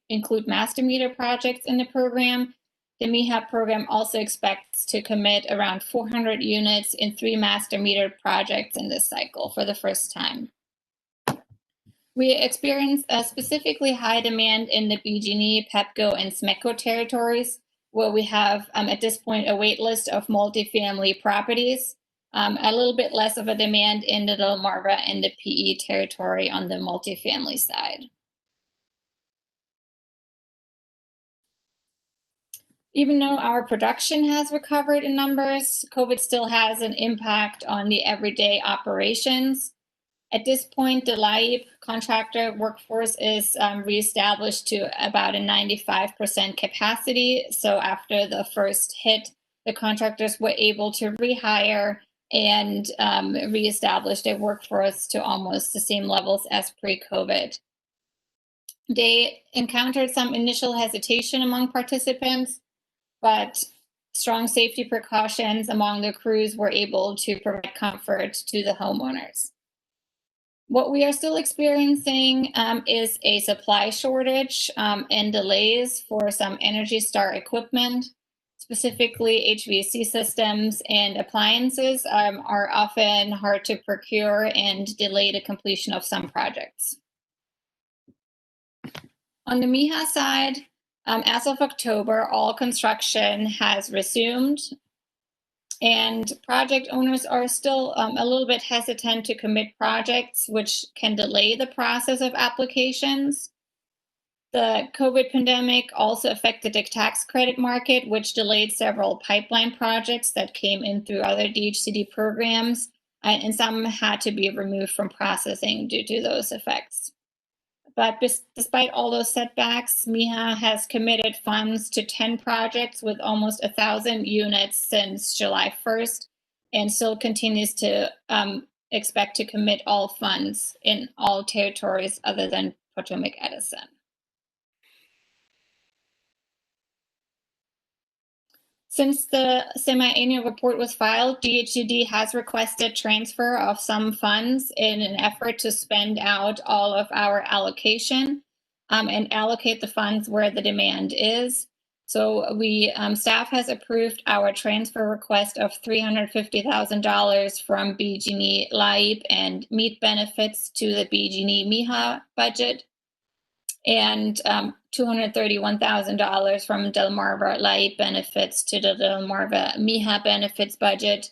include master meter projects in the program, the MIHA program also expects to commit around 400 units in 3 master meter projects in this cycle for the first time. We experienced a specifically high demand in the BG&E, Pepco, and SMECO territories, where we have, at this point, a wait list of multifamily properties. A little bit less of a demand in the Delmarva and the PE territory on the multifamily side. Even though our production has recovered in numbers, COVID still has an impact on the everyday operations. At this point, the LIHEAP contractor workforce is reestablished to about a 95% capacity. So after the first hit, the contractors were able to rehire and reestablish their workforce to almost the same levels as pre-COVID. They encountered some initial hesitation among participants, but strong safety precautions among the crews were able to provide comfort to the homeowners. What we are still experiencing is a supply shortage and delays for some Energy Star equipment. Specifically, HVAC systems and appliances are often hard to procure and delay the completion of some projects. On the MIHA side, as of October, all construction has resumed, and project owners are still a little bit hesitant to commit projects, which can delay the process of applications. The COVID pandemic also affected the tax credit market, which delayed several pipeline projects that came in through other DHCD programs, and some had to be removed from processing due to those effects. But despite all those setbacks, MIHA has committed funds to 10 projects with almost 1,000 units since July 1st, and still continues to expect to commit all funds in all territories other than Potomac Edison. Since the semi-annual report was filed, DHCD has requested transfer of some funds in an effort to spend out all of our allocation and allocate the funds where the demand is. So staff has approved our transfer request of $350,000 from BG&E LIHEAP and meat benefits to the BG&E MIHA budget, and $231,000 from Delmarva LIHEAP benefits to the Delmarva MIHA benefits budget.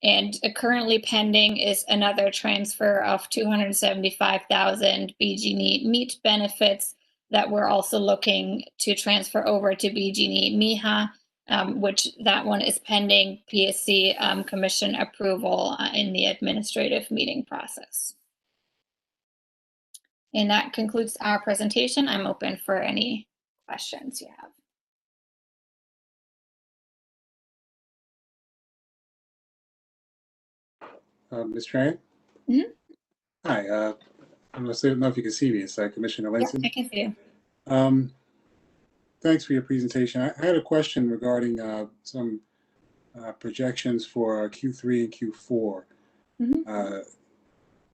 And currently pending is another transfer of $275,000 BG&E meat benefits that we're also looking to transfer over to BG&E MIHA, which that one is pending PSC Commission approval in the administrative meeting process. And that concludes our presentation. I'm open for any questions you have. Ms. Tran? Mm-hmm. Hi, I don't know if you can see me. It's Commissioner Linson. Yeah, I can see you. Thanks for your presentation. I had a question regarding some projections for Q3 and Q4. Mm-hmm.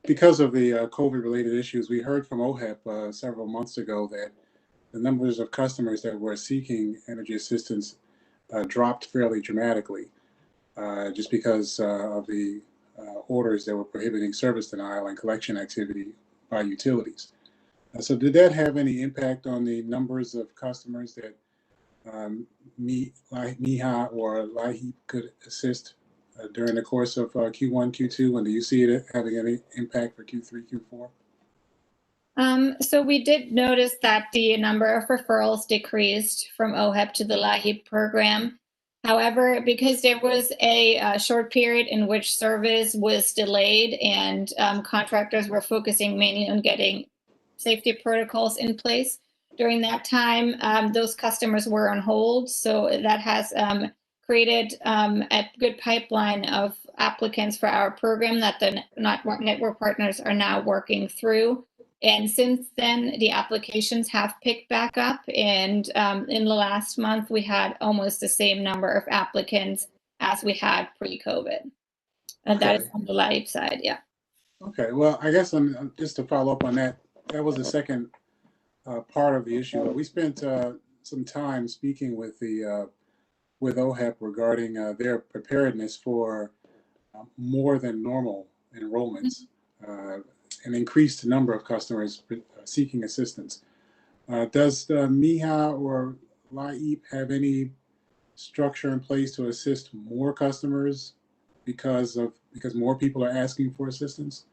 Because of the COVID-related issues, we heard from OHEP several months ago that the numbers of customers that were seeking energy assistance dropped fairly dramatically, just because of the orders that were prohibiting service denial and collection activity by utilities. So did that have any impact on the numbers of customers that MIHA or LIHEAP could assist during the course of Q1, Q2? And do you see it having any impact for Q3, Q4? So we did notice that the number of referrals decreased from OHEP to the LIHEAP program. However, because there was a short period in which service was delayed and contractors were focusing mainly on getting safety protocols in place, during that time, those customers were on hold. So that has created a good pipeline of applicants for our program that the network partners are now working through. And since then, the applications have picked back up. And in the last month, we had almost the same number of applicants as we had pre-COVID. And that is on the LIHEAP side, yeah. Okay, well, I guess just to follow up on that, that was the second part of the issue. We spent some time speaking with with OHEP regarding their preparedness for more than normal enrollments. An increased number of customers seeking assistance. Does the MIHA or LIHEAP have any structure in place to assist more customers because more people are asking for assistance?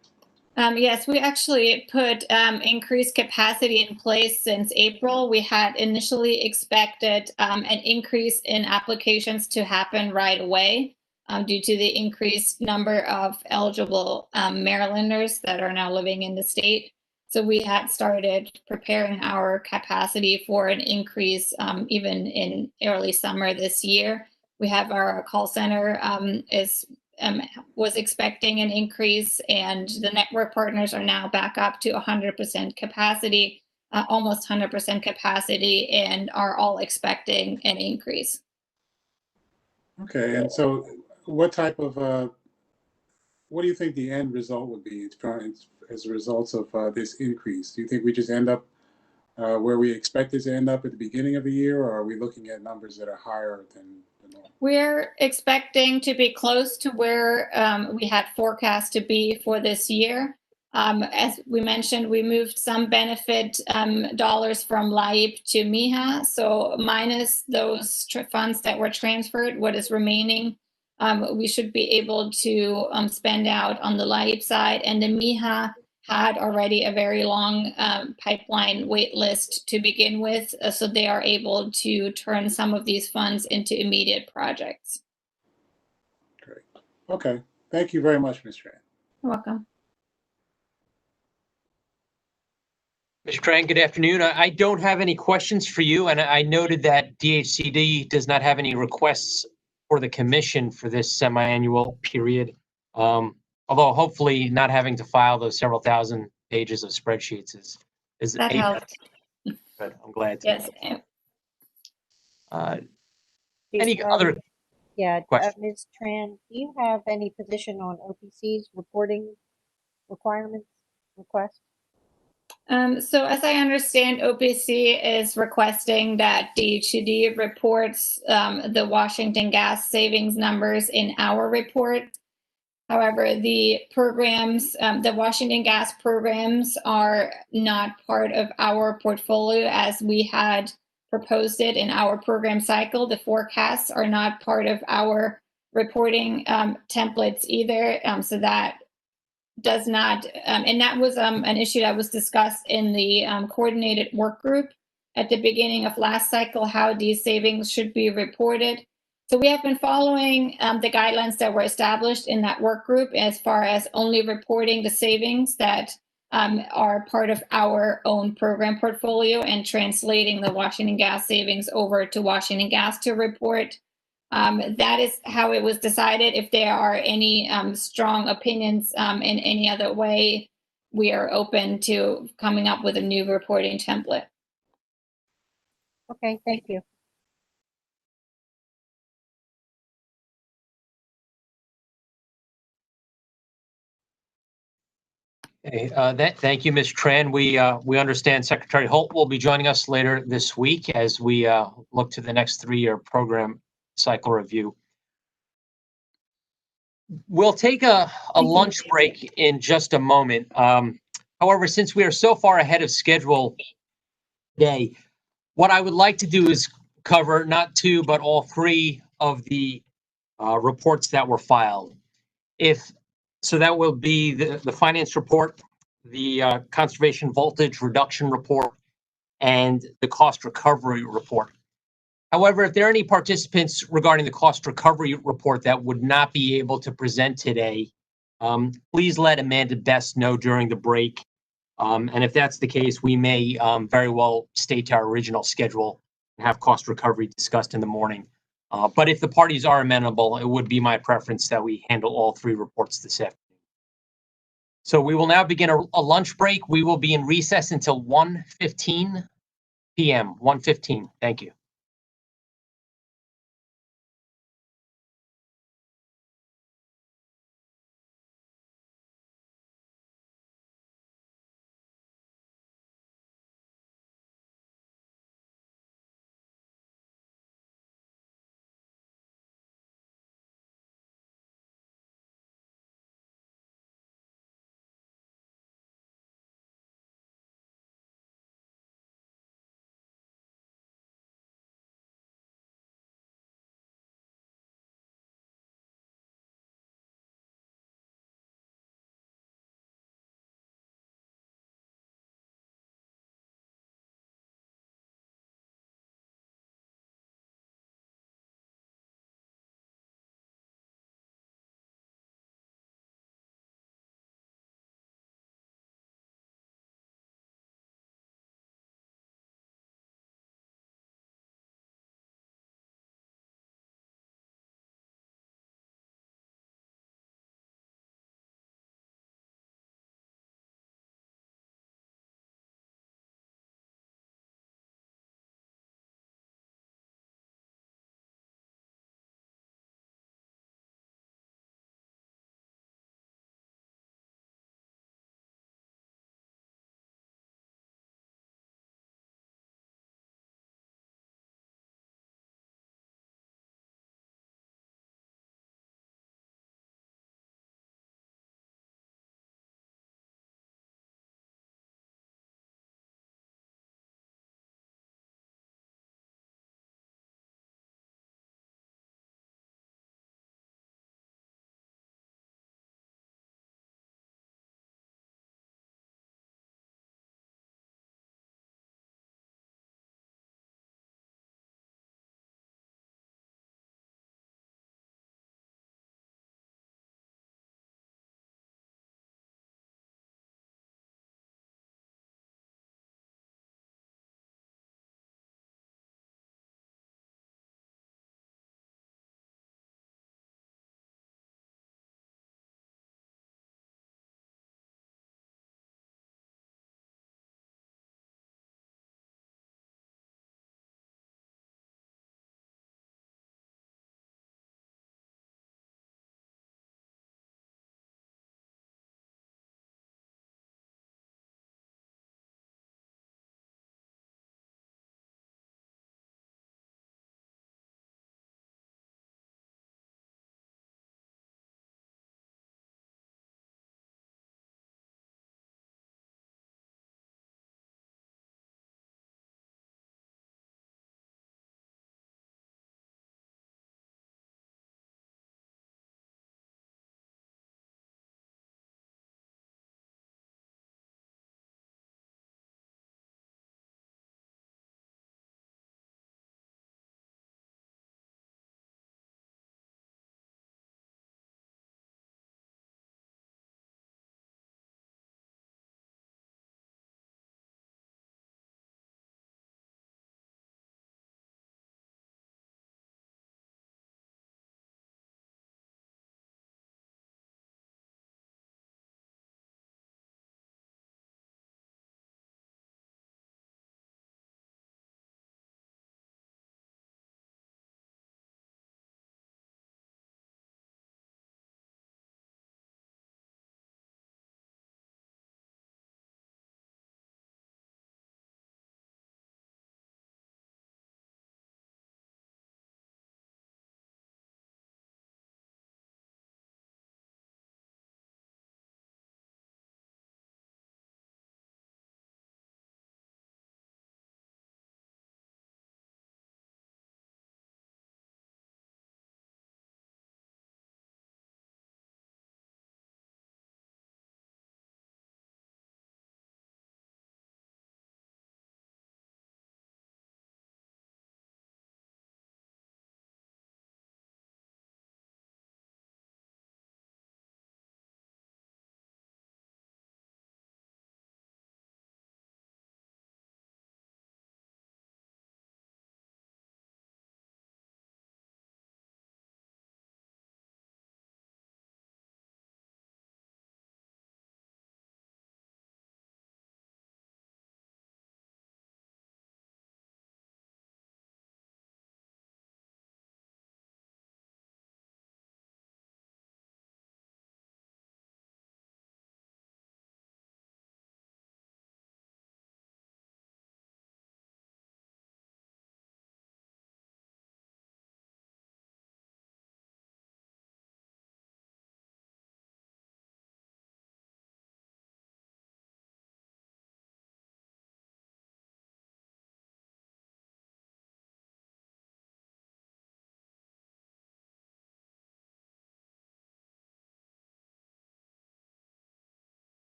Yes, we actually put increased capacity in place since April. We had initially expected an increase in applications to happen right away. Due to the increased number of eligible Marylanders that are now living in the state. So we had started preparing our capacity for an increase even in early summer this year. We have our call center was expecting an increase, and the network partners are now back up to 100% capacity, almost 100% capacity, and are all expecting an increase. Okay, and so what type of, what do you think the end result would be as a result of this increase? Do you think we just end up where we expected to end up at the beginning of the year, or are we looking at numbers that are higher than normal? We're expecting to be close to where we had forecast to be for this year. As we mentioned, we moved some benefit dollars from LIHEAP to MIHA. So minus those funds that were transferred, what is remaining, we should be able to spend out on the LIHEAP side. And the MIHA had already a very long pipeline wait list to begin with, so they are able to turn some of these funds into immediate projects. Great. Okay. Thank you very much, Ms. Tran. You're welcome. Mr. Tran, good afternoon. I don't have any questions for you, and I noted that DHCD does not have any requests for the commission for this semi-annual period. Although hopefully not having to file those several thousand pages of spreadsheets is that helps. Good. I'm glad. Yes. Any other? Yeah, Ms. Tran, do you have any position on OPC's reporting requirements request? So as I understand, OPC is requesting that DHCD reports the Washington gas savings numbers in our report. However, the programs, the Washington gas programs are not part of our portfolio as we had proposed it in our program cycle. The forecasts are not part of our reporting templates either. So that does not, and that was an issue that was discussed in the coordinated work group at the beginning of last cycle, how these savings should be reported. So we have been following the guidelines that were established in that work group as far as only reporting the savings that are part of our own program portfolio and translating the Washington gas savings over to Washington Gas to report. That is how it was decided. If there are any strong opinions in any other way, we are open to coming up with a new reporting template. Okay, thank you. Okay, thank you, Ms. Tran. We understand Secretary Holt will be joining us later this week as we look to the next 3-year program cycle review. We'll take a lunch break in just a moment. However, since we are so far ahead of schedule today, what I would like to do is cover not 2, but all 3 of the reports that were filed. So that will be the finance report, the conservation voltage reduction report, and the cost recovery report. However, if there are any participants regarding the cost recovery report that would not be able to present today, please let Amanda Best know during the break. And if that's the case, we may very well stay to our original schedule and have cost recovery discussed in the morning. But if the parties are amenable, it would be my preference that we handle all three reports this afternoon. So we will now begin a lunch break. We will be in recess until 1:15 p.m. 1:15. Thank you.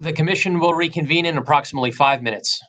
The commission will reconvene in approximately 5 minutes.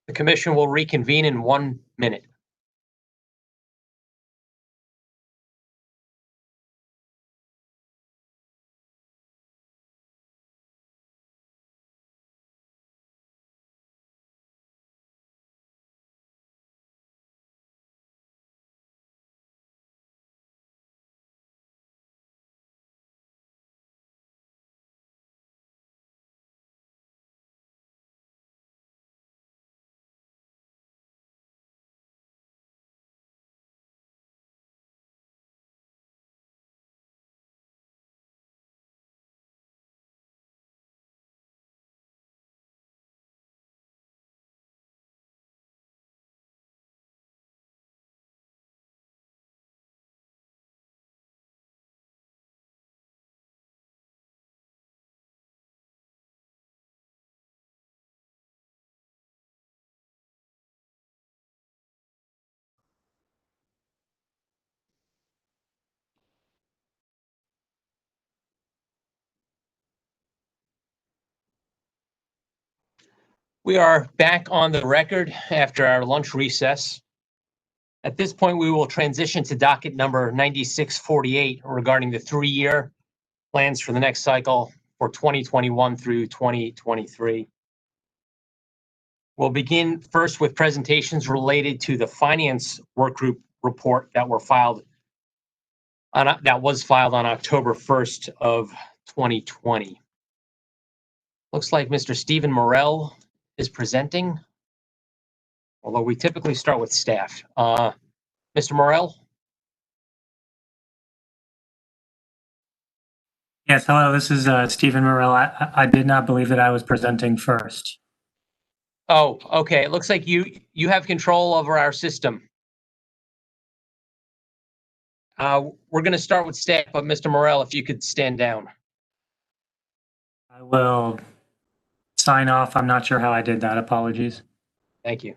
The commission will reconvene in 1 minute. We are back on the record after our lunch recess. At this point, we will transition to docket number 9648 regarding the 3-year plans for the next cycle for 2021 through 2023. We'll begin first with presentations related to the finance workgroup report that was filed on October 1st of 2020. Looks like Mr. Stephen Morell is presenting, although we typically start with staff. Mr. Morell? Yes, hello, this is Stephen Morell. I did not believe that I was presenting first. Oh, okay. It looks like you have control over our system. We're going to start with staff, but Mr. Morell, if you could stand down. I will sign off. I'm not sure how I did that. Apologies. Thank you.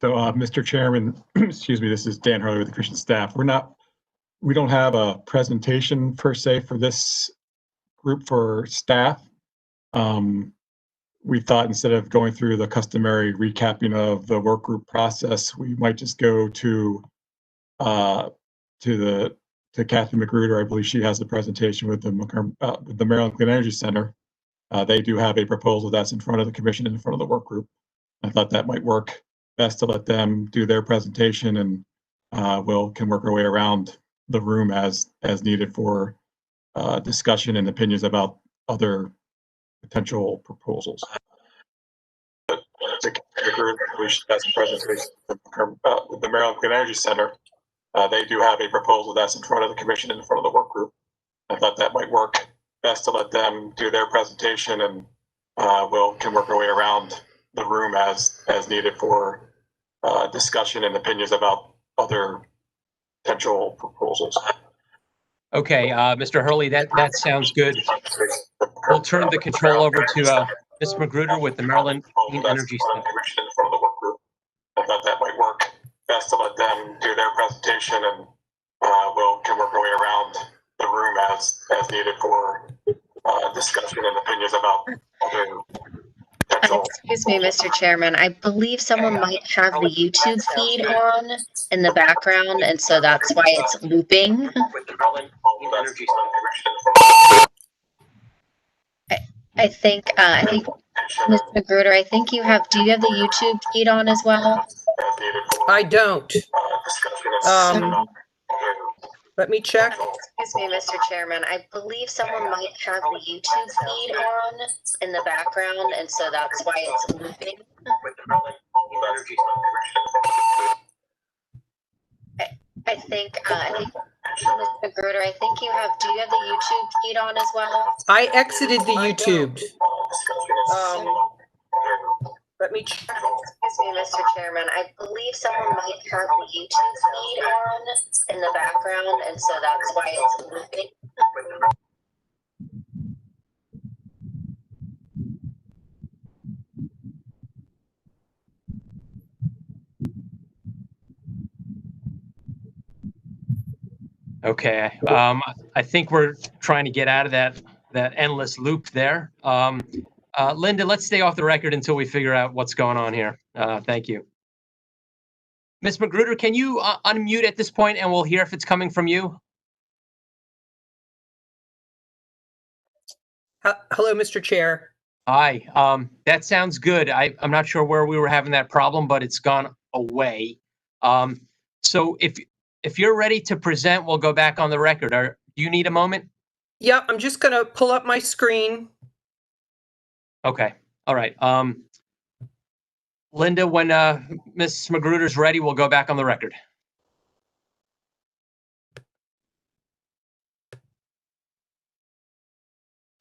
So, Mr. Chairman, excuse me, this is Dan Hurley with the Commission staff. We don't have a presentation per se for this group for staff. We thought instead of going through the customary recapping of the work group process, we might just go to Kathy Magruder. I believe she has the presentation with the Maryland Clean Energy Center. They do have a proposal that's in front of the commission and in front of the work group. I thought that might work best to let them do their presentation, and can work our way around the room as needed for discussion and opinions about other potential proposals. The Maryland Clean Energy Center, they do have a proposal that's in front of the commission and in front of the work group. I thought that might work best to let them do their presentation, and can work our way around the room as needed for discussion and opinions about other potential proposals. Okay, Mr. Hurley, that sounds good. We'll turn the control over to Ms. Magruder with the Maryland Clean Energy Center. I thought that might work best to let them do their presentation, and can work our way around the room as needed for discussion and opinions about other potential. Excuse me, Mr. Chairman. I believe someone might have the YouTube feed on in the background, and so that's why it's looping. I think Ms. Magruder, do you have the YouTube feed on as well? I don't. Let me check. Excuse me, Mr. Chairman. I believe someone might have the YouTube feed on in the background, and so that's why it's looping. I think Ms. Magruder, do you have the YouTube feed on as well? I exited the YouTube. Let me check. Excuse me, Mr. Chairman. I believe someone might have the YouTube feed on in the background, and so that's why it's looping. Okay, I think we're trying to get out of that endless loop there. Linda, let's stay off the record until we figure out what's going on here. Thank you. Ms. Magruder, can you unmute at this point and we'll hear if it's coming from you? Hello, Mr. Chair. Hi, that sounds good. I'm not sure where we were having that problem, but it's gone away. So if you're ready to present, we'll go back on the record. Do you need a moment? Yeah, I'm just going to pull up my screen. Okay. All right. Linda, when Ms. Magruder's ready, we'll go back on the record.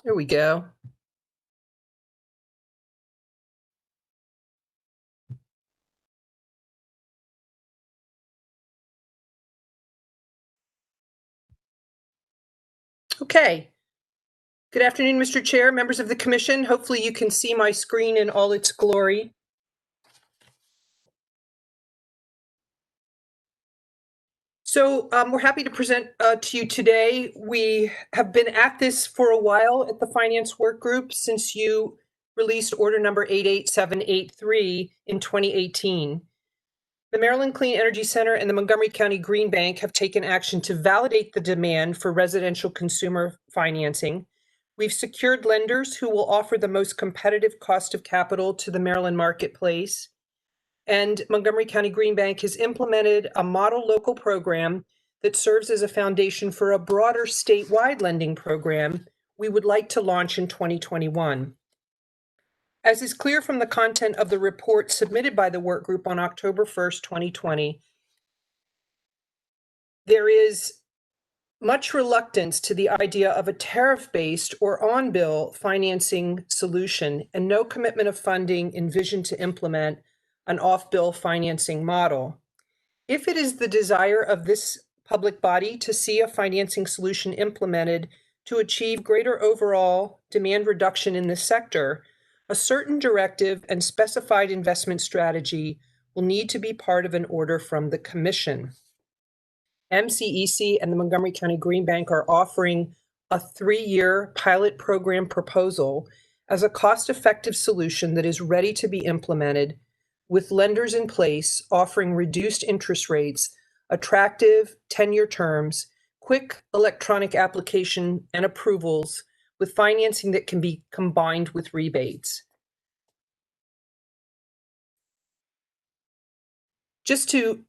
There we go. Okay. Good afternoon, Mr. Chair, members of the Commission. Hopefully you can see my screen in all its glory. So we're happy to present to you today. We have been at this for a while at the Finance Work Group since you released order number 88783 in 2018. The Maryland Clean Energy Center and the Montgomery County Green Bank have taken action to validate the demand for residential consumer financing. We've secured lenders who will offer the most competitive cost of capital to the Maryland marketplace. And Montgomery County Green Bank has implemented a model local program that serves as a foundation for a broader statewide lending program we would like to launch in 2021. As is clear from the content of the report submitted by the work group on October 1st, 2020, there is much reluctance to the idea of a tariff-based or on-bill financing solution and no commitment of funding envisioned to implement an off-bill financing model. If it is the desire of this public body to see a financing solution implemented to achieve greater overall demand reduction in this sector, a certain directive and specified investment strategy will need to be part of an order from the Commission. MCEC and the Montgomery County Green Bank are offering a 3-year pilot program proposal as a cost-effective solution that is ready to be implemented, with lenders in place offering reduced interest rates, attractive 10-year terms, quick electronic application and approvals, with financing that can be combined with rebates. I'm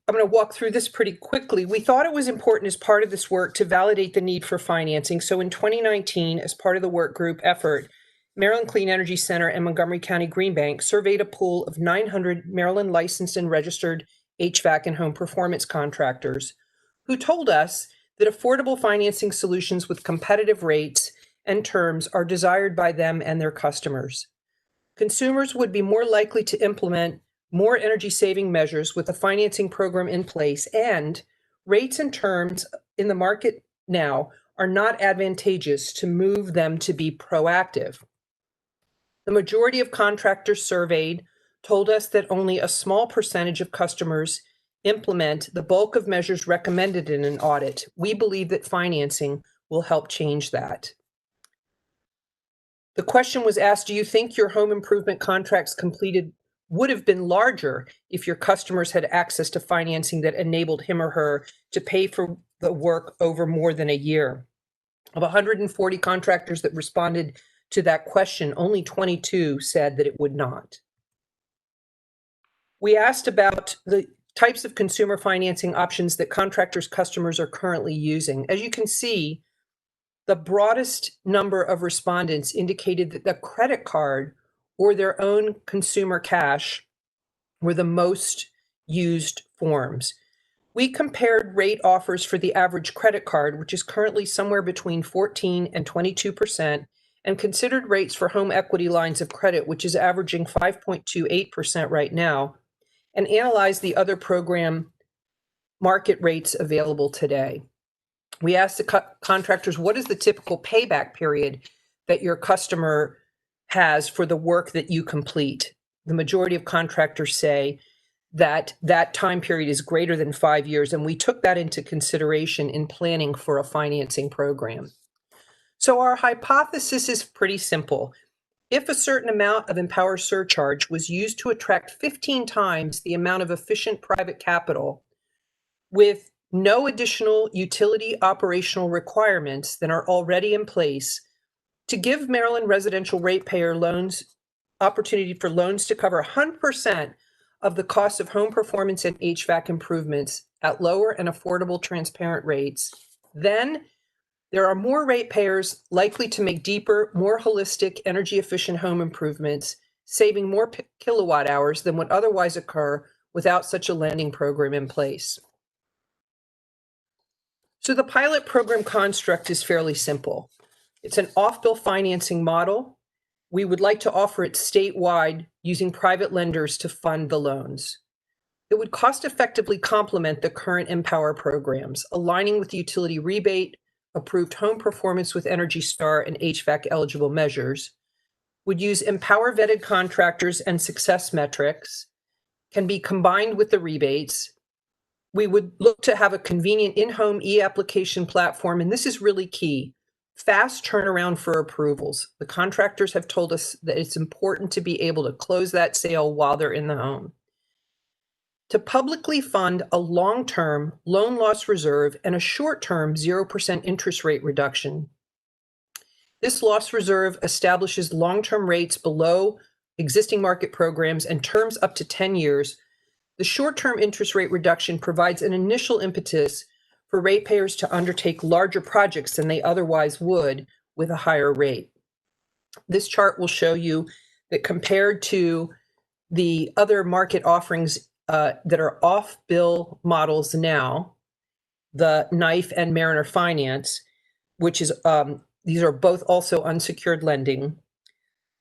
going to walk through this pretty quickly. We thought it was important as part of this work to validate the need for financing. So in 2019, as part of the work group effort, Maryland Clean Energy Center and Montgomery County Green Bank surveyed a pool of 900 Maryland licensed and registered HVAC and home performance contractors who told us that affordable financing solutions with competitive rates and terms are desired by them and their customers. Consumers would be more likely to implement more energy-saving measures with a financing program in place, and rates and terms in the market now are not advantageous to move them to be proactive. The majority of contractors surveyed told us that only a small percentage of customers implement the bulk of measures recommended in an audit. We believe that financing will help change that. The question was asked, do you think your home improvement contracts completed would have been larger if your customers had access to financing that enabled him or her to pay for the work over more than a year? Of 140 contractors that responded to that question, only 22 said that it would not. We asked about the types of consumer financing options that contractors' customers are currently using. As you can see, the broadest number of respondents indicated that the credit card or their own consumer cash were the most used forms. We compared rate offers for the average credit card, which is currently somewhere between 14 and 22%, and considered rates for home equity lines of credit, which is averaging 5.28% right now, and analyzed the other program market rates available today. We asked the contractors, what is the typical payback period that your customer has for the work that you complete? The majority of contractors say that that time period is greater than 5 years, and we took that into consideration in planning for a financing program. So our hypothesis is pretty simple. If a certain amount of EmPOWER surcharge was used to attract 15 times the amount of efficient private capital with no additional utility operational requirements than are already in place, to give Maryland residential ratepayer loans opportunity for loans to cover 100% of the cost of home performance and HVAC improvements at lower and affordable transparent rates, then there are more ratepayers likely to make deeper, more holistic, energy-efficient home improvements, saving more kilowatt hours than would otherwise occur without such a lending program in place. So the pilot program construct is fairly simple. It's an off-bill financing model. We would like to offer it statewide using private lenders to fund the loans. It would cost-effectively complement the current EmPOWER programs, aligning with the utility rebate, approved home performance with Energy Star and HVAC eligible measures, would use EmPOWER vetted contractors and success metrics, can be combined with the rebates. We would look to have a convenient in-home e-application platform, and this is really key, Fast turnaround for approvals. The contractors have told us that it's important to be able to close that sale while they're in the home. To publicly fund a long-term loan loss reserve and a short-term 0% interest rate reduction. This loss reserve establishes long-term rates below existing market programs and terms up to 10 years. The short-term interest rate reduction provides an initial impetus for ratepayers to undertake larger projects than they otherwise would with a higher rate. This chart will show you that compared to the other market offerings that are off-bill models now, the Knife and Mariner Finance, which is, these are both also unsecured lending.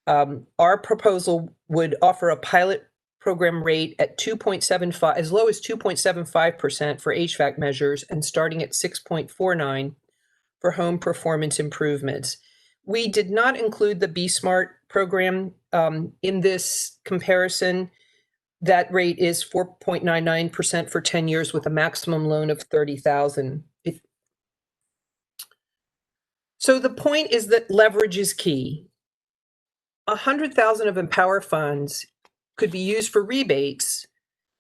Our proposal would offer a pilot program rate at 2.75, as low as 2.75% for HVAC measures and starting at 6.49 for home performance improvements. We did not include the B-Smart program in this comparison. That rate is 4.99% for 10 years with a maximum loan of $30,000. So the point is that leverage is key. 100,000 of EmPOWER funds could be used for rebates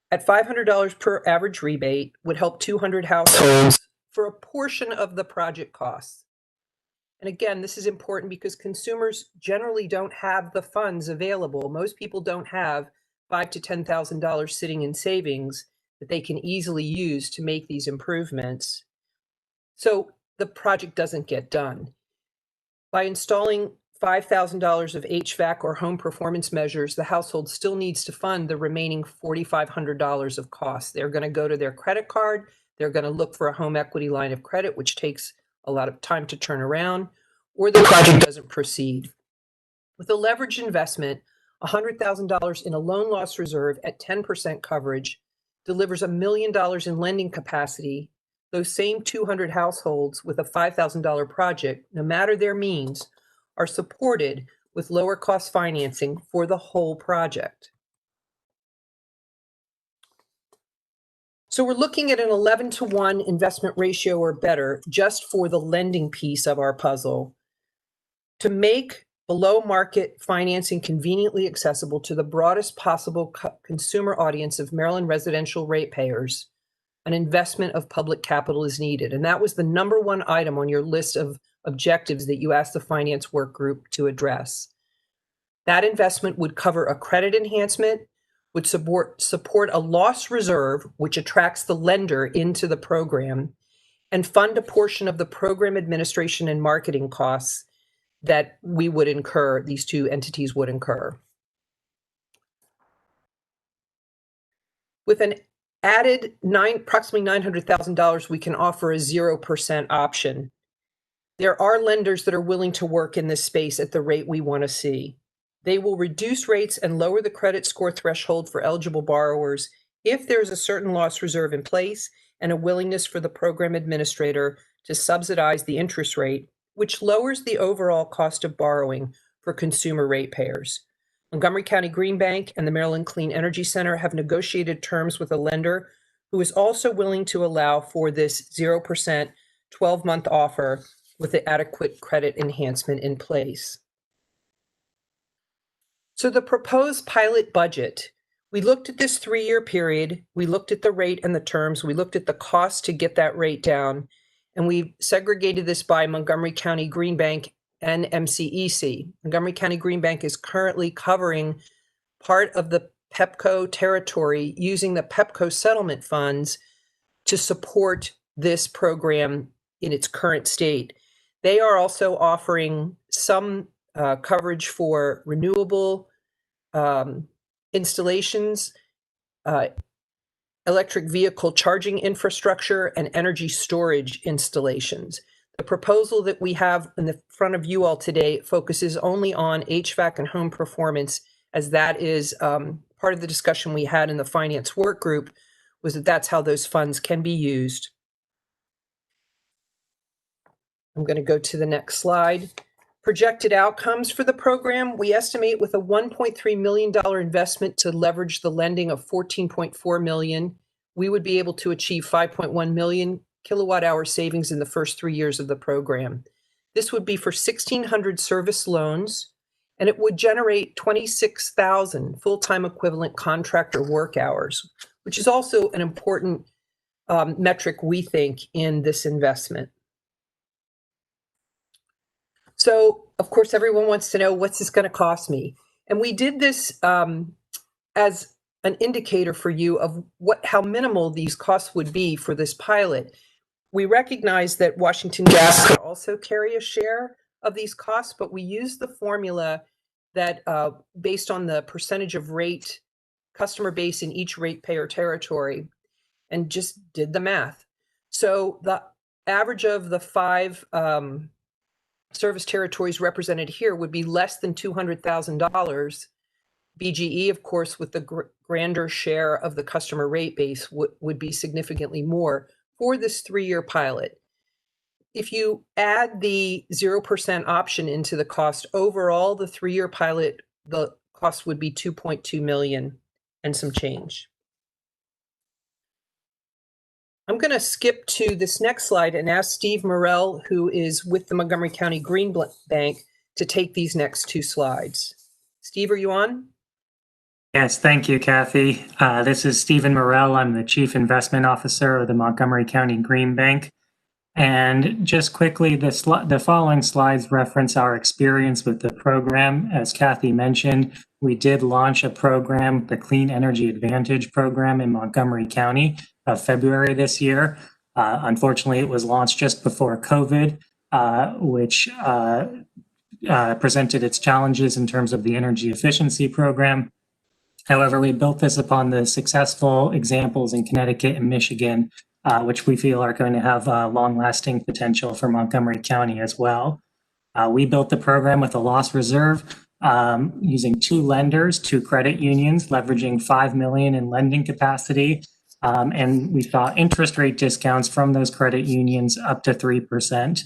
at $500 per average rebate would help 200 households for a portion of the project costs. And again, this is important because consumers generally don't have the funds available. Most people don't have $5,000 to $10,000 sitting in savings that they can easily use to make these improvements. So the project doesn't get done. By installing $5,000 of HVAC or home performance measures, the household still needs to fund the remaining $4,500 of costs. They're going to go to their credit card. They're going to look for a home equity line of credit, which takes a lot of time to turn around, or the project doesn't proceed. With a leveraged investment, $100,000 in a loan loss reserve at 10% coverage delivers $1 million in lending capacity. Those same 200 households with a $5,000 project, no matter their means, are supported with lower cost financing for the whole project. So we're looking at an 11-to-1 investment ratio or better just for the lending piece of our puzzle to make below market financing conveniently accessible to the broadest possible consumer audience of Maryland residential ratepayers. An investment of public capital is needed. And that was the #1 item on your list of objectives that you asked the finance work group to address. That investment would cover a credit enhancement, would support a loss reserve, which attracts the lender into the program, and fund a portion of the program administration and marketing costs that we would incur, these two entities would incur. With an added approximately $900,000, we can offer a 0% option. There are lenders that are willing to work in this space at the rate we want to see. They will reduce rates and lower the credit score threshold for eligible borrowers if there's a certain loss reserve in place and a willingness for the program administrator to subsidize the interest rate, which lowers the overall cost of borrowing for consumer ratepayers. Montgomery County Green Bank and the Maryland Clean Energy Center have negotiated terms with a lender who is also willing to allow for this 0% 12-month offer with the adequate credit enhancement in place. So the proposed pilot budget, we looked at this 3-year period, we looked at the rate and the terms, we looked at the cost to get that rate down, and we segregated this by Montgomery County Green Bank and MCEC. Montgomery County Green Bank is currently covering part of the Pepco territory using the Pepco settlement funds to support this program in its current state. They are also offering some coverage for renewable installations, electric vehicle charging infrastructure, and energy storage installations. The proposal that we have in the front of you all today focuses only on HVAC and home performance, as that is part of the discussion we had in the finance work group, was that that's how those funds can be used. I'm going to go to the next slide. Projected outcomes for the program, we estimate with a $1.3 million investment to leverage the lending of $14.4 million, we would be able to achieve 5.1 million kilowatt hour savings in the first 3 years of the program. This would be for 1,600 service loans, and it would generate 26,000 full-time equivalent contractor work hours, which is also an important metric, we think, in this investment. So, of course, everyone wants to know, what's this going to cost me? And we did this as an indicator for you of how minimal these costs would be for this pilot. We recognize that Washington Gas could also carry a share of these costs, but we used the formula that based on the percentage of rate customer base in each ratepayer territory, and just did the math. So the average of the 5 service territories represented here would be less than $200,000. BGE, of course, with the grander share of the customer rate base would be significantly more for this 3-year pilot. If you add the 0% option into the cost, overall, the 3-year pilot, the cost would be $2.2 million and some change. I'm going to skip to this next slide and ask Steve Morrell, who is with the Montgomery County Green Bank, to take these next 2 slides. Steve, are you on? Yes, thank you, Kathy. This is Stephen Morrell. I'm the Chief Investment Officer of the Montgomery County Green Bank. And just quickly, the following slides reference our experience with the program. As Kathy mentioned, we did launch a program, the Clean Energy Advantage program in Montgomery County of February this year. Unfortunately, it was launched just before COVID, which presented its challenges in terms of the energy efficiency program. However, we built this upon the successful examples in Connecticut and Michigan, which we feel are going to have long-lasting potential for Montgomery County as well. We built the program with a loss reserve using 2 lenders, 2 credit unions, leveraging $5 million in lending capacity. And we saw interest rate discounts from those credit unions up to 3%.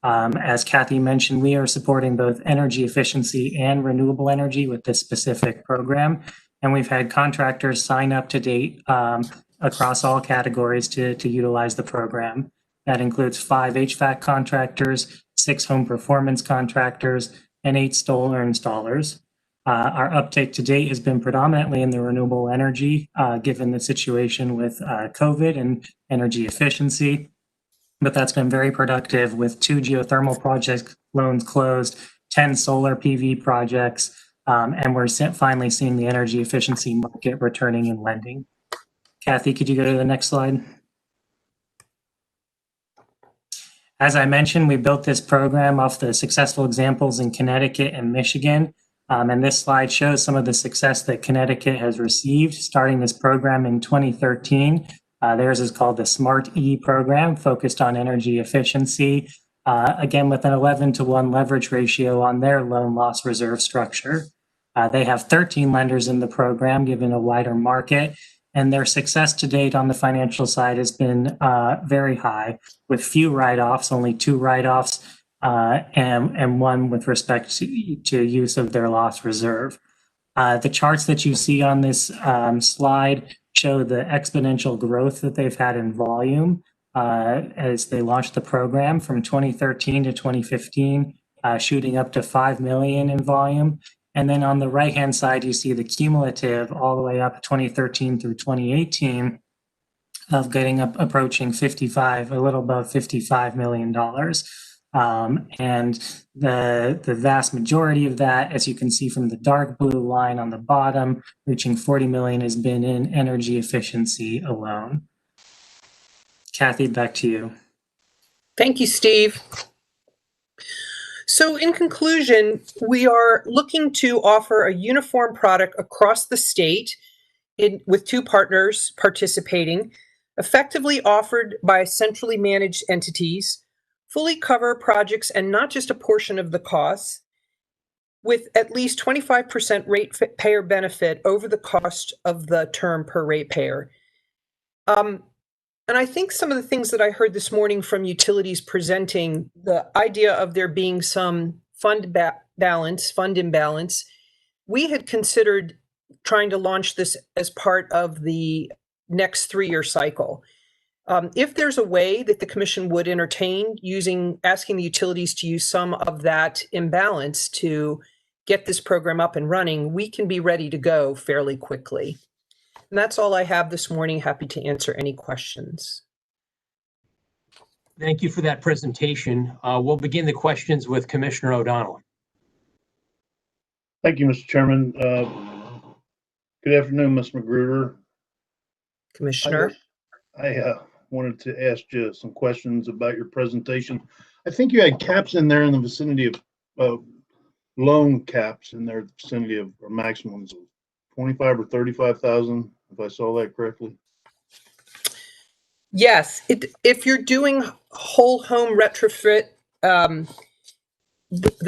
As Kathy mentioned, we are supporting both energy efficiency and renewable energy with this specific program. And we've had contractors sign up to date across all categories to utilize the program. That includes 5 HVAC contractors, 6 home performance contractors, and 8 solar installers. Our uptake to date has been predominantly in the renewable energy, given the situation with COVID and energy efficiency. But that's been very productive with 2 geothermal project loans closed, 10 solar PV projects, and we're finally seeing the energy efficiency market returning in lending. Kathy, could you go to the next slide? As I mentioned, we built this program off the successful examples in Connecticut and Michigan. And this slide shows some of the success that Connecticut has received starting this program in 2013. Theirs is called the Smart E program, focused on energy efficiency, again with an 11-to-1 leverage ratio on their loan loss reserve structure. They have 13 lenders in the program, given a wider market, and their success to date on the financial side has been very high, with few write-offs, only 2 write-offs, and 1 with respect to use of their loss reserve. The charts that you see on this slide show the exponential growth that they've had in volume as they launched the program from 2013 to 2015, shooting up to 5 million in volume. And then on the right-hand side, you see the cumulative all the way up 2013 through 2018 of getting up approaching a little above $55 million. And the vast majority of that, as you can see from the dark blue line on the bottom, reaching 40 million has been in energy efficiency alone. Kathy, back to you. Thank you, Steve. So in conclusion, we are looking to offer a uniform product across the state with 2 partners participating, effectively offered by centrally managed entities, fully cover projects and not just a portion of the costs, with at least 25% ratepayer benefit over the cost of the term per ratepayer. And I think some of the things that I heard this morning from utilities presenting, the idea of there being some fund imbalance, we had considered trying to launch this as part of the next 3-year cycle. If there's a way that the commission would entertain asking the utilities to use some of that imbalance to get this program up and running, we can be ready to go fairly quickly. And that's all I have this morning. Happy to answer any questions. Thank you for that presentation. We'll begin the questions with Commissioner O'Donnell. Thank you, Mr. Chairman. Good afternoon, Ms. Magruder. Commissioner. I wanted to ask you some questions about your presentation. I think you had caps in there in the vicinity of loan caps in their vicinity of or maximums of 25 or 35,000, if I saw that correctly. Yes, if you're doing whole home retrofit, then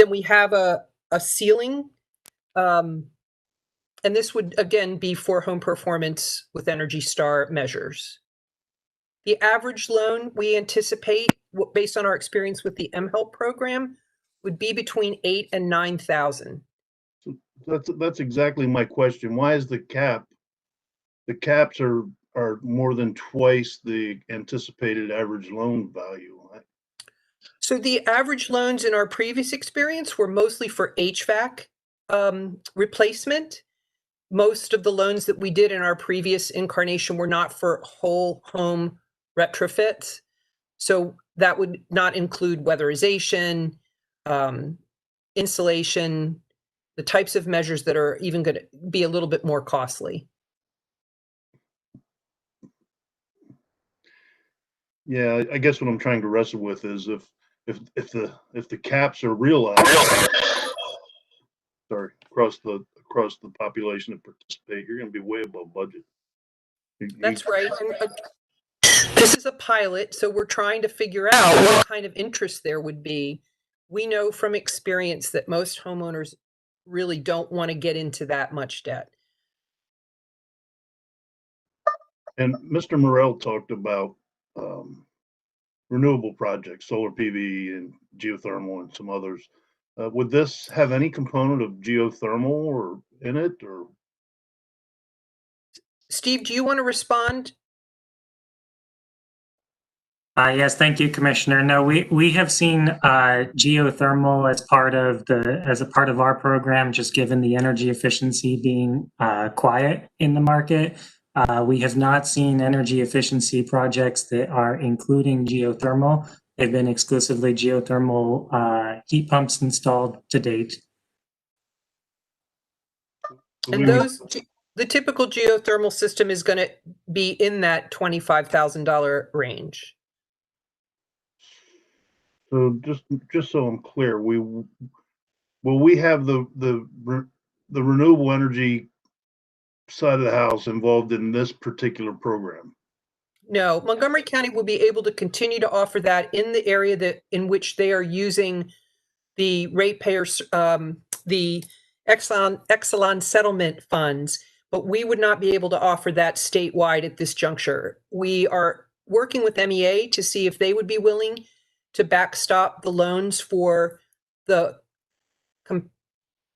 we have a ceiling. And this would, again, be for home performance with Energy Star measures. The average loan we anticipate, based on our experience with the mHelp program, would be between 8,000 and 9,000. So that's exactly my question. Why is the cap? The caps are more than twice the anticipated average loan value. So the average loans in our previous experience were mostly for HVAC replacement. Most of the loans that we did in our previous incarnation were not for whole home retrofits. So that would not include weatherization, insulation, the types of measures that are even going to be a little bit more costly. Yeah, I guess what I'm trying to wrestle with is if the caps are realized, sorry, across the population that participate, you're going to be way above budget. That's right. And, this is a pilot, so we're trying to figure out what kind of interest there would be. We know from experience that most homeowners really don't want to get into that much debt. And Mr. Morrell talked about renewable projects, solar PV and geothermal and some others. Would this have any component of geothermal or in it? Or Steve, do you want to respond? Yes, thank you, Commissioner. No, we have seen geothermal as part of our program, just given the energy efficiency being quiet in the market. We have not seen energy efficiency projects that are including geothermal. They've been exclusively geothermal heat pumps installed to date. And the typical geothermal system is going to be in that $25,000 range. so just so I'm clear, will we have the renewable energy side of the house involved in this particular program? No, Montgomery County will be able to continue to offer that in the area in which they are using the ratepayers, the Exelon settlement funds, but we would not be able to offer that statewide at this juncture. We are working with MEA to see if they would be willing to backstop the loans for the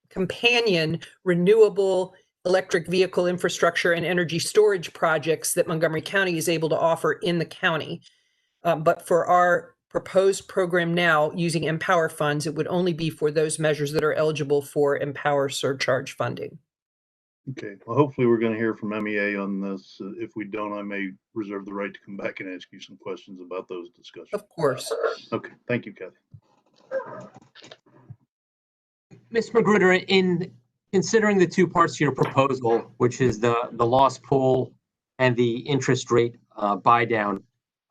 companion renewable electric vehicle infrastructure and energy storage projects that Montgomery County is able to offer in the county. But for our proposed program now, using EmPOWER funds, it would only be for those measures that are eligible for EmPOWER surcharge funding. Okay, well, hopefully we're going to hear from MEA on this. If we don't, I may reserve the right to come back and ask you some questions about those discussions. Of course. Okay, thank you, Kathy. Ms. Magruder, in considering the two parts to your proposal, which is the loss pool and the interest rate buy down,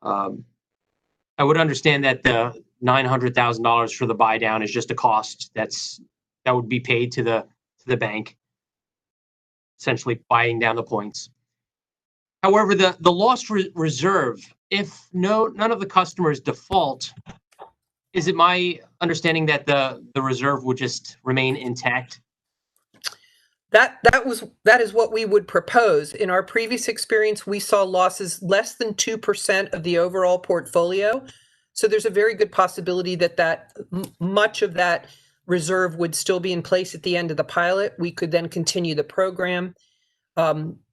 I would understand that the $900,000 for the buy down is just a cost that would be paid to the bank, essentially buying down the points. However, the loss reserve, if none of the customers default, is it my understanding that the reserve would just remain intact? That is what we would propose. In our previous experience, we saw losses less than 2% of the overall portfolio. So there's a very good possibility that much of that reserve would still be in place at the end of the pilot. We could then continue the program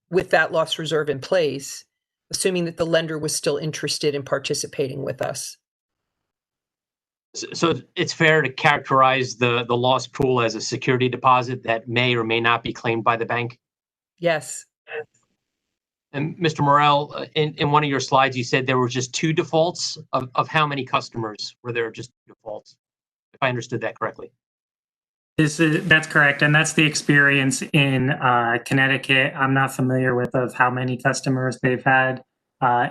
with that loss reserve in place. assuming that the lender was still interested in participating with us. So it's fair to characterize the loss pool as a security deposit that may or may not be claimed by the bank? Yes. And Mr. Morel, in one of your slides, you said there were just 2 defaults. Of how many customers were there just 2 defaults, if I understood that correctly? That's correct, and that's the experience in Connecticut. I'm not familiar with of how many customers they've had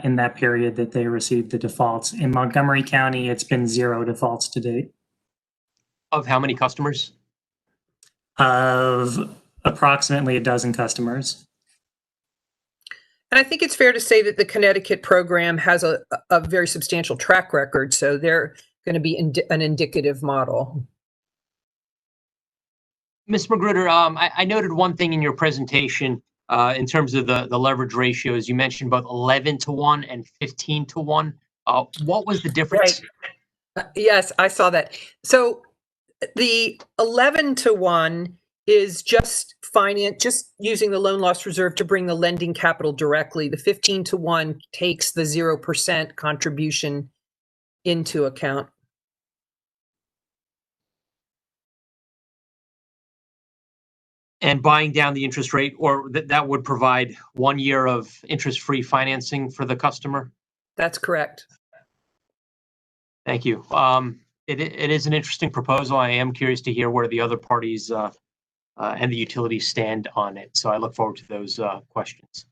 in that period that they received the defaults. In Montgomery County, it's been 0 defaults to date. Of how many customers? Of approximately a dozen customers. And I think it's fair to say that the Connecticut program has a very substantial track record, so they're going to be an indicative model. Ms. Magruder, I noted one thing in your presentation in terms of the leverage ratios. You mentioned both 11-to-1 and 15-to-1. What was the difference? Right. Yes, I saw that. So the 11-to-1 is just using the loan loss reserve to bring the lending capital directly. The 15-to-1 takes the 0% contribution into account. And buying down the interest rate, or that would provide 1 year of interest-free financing for the customer? That's correct. Thank you. It is an interesting proposal. I am curious to hear where the other parties and the utilities stand on it. So I look forward to those questions.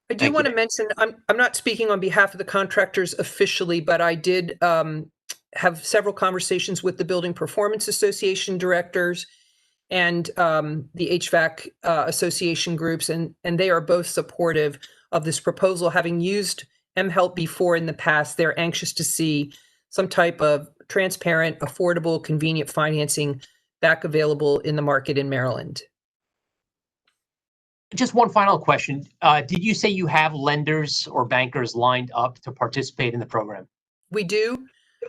I do want to mention, I'm not speaking on behalf of the contractors officially, but I did have several conversations with the Building Performance Association directors and the HVAC association groups, and they are both supportive of this proposal. Having used mHelp before in the past, they're anxious to see some type of transparent, affordable, convenient financing back available in the market in Maryland. Just one final question. Did you say you have lenders or bankers lined up to participate in the program? We do.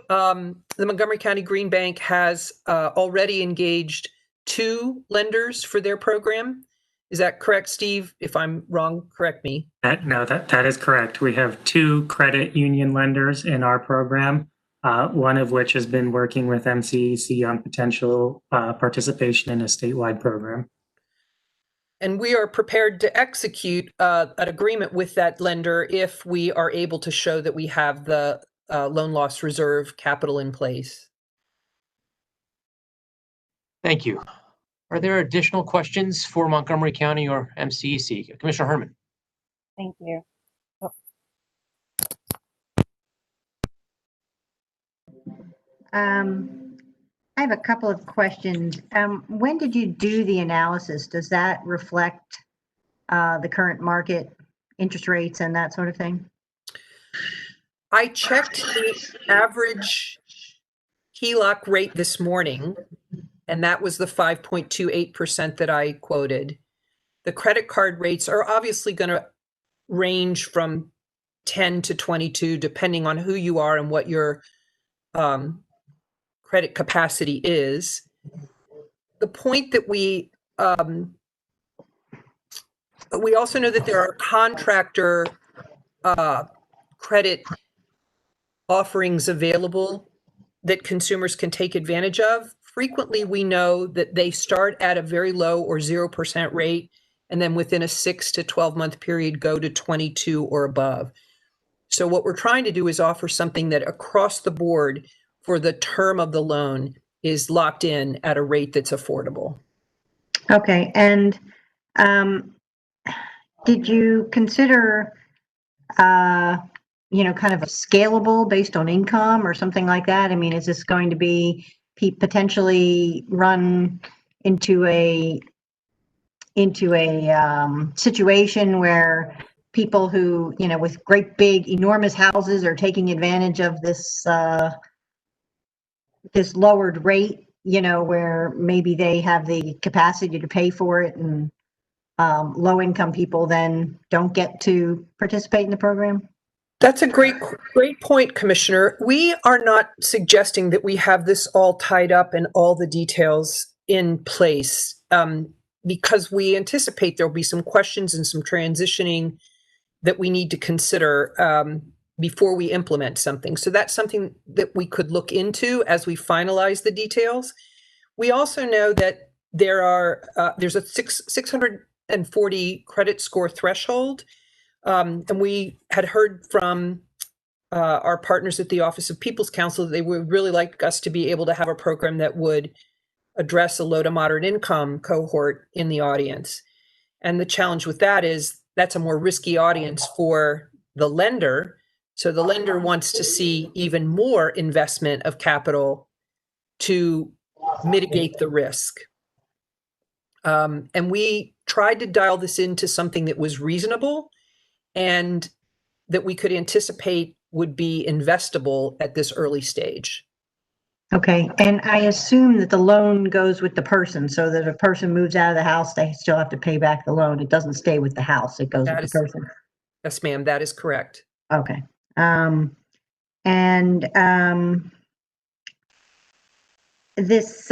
The Montgomery County Green Bank has already engaged 2 lenders for their program. Is that correct, Steve? If I'm wrong, correct me. No, that is correct. We have 2 credit union lenders in our program, one of which has been working with MCEC on potential participation in a statewide program. And we are prepared to execute an agreement with that lender if we are able to show that we have the loan loss reserve capital in place. Thank you. Are there additional questions for Montgomery County or MCEC? Commissioner Herman. Thank you. I have a couple of questions. When did you do the analysis? Does that reflect the current market interest rates and that sort of thing? I checked the average HELOC rate this morning, and that was the 5.28% that I quoted. The credit card rates are obviously going to range from 10 to 22, depending on who you are and what your credit capacity is. The point that we also know that there are contractor credit offerings available that consumers can take advantage of. Frequently, we know that they start at a very low or 0% rate, and then within a 6 to 12-month period go to 22 or above. So what we're trying to do is offer something that across the board for the term of the loan is locked in at a rate that's affordable. Okay, and did you consider, kind of a scalable based on income or something like that? I mean, is this going to be potentially run into a situation where people who, with great big enormous houses are taking advantage of this this lowered rate, where maybe they have the capacity to pay for it, and low income people then don't get to participate in the program? That's a great point, Commissioner. We are not suggesting that we have this all tied up and all the details in place, because we anticipate there'll be some questions and some transitioning that we need to consider before we implement something. So that's something that we could look into as we finalize the details. We also know that there's a 640 credit score threshold. And we had heard from our partners at the Office of People's Counsel that they would really like us to be able to have a program that would address a low to moderate income cohort in the audience. And the challenge with that is that's a more risky audience for the lender. So the lender wants to see even more investment of capital to mitigate the risk. And we tried to dial this into something that was reasonable and that we could anticipate would be investable at this early stage. Okay, and I assume that the loan goes with the person, so that if a person moves out of the house, they still have to pay back the loan. It doesn't stay with the house, it goes with the person. Yes, ma'am, that is correct. Okay. This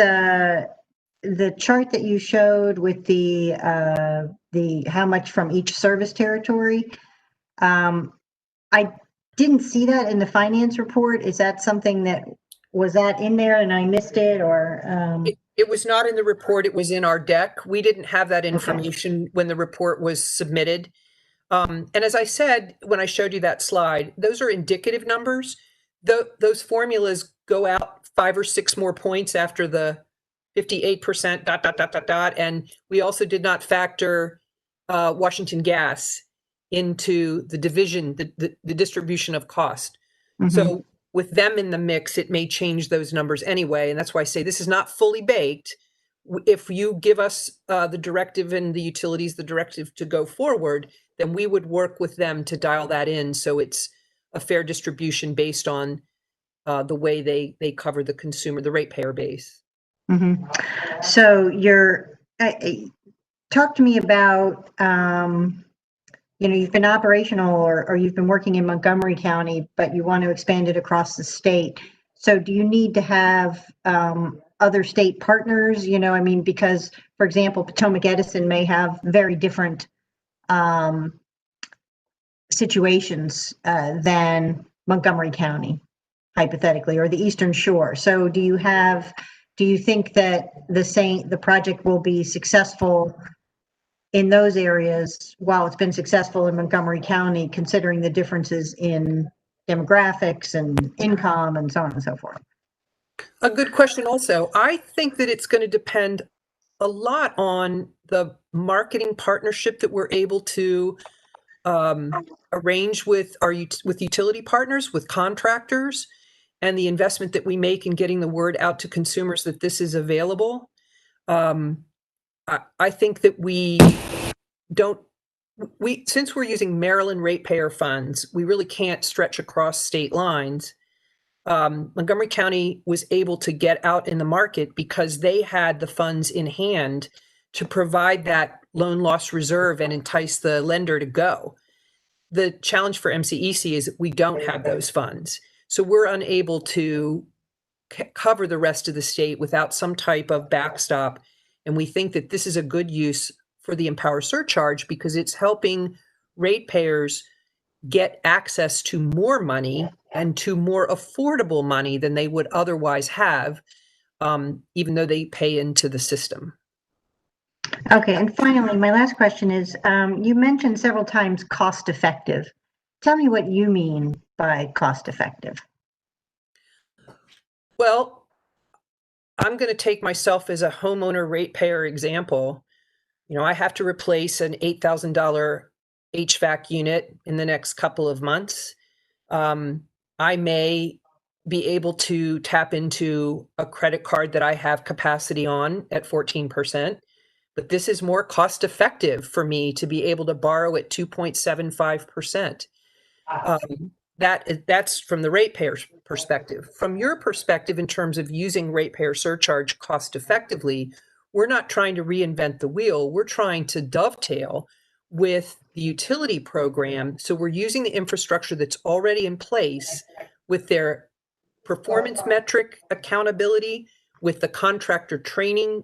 the chart that you showed with the how much from each service territory, I didn't see that in the finance report. Is that something that was that in there and I missed it, or? It was not in the report. It was in our deck. We didn't have that information when the report was submitted. And as I said, when I showed you that slide, those are indicative numbers. Those formulas go out 5 or 6 more points after the 58%, ... And we also did not factor Washington Gas into the division, the distribution of cost. So with them in the mix, it may change those numbers anyway. And that's why I say this is not fully baked. If you give us the directive and the utilities, the directive to go forward, then we would work with them to dial that in so it's a fair distribution based on the way they cover the consumer, the ratepayer base. So talk to me about, you've been operational or you've been working in Montgomery County, but you want to expand it across the state. So do you need to have other state partners? Because, for example, Potomac Edison may have very different situations than Montgomery County, hypothetically, or the Eastern Shore. So do you think that the project will be successful in those areas while it's been successful in Montgomery County, considering the differences in demographics and income and so on and so forth? A good question also. I think that it's going to depend a lot on the marketing partnership that we're able to arrange with with utility partners, with contractors, and the investment that we make in getting the word out to consumers that this is available. I think that since we're using Maryland ratepayer funds, we really can't stretch across state lines. Montgomery County was able to get out in the market because they had the funds in hand to provide that loan loss reserve and entice the lender to go. The challenge for MCEC is that we don't have those funds. So we're unable to cover the rest of the state without some type of backstop. And we think that this is a good use for the EmPOWER surcharge because it's helping ratepayers get access to more money and to more affordable money than they would otherwise have, even though they pay into the system. Okay, and finally, my last question is, you mentioned several times cost effective. Tell me what you mean by cost effective. Well, I'm going to take myself as a homeowner ratepayer example. I have to replace an $8,000 HVAC unit in the next couple of months. I may be able to tap into a credit card that I have capacity on at 14%, but this is more cost effective for me to be able to borrow at 2.75%. That's from the ratepayer's perspective. From your perspective, in terms of using ratepayer surcharge cost effectively, we're not trying to reinvent the wheel. We're trying to dovetail with the utility program. So we're using the infrastructure that's already in place with their performance metric accountability, with the contractor training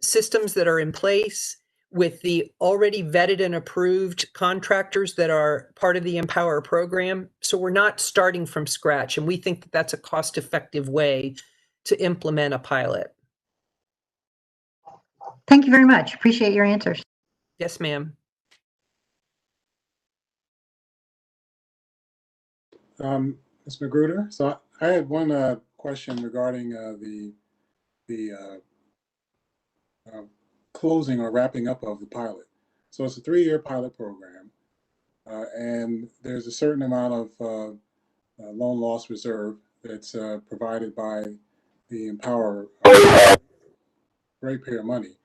systems that are in place, with the already vetted and approved contractors that are part of the EmPOWER program. So we're not starting from scratch. And we think that that's a cost-effective way to implement a pilot. Thank you very much. Appreciate your answers. Yes, ma'am. Ms. Magruder, so I had one question regarding the closing or wrapping up of the pilot. So it's a 3-year pilot program, and there's a certain amount of loan loss reserve that's provided by the EmPOWER ratepayer money.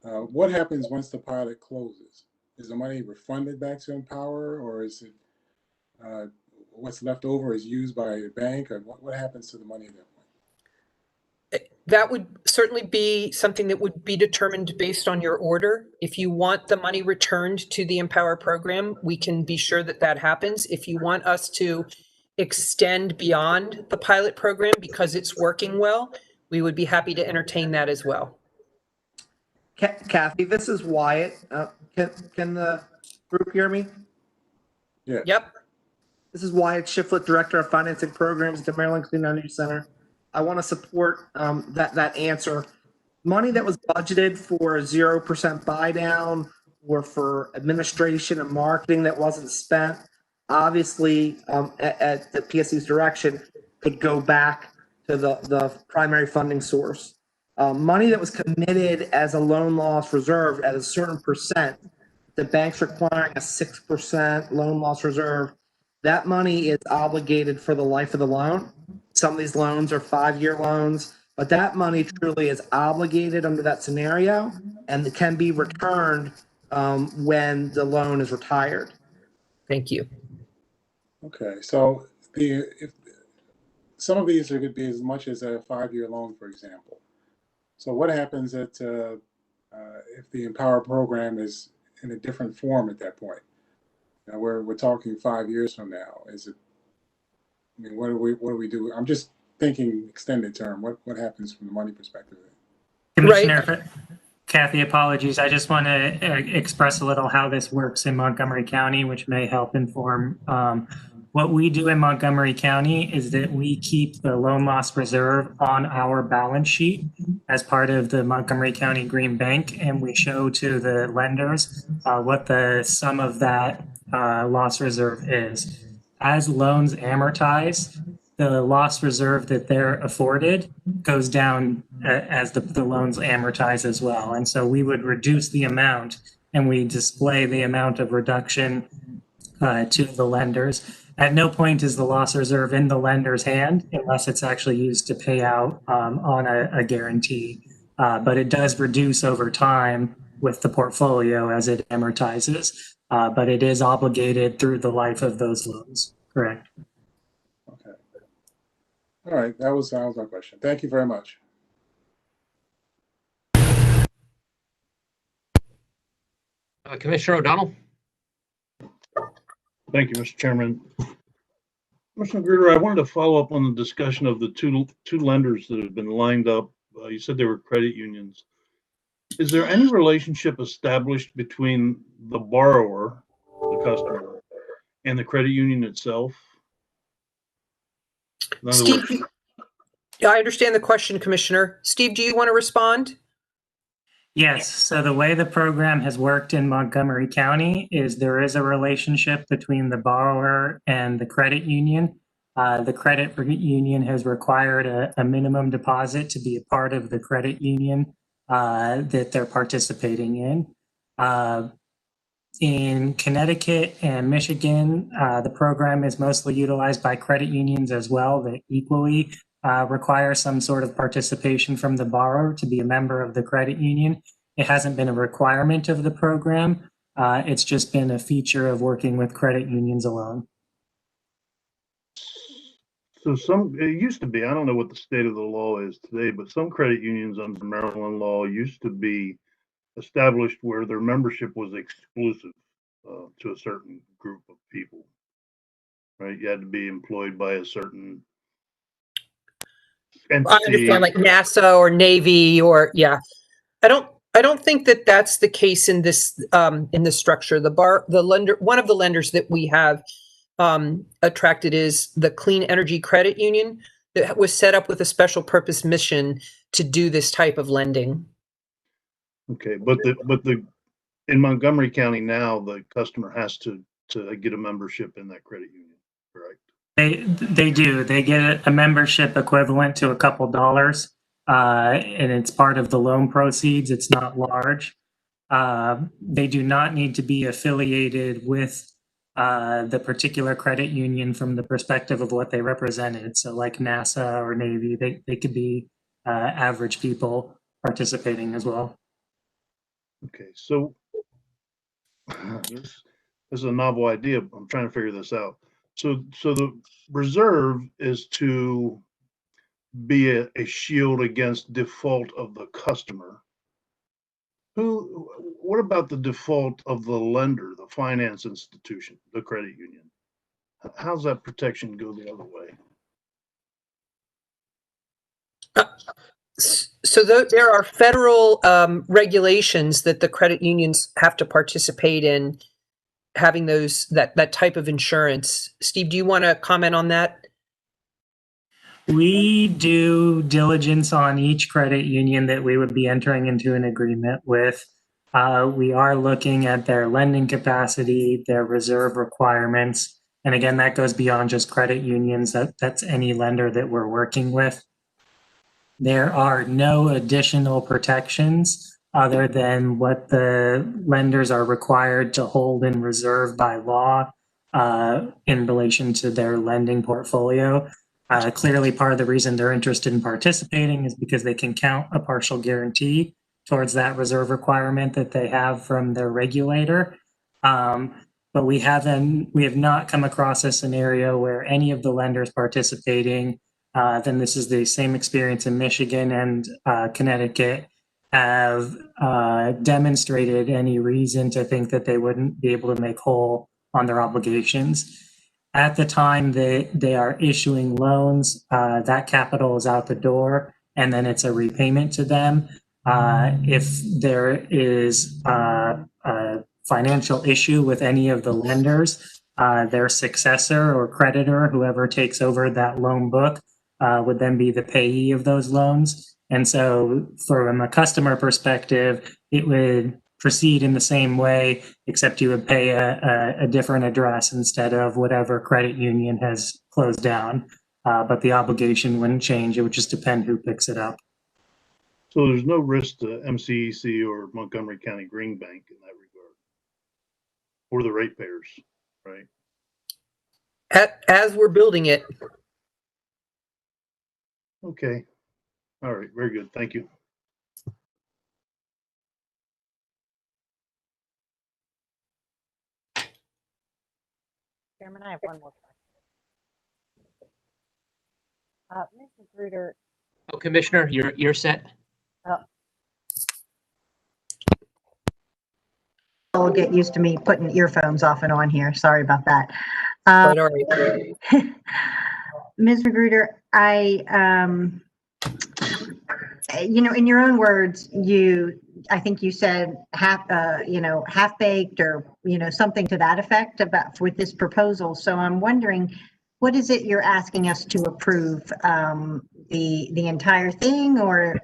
What happens once the pilot closes? Is the money refunded back to EmPOWER, or is it what's left over is used by a bank, or what happens to the money at that point? That would certainly be something that would be determined based on your order. If you want the money returned to the EmPOWER program, we can be sure that that happens. If you want us to extend beyond the pilot program because it's working well, we would be happy to entertain that as well. Kathy, this is Wyatt. Can the group hear me? Yeah. Yep. This is Wyatt Shiflett, Director of Financing Programs at the Maryland Clean Energy Center. I want to support that answer. Money that was budgeted for a 0% buy down or for administration and marketing that wasn't spent, obviously at the PSC's direction, could go back to the primary funding source. Money that was committed as a loan loss reserve at a certain percent, the bank's requiring a 6% loan loss reserve, that money is obligated for the life of the loan. Some of these loans are 5-year loans, but that money truly is obligated under that scenario and it can be returned when the loan is retired. Thank you. Okay, so if some of these could be as much as a 5-year loan, for example. So what happens if the EmPOWER program is in a different form at that point? Now we're talking 5 years from now. Is it? I mean, what do we do? I'm just thinking extended term. What happens from the money perspective? Commissioner, Kathy, apologies. I just want to express a little how this works in Montgomery County, which may help inform. What we do in Montgomery County is that we keep the loan loss reserve on our balance sheet as part of the Montgomery County Green Bank, and we show to the lenders what the sum of that loss reserve is. As loans amortize, the loss reserve that they're afforded goes down as the loans amortize as well. And so we would reduce the amount and we display the amount of reduction to the lenders. At no point is the loss reserve in the lender's hand unless it's actually used to pay out on a guarantee. But it does reduce over time with the portfolio as it amortizes. But it is obligated through the life of those loans. Correct. Okay. All right, that was my question. Thank you very much. Commissioner O'Donnell. Thank you, Mr. Chairman. Commissioner Gruder, I wanted to follow up on the discussion of the two lenders that have been lined up. You said they were credit unions. Is there any relationship established between the borrower, the customer, and the credit union itself? Steve, I understand the question, Commissioner. Steve, do you want to respond? Yes. So the way the program has worked in Montgomery County is there is a relationship between the borrower and the credit union. The credit union has required a minimum deposit to be a part of the credit union that they're participating in. In Connecticut and Michigan, the program is mostly utilized by credit unions as well that equally require some sort of participation from the borrower to be a member of the credit union. It hasn't been a requirement of the program. It's just been a feature of working with credit unions alone. So it used to be, I don't know what the state of the law is today, but some credit unions under Maryland law used to be established where their membership was exclusive to a certain group of people, right? You had to be employed by a certain entity. I understand, like NASA or Navy or, yeah. I don't I don't think that that's the case in this structure. The lender, one of the lenders that we have attracted is the Clean Energy Credit Union that was set up with a special purpose mission to do this type of lending. Okay, but in Montgomery County now, the customer has to get a membership in that credit union, correct? They do. They get a membership equivalent to a couple dollars, and it's part of the loan proceeds. It's not large. They do not need to be affiliated with the particular credit union from the perspective of what they represented. So like NASA or Navy, they could be average people participating as well. Okay, so this is a novel idea. I'm trying to figure this out. So the reserve is to be a shield against default of the customer. What about the default of the lender, the finance institution, the credit union? How's that protection go the other way? So there are federal regulations that the credit unions have to participate in, having that type of insurance. Steve, do you want to comment on that? We do diligence on each credit union that we would be entering into an agreement with. We are looking at their lending capacity, their reserve requirements. And again, that goes beyond just credit unions. That's any lender that we're working with. There are no additional protections other than what the lenders are required to hold in reserve by law in relation to their lending portfolio. Clearly, part of the reason they're interested in participating is because they can count a partial guarantee towards that reserve requirement that they have from their regulator. But we have not come across a scenario where any of the lenders participating, then this is the same experience in Michigan and Connecticut, have demonstrated any reason to think that they wouldn't be able to make whole on their obligations. At the time that they are issuing loans, that capital is out the door, and then it's a repayment to them. If there is a financial issue with any of the lenders, their successor or creditor, whoever takes over that loan book, would then be the payee of those loans. And so from a customer perspective, it would proceed in the same way, except you would pay a different address instead of whatever credit union has closed down. But the obligation wouldn't change. It would just depend who picks it up. So there's no risk to MCEC or Montgomery County Green Bank in that regard, or the ratepayers, right? As we're building it. Okay. All right. Very good. Thank you. Chairman, I have one more question. Ms. Magruder. Oh, Commissioner, you're set. I'll get used to me putting earphones off and on here. Sorry about that. Quite all right. Ms. Magruder, in your own words, I think you said half-baked or, something to that effect about with this proposal. So I'm wondering, what is it you're asking us to approve? The entire thing, or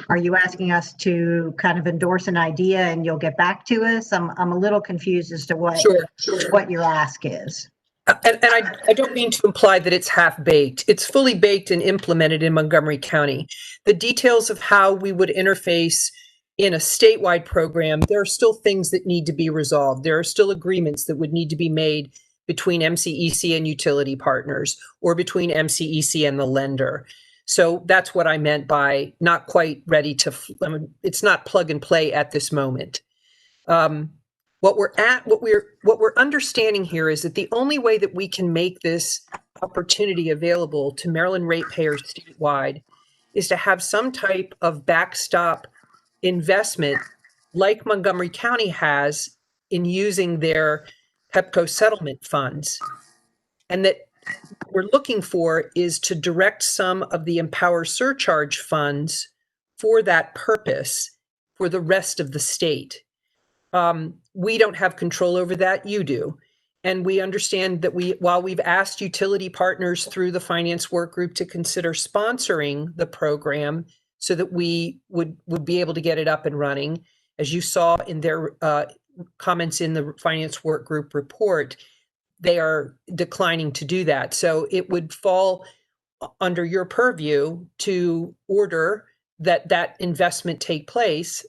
are you asking us to kind of endorse an idea and you'll get back to us? I'm a little confused as to what your ask is. And I don't mean to imply that it's half-baked. It's fully baked and implemented in Montgomery County. The details of how we would interface in a statewide program, there are still things that need to be resolved. There are still agreements that would need to be made between MCEC and utility partners, or between MCEC and the lender. So that's what I meant by not quite ready to, it's not plug and play at this moment. What we're understanding here is that the only way that we can make this opportunity available to Maryland ratepayers statewide is to have some type of backstop investment like Montgomery County has in using their Pepco settlement funds. And that what we're looking for is to direct some of the EmPOWER surcharge funds for that purpose, for the rest of the state. We don't have control over that, you do. And we understand that while we've asked utility partners through the finance work group to consider sponsoring the program so that we would be able to get it up and running, as you saw in their comments in the finance work group report, they are declining to do that. So it would fall under your purview to order that investment take place.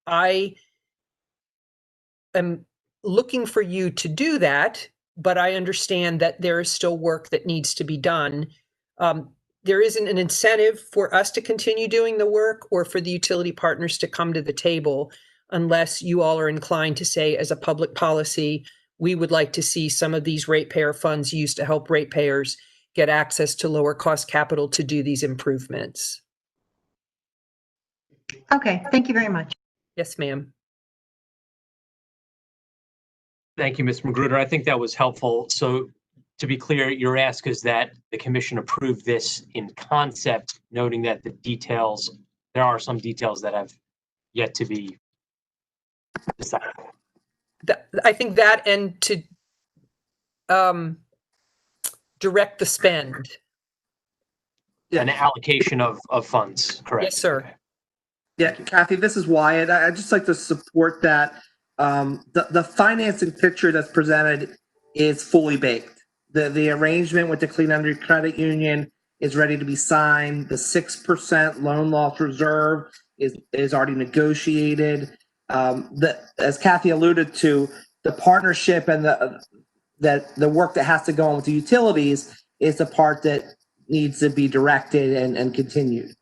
I am looking for you to do that, but I understand that there is still work that needs to be done. There isn't an incentive for us to continue doing the work or for the utility partners to come to the table unless you all are inclined to say, as a public policy, we would like to see some of these ratepayer funds used to help ratepayers get access to lower cost capital to do these improvements. Okay, thank you very much. Yes, ma'am. Thank you, Ms. Magruder. I think that was helpful. So to be clear, your ask is that the commission approve this in concept, noting that the details, there are some details that have yet to be decided. I think that, and to direct the spend. An allocation of funds, correct? Yes, sir. Okay. Yeah, Kathy, this is Wyatt. I'd just like to support that. The financing picture that's presented is fully baked. The arrangement with the Clean Energy Credit Union is ready to be signed. The 6% loan loss reserve is already negotiated. As Kathy alluded to, the partnership and the work that has to go on with the utilities is the part that needs to be directed and continued.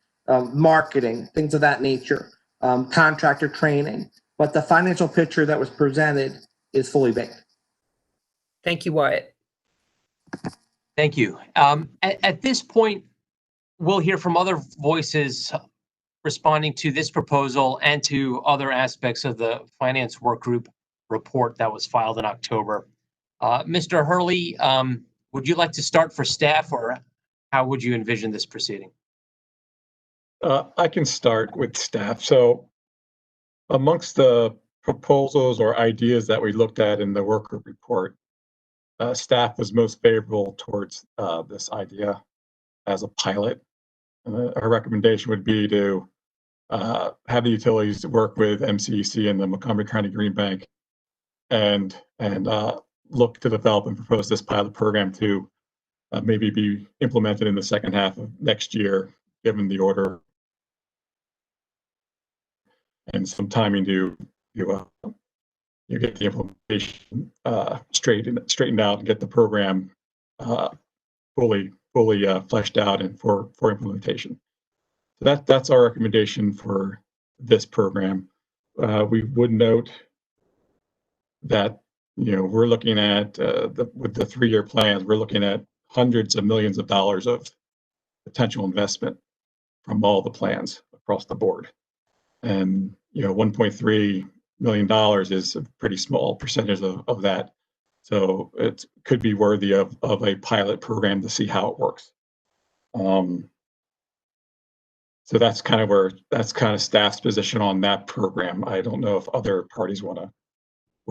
Marketing, things of that nature, contractor training. But the financial picture that was presented is fully baked. Thank you, Wyatt. Thank you. At this point, we'll hear from other voices responding to this proposal and to other aspects of the finance work group report that was filed in October. Mr. Hurley, would you like to start for staff, or how would you envision this proceeding? I can start with staff. So amongst the proposals or ideas that we looked at in the work group report, staff was most favorable towards this idea as a pilot. Our recommendation would be to have the utilities work with MCEC and the Montgomery County Green Bank and look to develop and propose this pilot program to maybe be implemented in the second half of next year, given the order and some timing to get the implementation straightened out and get the program fully fleshed out and for implementation. So that's our recommendation for this program. We would note that we're looking at with the 3-year plans, we're looking at hundreds of millions of dollars of potential investment from all the plans across the board. And $1.3 million is a pretty small percentage of that. So it could be worthy of a pilot program to see how it works. So that's kind of staff's position on that program. I don't know if other parties would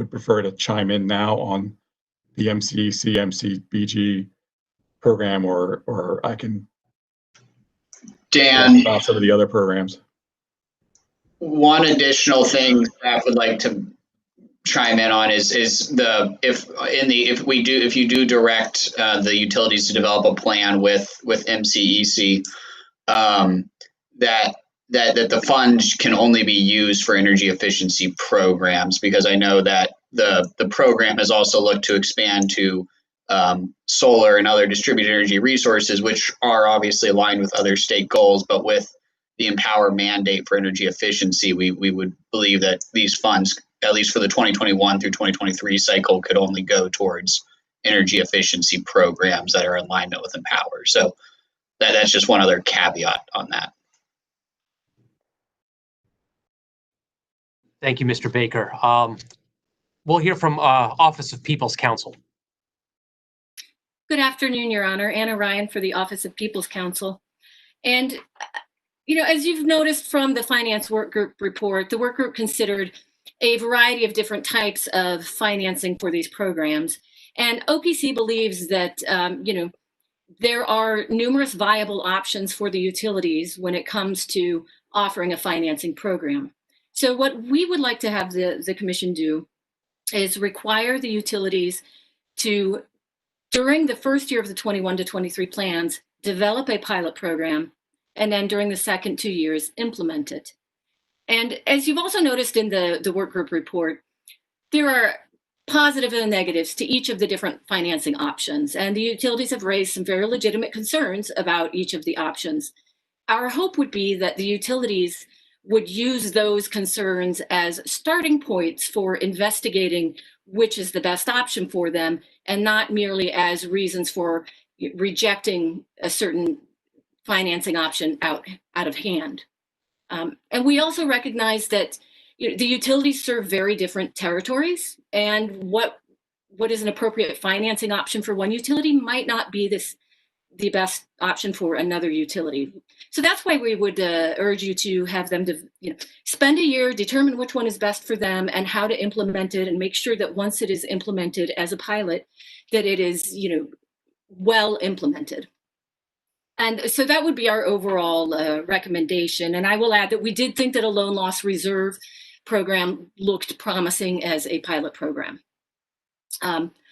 prefer to chime in now on the MCEC, MCBG program, or I can Dan, talk about some of the other programs. One additional thing staff would like to chime in on is if you do direct the utilities to develop a plan with MCEC, that the funds can only be used for energy efficiency programs, because I know that the program has also looked to expand to solar and other distributed energy resources, which are obviously aligned with other state goals, but with the EmPOWER mandate for energy efficiency, we would believe that these funds, at least for the 2021 through 2023 cycle, could only go towards energy efficiency programs that are in alignment with EmPOWER. So that's just one other caveat on that. Thank you, Mr. Baker. We'll hear from Office of People's Counsel. Good afternoon, Your Honor. Anna Ryan for the Office of People's Counsel. And as you've noticed from the finance work group report, the work group considered a variety of different types of financing for these programs. And OPC believes that, there are numerous viable options for the utilities when it comes to offering a financing program. So what we would like to have the commission do is require the utilities to, during the first year of the 21 to 23 plans, develop a pilot program, and then during the second 2 years, implement it. And as you've also noticed in the work group report, there are positives and negatives to each of the different financing options, and the utilities have raised some very legitimate concerns about each of the options. Our hope would be that the utilities would use those concerns as starting points for investigating which is the best option for them, and not merely as reasons for rejecting a certain financing option out of hand. And we also recognize that the utilities serve very different territories, and what is an appropriate financing option for one utility might not be the best option for another utility. So that's why we would urge you to have them to spend a year, determine which one is best for them and how to implement it, and make sure that once it is implemented as a pilot, that it is well implemented. And so that would be our overall recommendation. And I will add that we did think that a loan loss reserve program looked promising as a pilot program.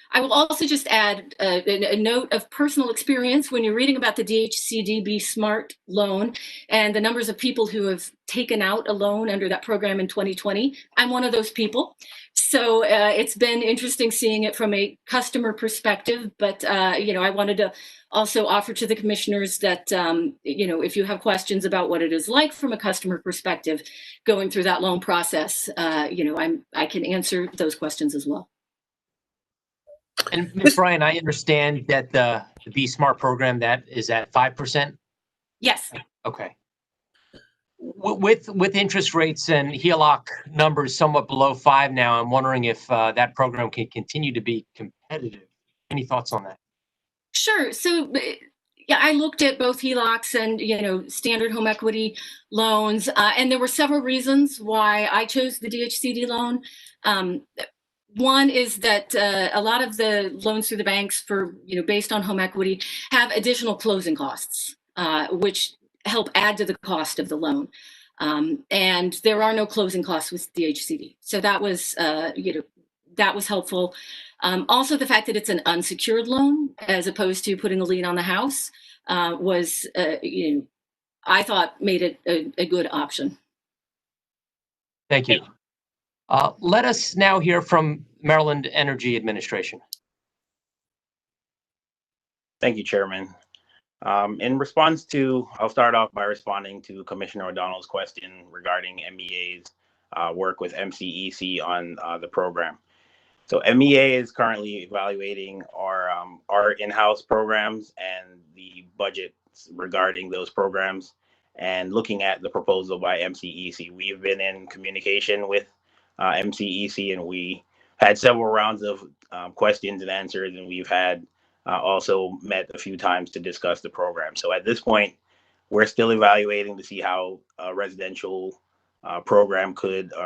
I will also just add a note of personal experience. When you're reading about the DHCD Be Smart loan and the numbers of people who have taken out a loan under that program in 2020, I'm one of those people. So it's been interesting seeing it from a customer perspective, but I wanted to also offer to the commissioners that, if you have questions about what it is like from a customer perspective, going through that loan process, I can answer those questions as well. And Ms. Bryan, I understand that the Be Smart program, that is at 5%? Yes. Okay. With interest rates and HELOC numbers somewhat below 5 now, I'm wondering if that program can continue to be competitive. Any thoughts on that? Sure. So, yeah, I looked at both HELOCs and, standard home equity loans, and there were several reasons why I chose the DHCD loan. One is that a lot of the loans through the banks for, based on home equity have additional closing costs, which help add to the cost of the loan. And there are no closing costs with DHCD. So that was, that was helpful. Also, the fact that it's an unsecured loan as opposed to putting a lien on the house was, I thought made it a good option. Thank you. Let us now hear from Maryland Energy Administration. Thank you, Chairman. I'll start off by responding to Commissioner O'Donnell's question regarding MEA's work with MCEC on the program. So MEA is currently evaluating our in-house programs and the budgets regarding those programs, and looking at the proposal by MCEC. We've been in communication with MCEC, and we had several rounds of questions and answers, and we've had also met a few times to discuss the program. So at this point, we're still evaluating to see how a residential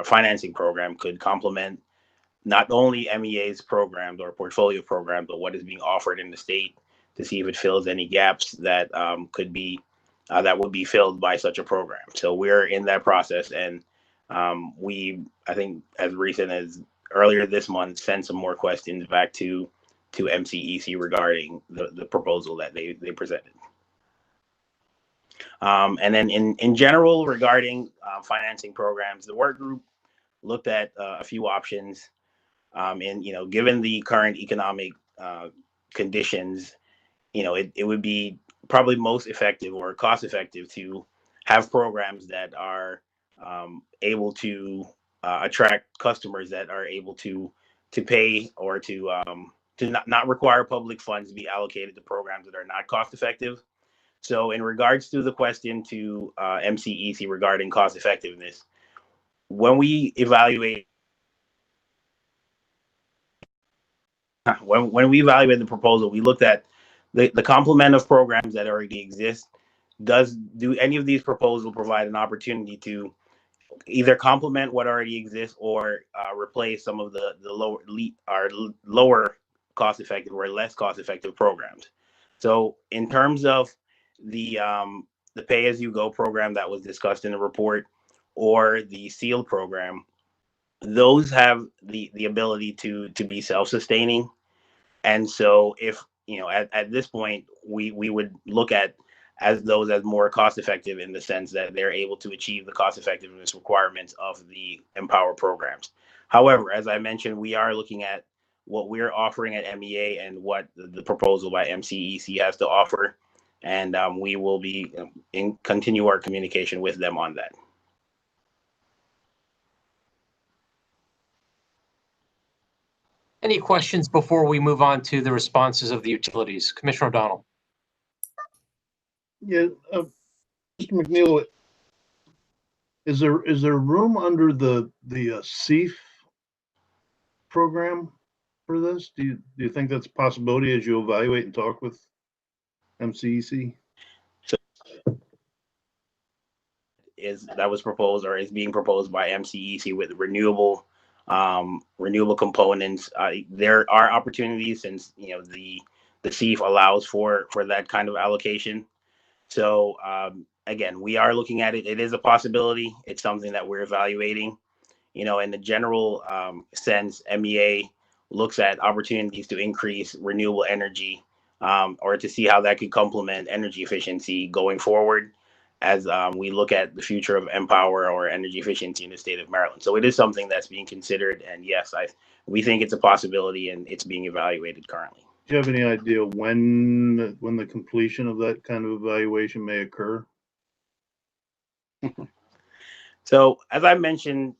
financing program could complement not only MEA's programs or portfolio programs, but what is being offered in the state, to see if it fills any gaps that that would be filled by such a program. So we're in that process, and I think as recent as earlier this month, sent some more questions back to MCEC regarding the proposal that they presented. And then in general, regarding financing programs, the work group looked at a few options. And given the current economic conditions, it would be probably most effective or cost effective to have programs that are able to attract customers that are able to pay, or to not require public funds to be allocated to programs that are not cost effective. So in regards to the question to MCEC regarding cost effectiveness, when we evaluate the proposal, we looked at the complement of programs that already exist, do any of these proposals provide an opportunity to either complement what already exists or replace some of the lower cost effective or less cost effective programs? So in terms of the pay as you go program that was discussed in the report, or the SEAL program, those have the ability to be self-sustaining. And so if, at this point, we would look at as those as more cost effective in the sense that they're able to achieve the cost effectiveness requirements of the EmPOWER programs. However, as I mentioned, we are looking at what we're offering at MEA and what the proposal by MCEC has to offer. And we will be continue our communication with them on that. Any questions before we move on to the responses of the utilities? Commissioner O'Donnell. Yeah, Mr. McNeil, is there room under the CEF program for this? Do you think that's a possibility as you evaluate and talk with MCEC? That was proposed or is being proposed by MCEC with renewable components. There are opportunities since the CEF allows for that kind of allocation. So again, we are looking at it. It is a possibility. It's something that we're evaluating. In the general sense, MEA looks at opportunities to increase renewable energy or to see how that could complement energy efficiency going forward as we look at the future of EmPOWER or energy efficiency in the state of Maryland. So it is something that's being considered. And yes, we think it's a possibility and it's being evaluated currently. Do you have any idea when the completion of that kind of evaluation may occur? So as I mentioned,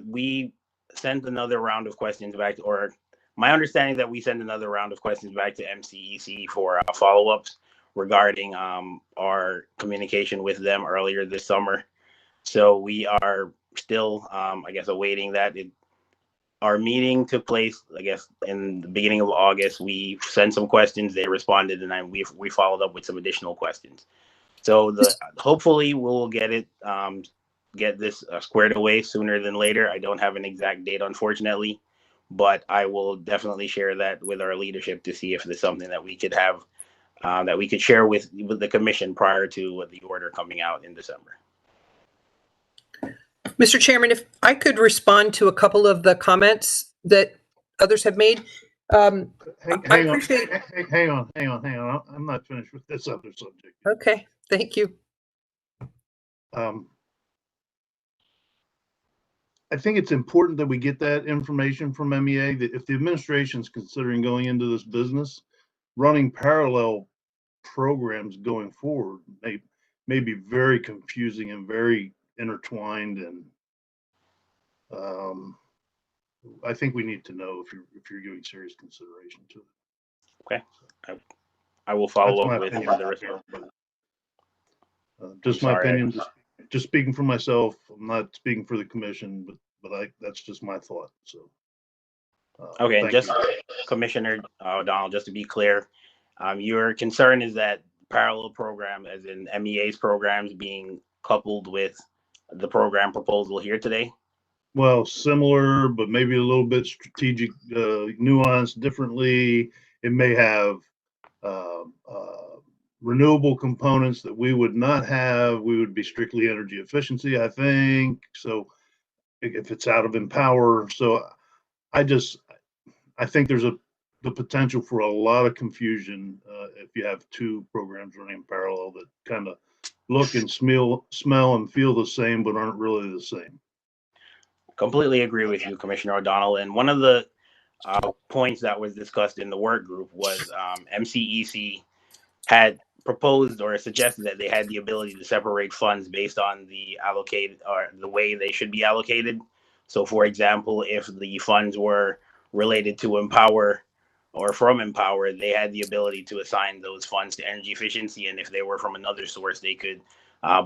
we sent another round of questions back, or my understanding that we sent another round of questions back to MCEC for follow-ups regarding our communication with them earlier this summer. So we are still, I guess, awaiting that. Our meeting took place, I guess, in the beginning of August. We sent some questions, they responded, and then we followed up with some additional questions. So hopefully we'll get this squared away sooner than later. I don't have an exact date, unfortunately, but I will definitely share that with our leadership to see if there's something that we could have, that we could share with the commission prior to the order coming out in December. Mr. Chairman, if I could respond to a couple of the comments that others have made. Hang on. I'm not finished with this other subject. Okay, thank you. I think it's important that we get that information from MEA, that if the administration is considering going into this business, running parallel programs going forward may be very confusing and very intertwined, and I think we need to know if you're giving serious consideration to it. Okay, I will follow up with the response. Just my opinion. Just speaking for myself. I'm not speaking for the commission, but that's just my thought. So. Okay, and just Commissioner O'Donnell, just to be clear, your concern is that parallel program, as in MEA's programs, being coupled with the program proposal here today? Well, similar, but maybe a little bit strategic, nuanced differently. It may have renewable components that we would not have. We would be strictly energy efficiency, I think. So if it's out of EmPOWER, so I think there's the potential for a lot of confusion if you have two programs running in parallel that kind of look and smell and feel the same, but aren't really the same. Completely agree with you, Commissioner O'Donnell. And one of the points that was discussed in the work group was MCEC had proposed or suggested that they had the ability to separate funds based on the allocated or the way they should be allocated. So for example, if the funds were related to EmPOWER or from EmPOWER, they had the ability to assign those funds to energy efficiency. And if they were from another source, they could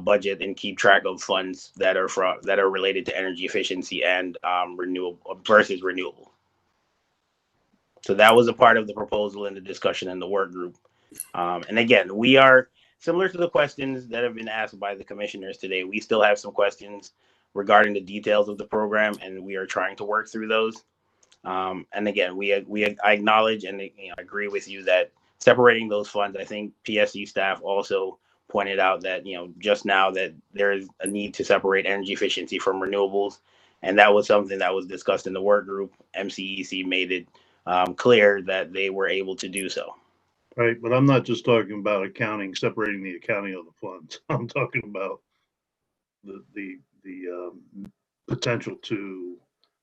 budget and keep track of funds that are related to energy efficiency and renewable versus renewable. So that was a part of the proposal in the discussion in the work group. And again, we are similar to the questions that have been asked by the commissioners today, we still have some questions regarding the details of the program, and we are trying to work through those. And again, I acknowledge and agree with you that separating those funds, I think PSC staff also pointed out that just now that there is a need to separate energy efficiency from renewables, and that was something that was discussed in the work group. MCEC made it clear that they were able to do so. Right, but I'm not just talking about accounting, separating the accounting of the funds. I'm talking about the potential to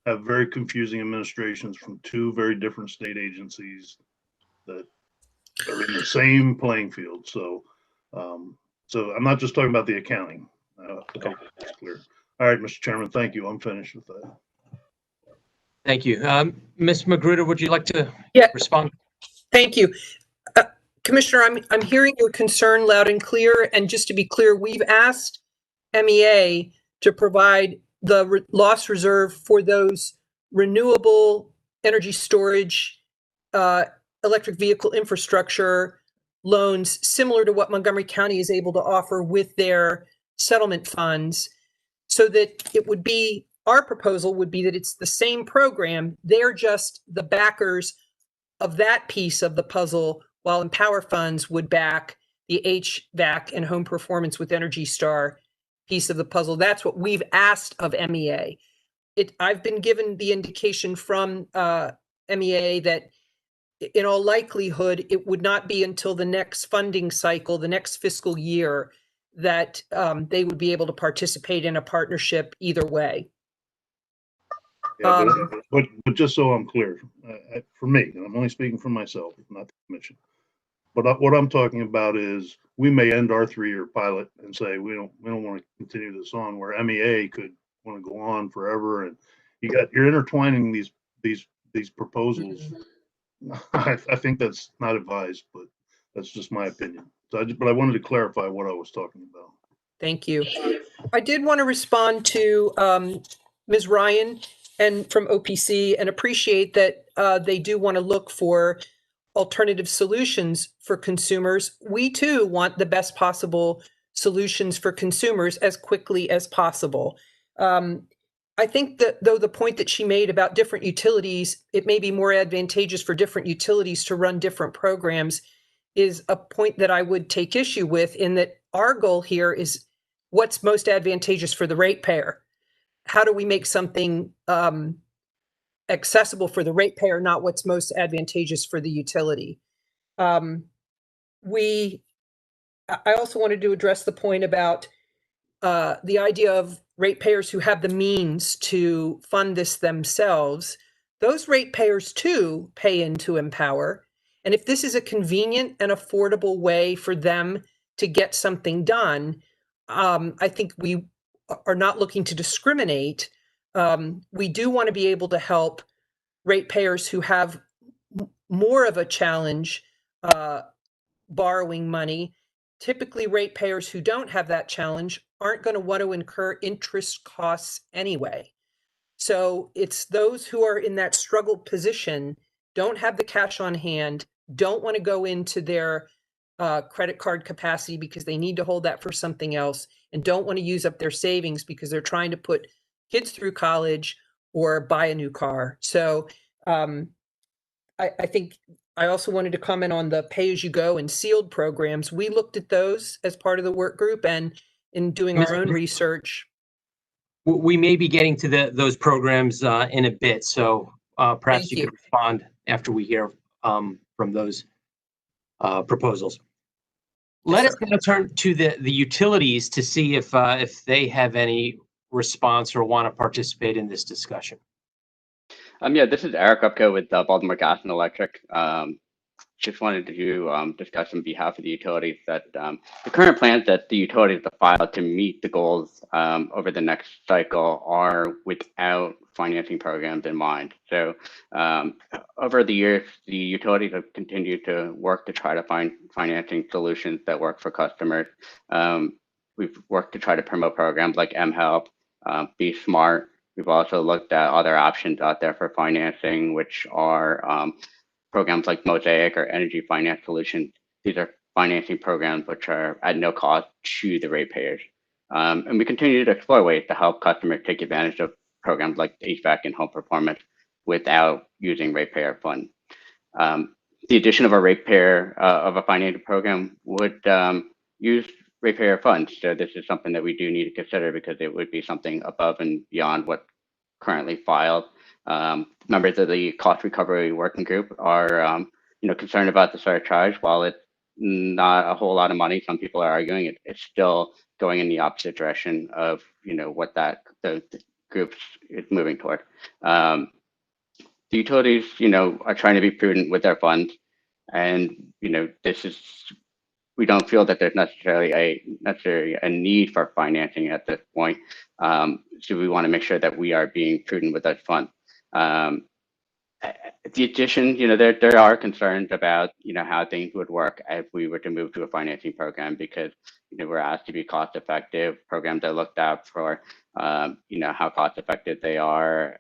have very confusing administrations from two very different state agencies that are in the same playing field. So, so I'm not just talking about the accounting. Okay, that's clear. All right, Mr. Chairman, thank you. I'm finished with that. Thank you. Ms. Magruder, would you like to respond? Thank you. Commissioner, I'm hearing your concern loud and clear. And just to be clear, we've asked MEA to provide the loss reserve for those renewable energy storage, electric vehicle infrastructure loans, similar to what Montgomery County is able to offer with their settlement funds, so that it would be, our proposal would be that it's the same program. They're just the backers of that piece of the puzzle, while EmPOWER funds would back the HVAC and home performance with Energy Star piece of the puzzle. That's what we've asked of MEA. I've been given the indication from MEA that in all likelihood, it would not be until the next funding cycle, the next fiscal year, that they would be able to participate in a partnership either way. Yeah, but just so I'm clear, for me, and I'm only speaking for myself, not the commission. But what I'm talking about is we may end our 3-year pilot and say we don't want to continue this on, where MEA could want to go on forever, and you're intertwining these proposals. I think that's not advised, but that's just my opinion. So but I wanted to clarify what I was talking about. Thank you. I did want to respond to Ms. Ryan and from OPC, and appreciate that they do want to look for alternative solutions for consumers. We too want the best possible solutions for consumers as quickly as possible. I think that though the point that she made about different utilities, it may be more advantageous for different utilities to run different programs, is a point that I would take issue with, in that our goal here is what's most advantageous for the ratepayer. How do we make something accessible for the ratepayer, not what's most advantageous for the utility? I also wanted to address the point about the idea of ratepayers who have the means to fund this themselves. Those ratepayers too pay into EmPOWER. And if this is a convenient and affordable way for them to get something done, I think we are not looking to discriminate. We do want to be able to help ratepayers who have more of a challenge borrowing money. Typically, ratepayers who don't have that challenge aren't going to want to incur interest costs anyway. So it's those who are in that struggled position, don't have the cash on hand, don't want to go into their credit card capacity because they need to hold that for something else, and don't want to use up their savings because they're trying to put kids through college or buy a new car. So I think I also wanted to comment on the pay-as-you-go and sealed programs. We looked at those as part of the work group, and in doing our own research. We may be getting to those programs in a bit, so perhaps you could respond after we hear from those proposals. Let us now turn to the utilities to see if they have any response or want to participate in this discussion. Yeah, this is Eric Upco with Baltimore Gas and Electric. Just wanted to discuss on behalf of the utilities that the current plans that the utilities have filed to meet the goals over the next cycle are without financing programs in mind. So over the years, the utilities have continued to work to try to find financing solutions that work for customers. We've worked to try to promote programs like mHelp, Be Smart. We've also looked at other options out there for financing, which are programs like Mosaic or Energy Finance Solutions. These are financing programs which are at no cost to the ratepayers. And we continue to explore ways to help customers take advantage of programs like HVAC and home performance without using ratepayer funds. The addition of a ratepayer of a financing program would use ratepayer funds. So this is something that we do need to consider because it would be something above and beyond what currently filed. Members of the cost recovery working group are concerned about the surcharge. While it's not a whole lot of money, some people are arguing it's still going in the opposite direction of what the group is moving toward. The utilities are trying to be prudent with their funds, and we don't feel that there's necessarily a need for financing at this point. So we want to make sure that we are being prudent with that fund. The addition, there are concerns about how things would work if we were to move to a financing program, because we're asked to be cost effective. Programs are looked at for how cost effective they are.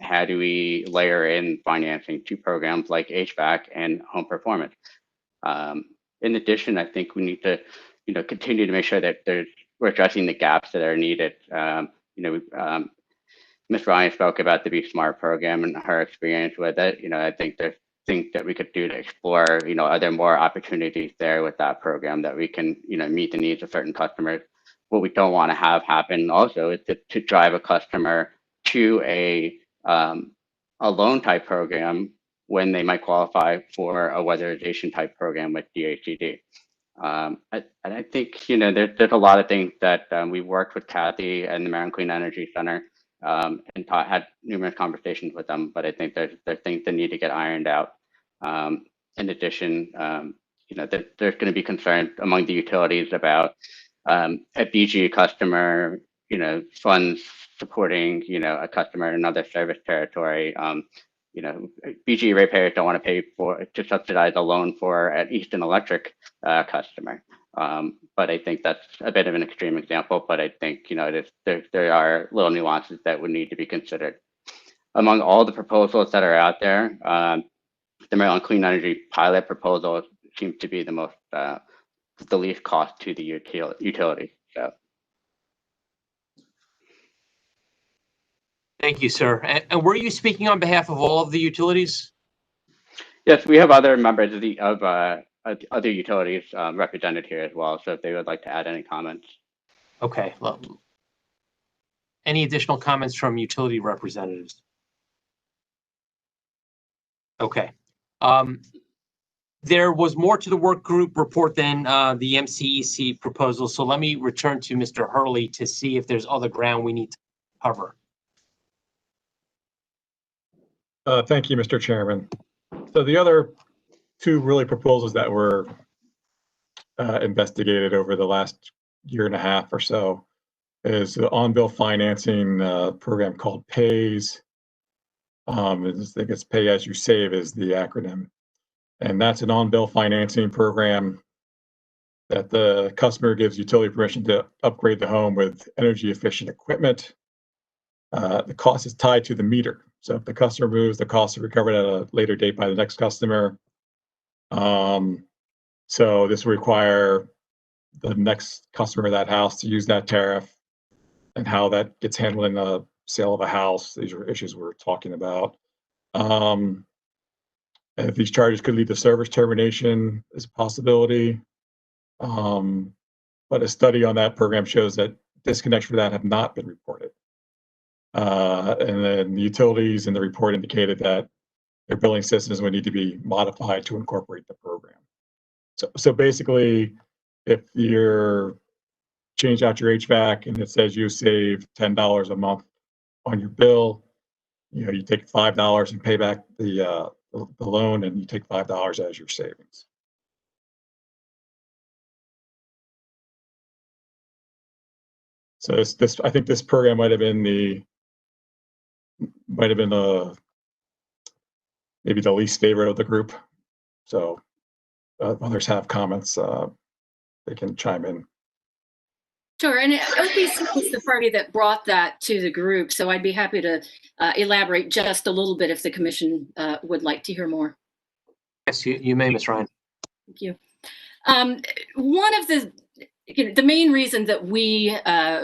How do we layer in financing to programs like HVAC and home performance? In addition, I think we need to continue to make sure that we're addressing the gaps that are needed. Ms. Ryan spoke about the Be Smart program and her experience with it. I think there's things that we could do to explore, are there more opportunities there with that program that we can, meet the needs of certain customers. What we don't want to have happen also is to drive a customer to a loan type program when they might qualify for a weatherization type program with DHCD. And I think, there's a lot of things that we worked with Kathy and the Maryland Clean Energy Center and had numerous conversations with them, but I think there's things that need to get ironed out. In addition, there's going to be concerns among the utilities about a BG customer, funds supporting, a customer in another service territory. BG ratepayers don't want to pay to subsidize a loan for an Easton Electric customer. But I think that's a bit of an extreme example, but I think, there are little nuances that would need to be considered. Among all the proposals that are out there, the Maryland Clean Energy pilot proposal seems to be the least cost to the utility. So. Thank you, sir. And were you speaking on behalf of all of the utilities? Yes, we have other members of other utilities represented here as well. So if they would like to add any comments. Okay. Well, any additional comments from utility representatives? Okay. There was more to the work group report than the MCEC proposal. So let me return to Mr. Hurley to see if there's other ground we need to cover. Thank you, Mr. Chairman. So the other two really proposals that were investigated over the last year and a half or so is the on-bill financing program called PAYS. I think it's Pay As You Save is the acronym. And that's an on-bill financing program that the customer gives utility permission to upgrade the home with energy efficient equipment. The cost is tied to the meter. So if the customer moves, the cost is recovered at a later date by the next customer. So this will require the next customer of that house to use that tariff, and how that gets handled in the sale of a house. These are issues we're talking about. And if these charges could lead to service termination is a possibility. But a study on that program shows that disconnects for that have not been reported. And then the utilities in the report indicated that their billing systems would need to be modified to incorporate the program. So basically, if you're change out your HVAC and it says you save $10 a month on your bill, you take $5 and pay back the loan, and you take $5 as your savings. So this I think this program might have been maybe the least favorite of the group. So others have comments, they can chime in. Sure, and OPC was the party that brought that to the group, so I'd be happy to elaborate just a little bit if the commission would like to hear more. Yes, you may, Ms. Ryan. Thank you. One of the main reason that we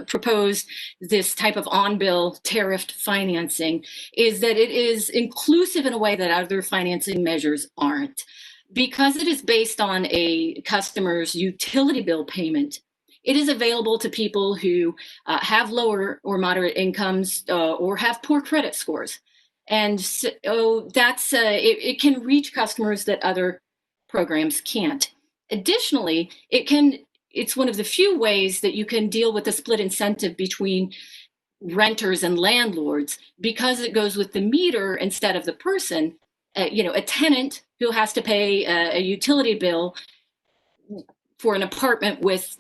propose this type of on-bill tariffed financing is that it is inclusive in a way that other financing measures aren't. Because it is based on a customer's utility bill payment, it is available to people who have lower or moderate incomes or have poor credit scores. And so it can reach customers that other programs can't. Additionally, it's one of the few ways that you can deal with the split incentive between renters and landlords because it goes with the meter instead of the person. A tenant who has to pay a utility bill for an apartment with,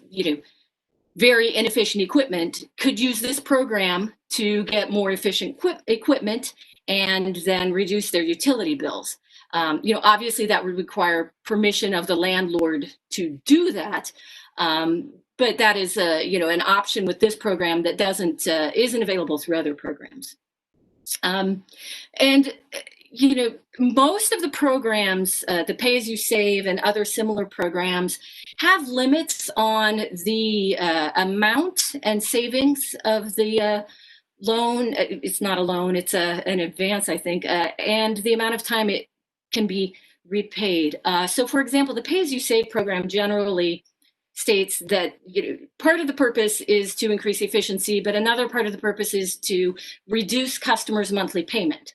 very inefficient equipment could use this program to get more efficient equipment and then reduce their utility bills. Obviously that would require permission of the landlord to do that. But that is an option with this program that isn't available through other programs. Most of the programs, the Pay As You Save and other similar programs, have limits on the amount and savings of the loan. It's not a loan, it's an advance, I think, and the amount of time it can be repaid. So for example, the Pay As You Save program generally states that part of the purpose is to increase efficiency, but another part of the purpose is to reduce customers' monthly payment.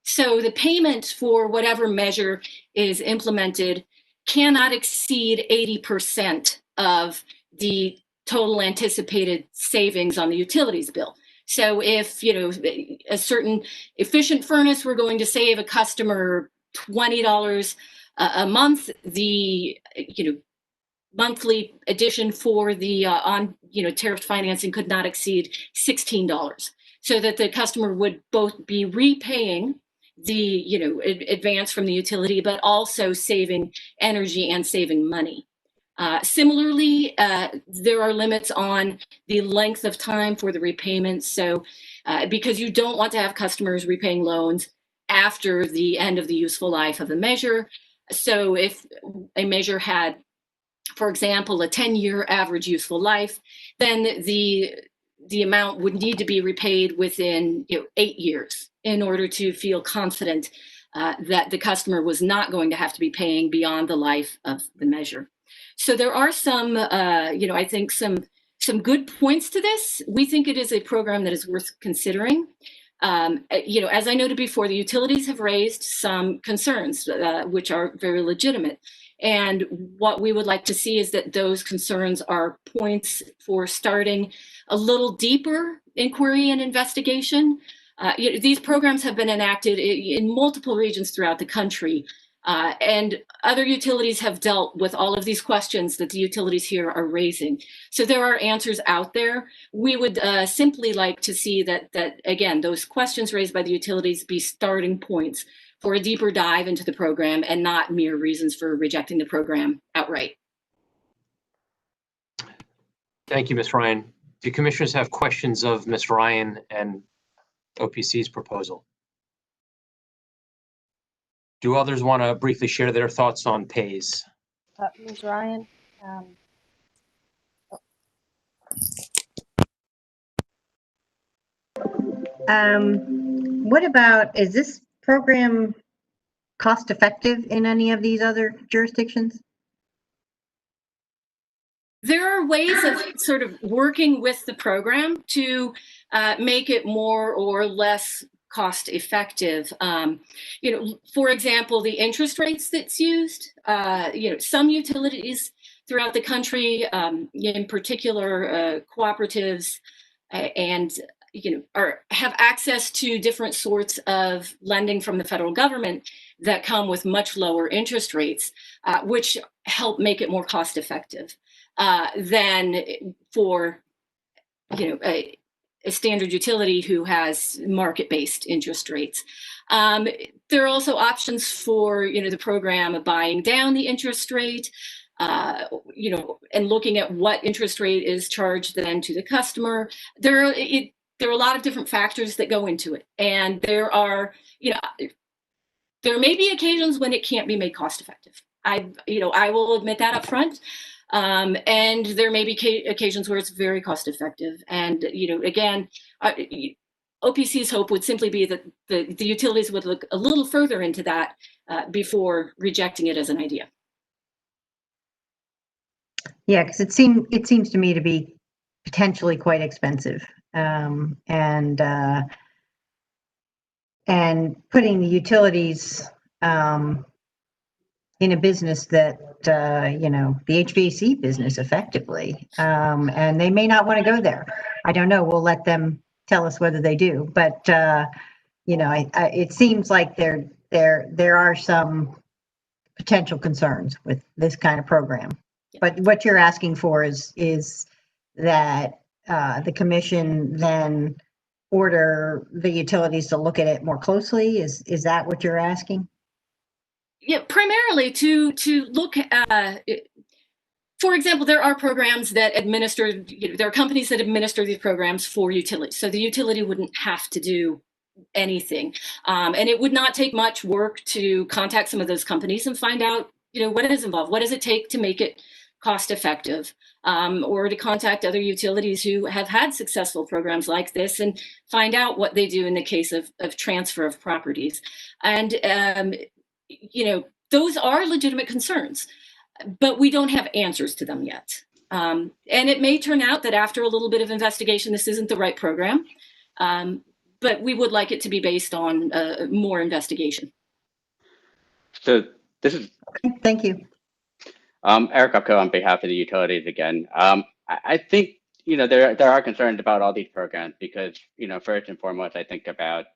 So the payment for whatever measure is implemented cannot exceed 80% of the total anticipated savings on the utilities bill. So if a certain efficient furnace were going to save a customer $20 a month, the monthly addition for the tariff financing could not exceed $16, so that the customer would both be repaying the advance from the utility, but also saving energy and saving money. Similarly, there are limits on the length of time for the repayment. So because you don't want to have customers repaying loans after the end of the useful life of a measure. So if a measure had, for example, a 10-year average useful life, then the amount would need to be repaid within 8 years in order to feel confident that the customer was not going to have to be paying beyond the life of the measure. So there are some, I think some good points to this. We think it is a program that is worth considering. As I noted before, the utilities have raised some concerns, which are very legitimate. And what we would like to see is that those concerns are points for starting a little deeper inquiry and investigation. These programs have been enacted in multiple regions throughout the country, and other utilities have dealt with all of these questions that the utilities here are raising. So there are answers out there. We would simply like to see that again, those questions raised by the utilities be starting points for a deeper dive into the program and not mere reasons for rejecting the program outright. Thank you, Ms. Ryan. Do commissioners have questions of Ms. Ryan and OPC's proposal? Do others want to briefly share their thoughts on PAYS? Ms. Ryan, what about, is this program cost effective in any of these other jurisdictions? There are ways of sort of working with the program to make it more or less cost effective. For example, the interest rates that's used, some utilities throughout the country, in particular cooperatives and have access to different sorts of lending from the federal government that come with much lower interest rates, which help make it more cost effective than for a standard utility who has market-based interest rates. There are also options for the program of buying down the interest rate, and looking at what interest rate is charged then to the customer. There are a lot of different factors that go into it, and there may be occasions when it can't be made cost effective. I will admit that up front. And there may be occasions where it's very cost effective. And, again, OPC's hope would simply be that the utilities would look a little further into that before rejecting it as an idea. Yeah, because it seems to me to be potentially quite expensive, and putting the utilities in a business that the HVAC business effectively, and they may not want to go there. I don't know. We'll let them tell us whether they do. But it seems like there are some potential concerns with this kind of program. But what you're asking for is that the commission then order the utilities to look at it more closely. Is that what you're asking? Yeah, primarily to look at, for example, there are programs that administer, there are companies that administer these programs for utilities. So the utility wouldn't have to do anything. And it would not take much work to contact some of those companies and find out, what is involved. What does it take to make it cost effective? Or to contact other utilities who have had successful programs like this and find out what they do in the case of transfer of properties. And, those are legitimate concerns, but we don't have answers to them yet. And it may turn out that after a little bit of investigation, this isn't the right program. But we would like it to be based on more investigation. So this is. Thank you. Eric Upco on behalf of the utilities again. I think, there are concerns about all these programs because, first and foremost, I think about,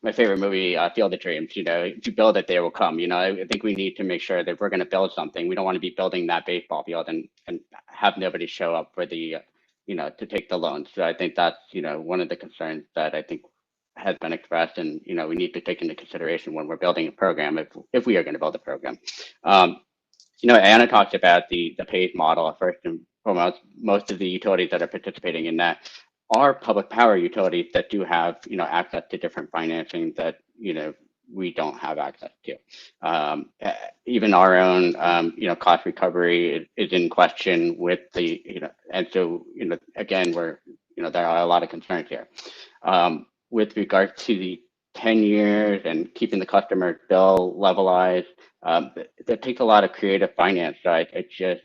my favorite movie, Field of Dreams. If you build it, they will come. I think we need to make sure that we're going to build something. We don't want to be building that baseball field and have nobody show up for the, to take the loan. So I think that's, one of the concerns that I think has been expressed, and we need to take into consideration when we're building a program, if we are going to build a program. Anna talked about the PAVE model. First and foremost, most of the utilities that are participating in that are public power utilities that do have access to different financing that we don't have access to. Even our own cost recovery is in question with the and so again there are a lot of concerns here. With regard to the 10 years and keeping the customer bill levelized, that takes a lot of creative finance. So I just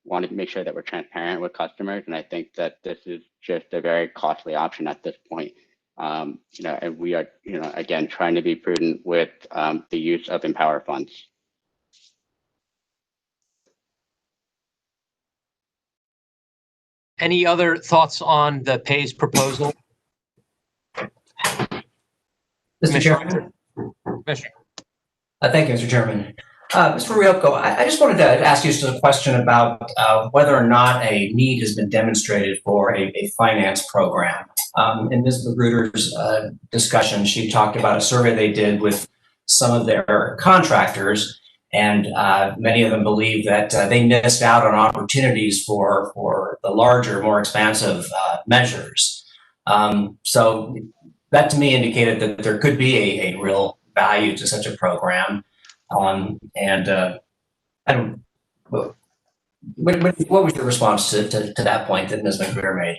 want to make sure that we're transparent with customers, and I think that this is just a very costly option at this point. And we are, again, trying to be prudent with the use of EmPOWER funds. Any other thoughts on the PAYS proposal? Mr. Chairman. Commissioner. Thank you, Mr. Chairman. Mr. Ryopko, I just wanted to ask you just a question about whether or not a need has been demonstrated for a finance program. In Ms. Magruder's discussion, she talked about a survey they did with some of their contractors, and many of them believe that they missed out on opportunities for the larger, more expansive measures. So that to me indicated that there could be a real value to such a program. I don't. What was your response to that point that Ms. Magruder made?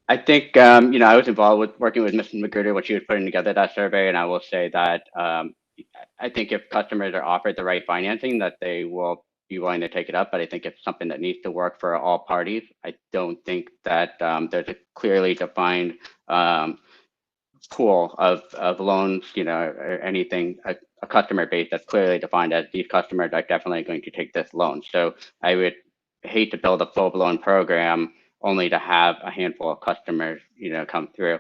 I think I was involved with working with Ms. Magruder when she was putting together that survey, and I will say that I think if customers are offered the right financing, that they will be willing to take it up. But I think it's something that needs to work for all parties. I don't think that there's a clearly defined pool of loans, or anything, a customer base that's clearly defined as these customers are definitely going to take this loan. So I would hate to build a full-blown program only to have a handful of customers, come through.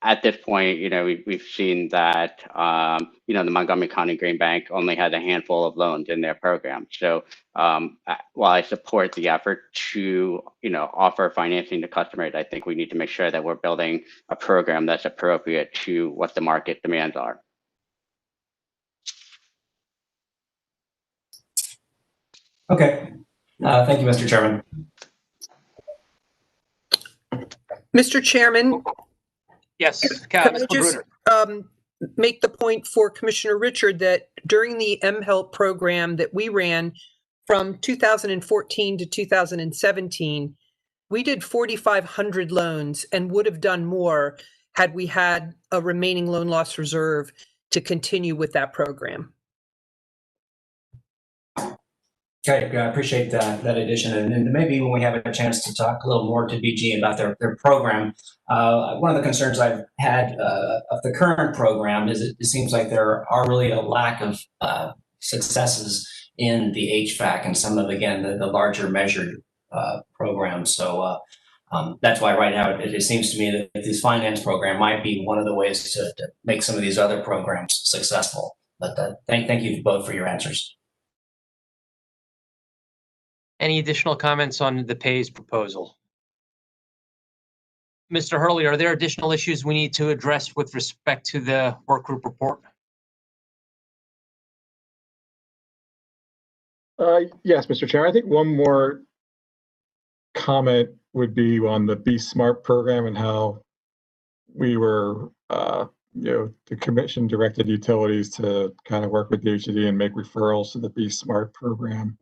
At this point, we've seen that, the Montgomery County Green Bank only has a handful of loans in their program. So while I support the effort to, offer financing to customers, I think we need to make sure that we're building a program that's appropriate to what the market demands are. Okay. Thank you, Mr. Chairman. Mr. Chairman. Yes, Could I just make the point for Commissioner Richard that during the mHelp program that we ran from 2014 to 2017, we did 4,500 loans and would have done more had we had a remaining loan loss reserve to continue with that program. Okay, I appreciate that addition. And maybe when we have a chance to talk a little more to BG about their program, one of the concerns I've had of the current program is it seems like there are really a lack of successes in the HVAC and some of, again, the larger measured programs. So that's why right now it seems to me that this finance program might be one of the ways to make some of these other programs successful. But thank you both for your answers. Any additional comments on the PAYS proposal? Mr. Hurley, are there additional issues we need to address with respect to the work group report? Yes, Mr. Chair. I think one more comment would be on the Be Smart program and how we were, the commission directed utilities to kind of work with DHCD and make referrals to the Be Smart program.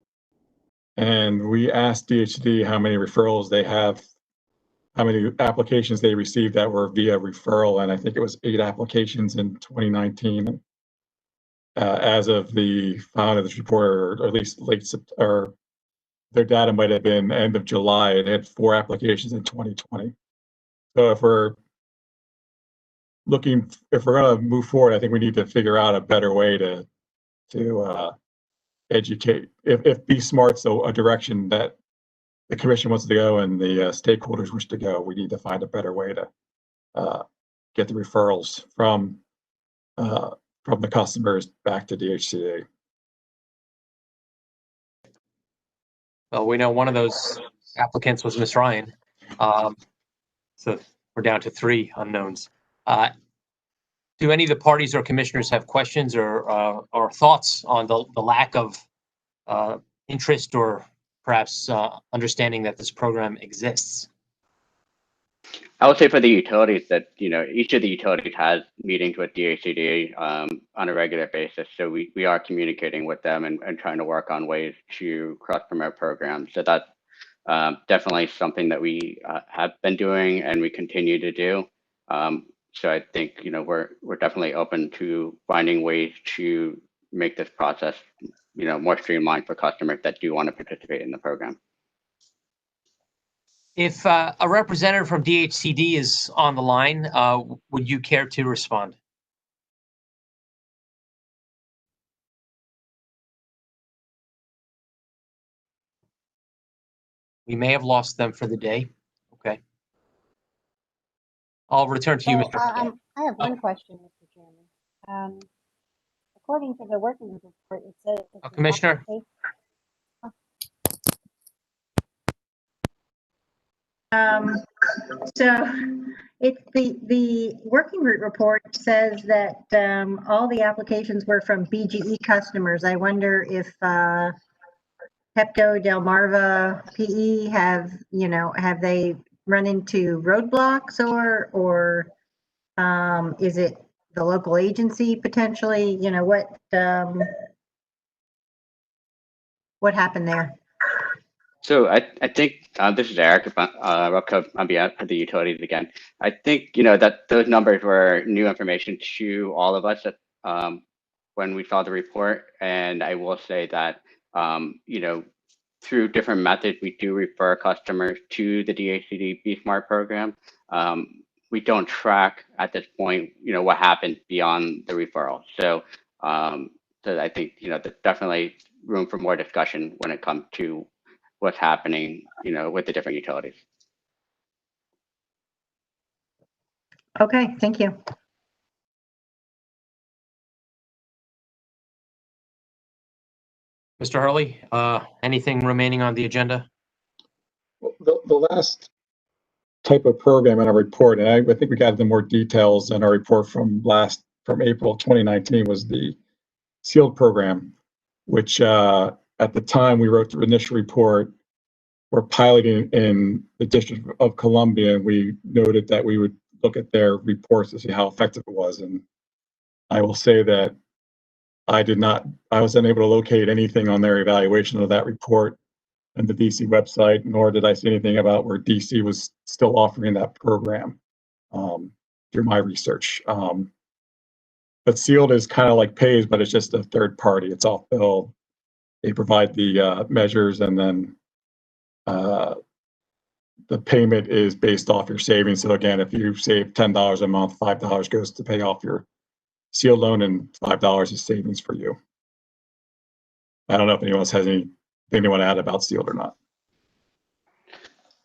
And we asked DHCD how many referrals they have, how many applications they received that were via referral. And I think it was 8 applications in 2019. As of the filing of this report, or at least late September, their data might have been end of July. It had 4 applications in 2020. So if we're going to move forward, I think we need to figure out a better way to educate. If Be Smart's a direction that the commission wants to go and the stakeholders wish to go, we need to find a better way to get the referrals from the customers back to DHCD. Well, we know one of those applicants was Ms. Ryan. So we're down to 3 unknowns. Do any of the parties or commissioners have questions or thoughts on the lack of interest or perhaps understanding that this program exists? I would say for the utilities that, each of the utilities has meetings with DHCD on a regular basis. So we are communicating with them and trying to work on ways to cross-promote programs. So that's definitely something that we have been doing and we continue to do. So I think, we're definitely open to finding ways to make this process, more streamlined for customers that do want to participate in the program. If a representative from DHCD is on the line, would you care to respond? We may have lost them for the day. Okay. I'll return to you, Mr. I have one question, Mr. Chairman. According to the working group report, it says Commissioner. So it's the working group report says that all the applications were from BGE customers. I wonder if Pepco, Delmarva, PE have they run into roadblocks or is it the local agency potentially? What happened there? So I think this is Eric Rupko on behalf of the utilities again. I think that those numbers were new information to all of us when we saw the report, and I will say that through different methods we do refer customers to the DHCD Be Smart program. We don't track at this point what happened beyond the referral. So I think there's definitely room for more discussion when it comes to what's happening, with the different utilities. Okay, thank you. Mr. Hurley, anything remaining on the agenda? The last type of program in our report, and I think we got the more details in our report from April 2019, was the SEALED program, which at the time we wrote the initial report, we're piloting in the District of Columbia, and we noted that we would look at their reports to see how effective it was. And I will say that I was unable to locate anything on their evaluation of that report and the DC website, nor did I see anything about where DC was still offering that program through my research. But Sealed is kind of like Pays, but it's just a third party. It's off bill. They provide the measures, and then the payment is based off your savings. So again, if you save $10 a month, $5 goes to pay off your Sealed loan, and $5 is savings for you. I don't know if anyone else has anything they want to add about Sealed or not.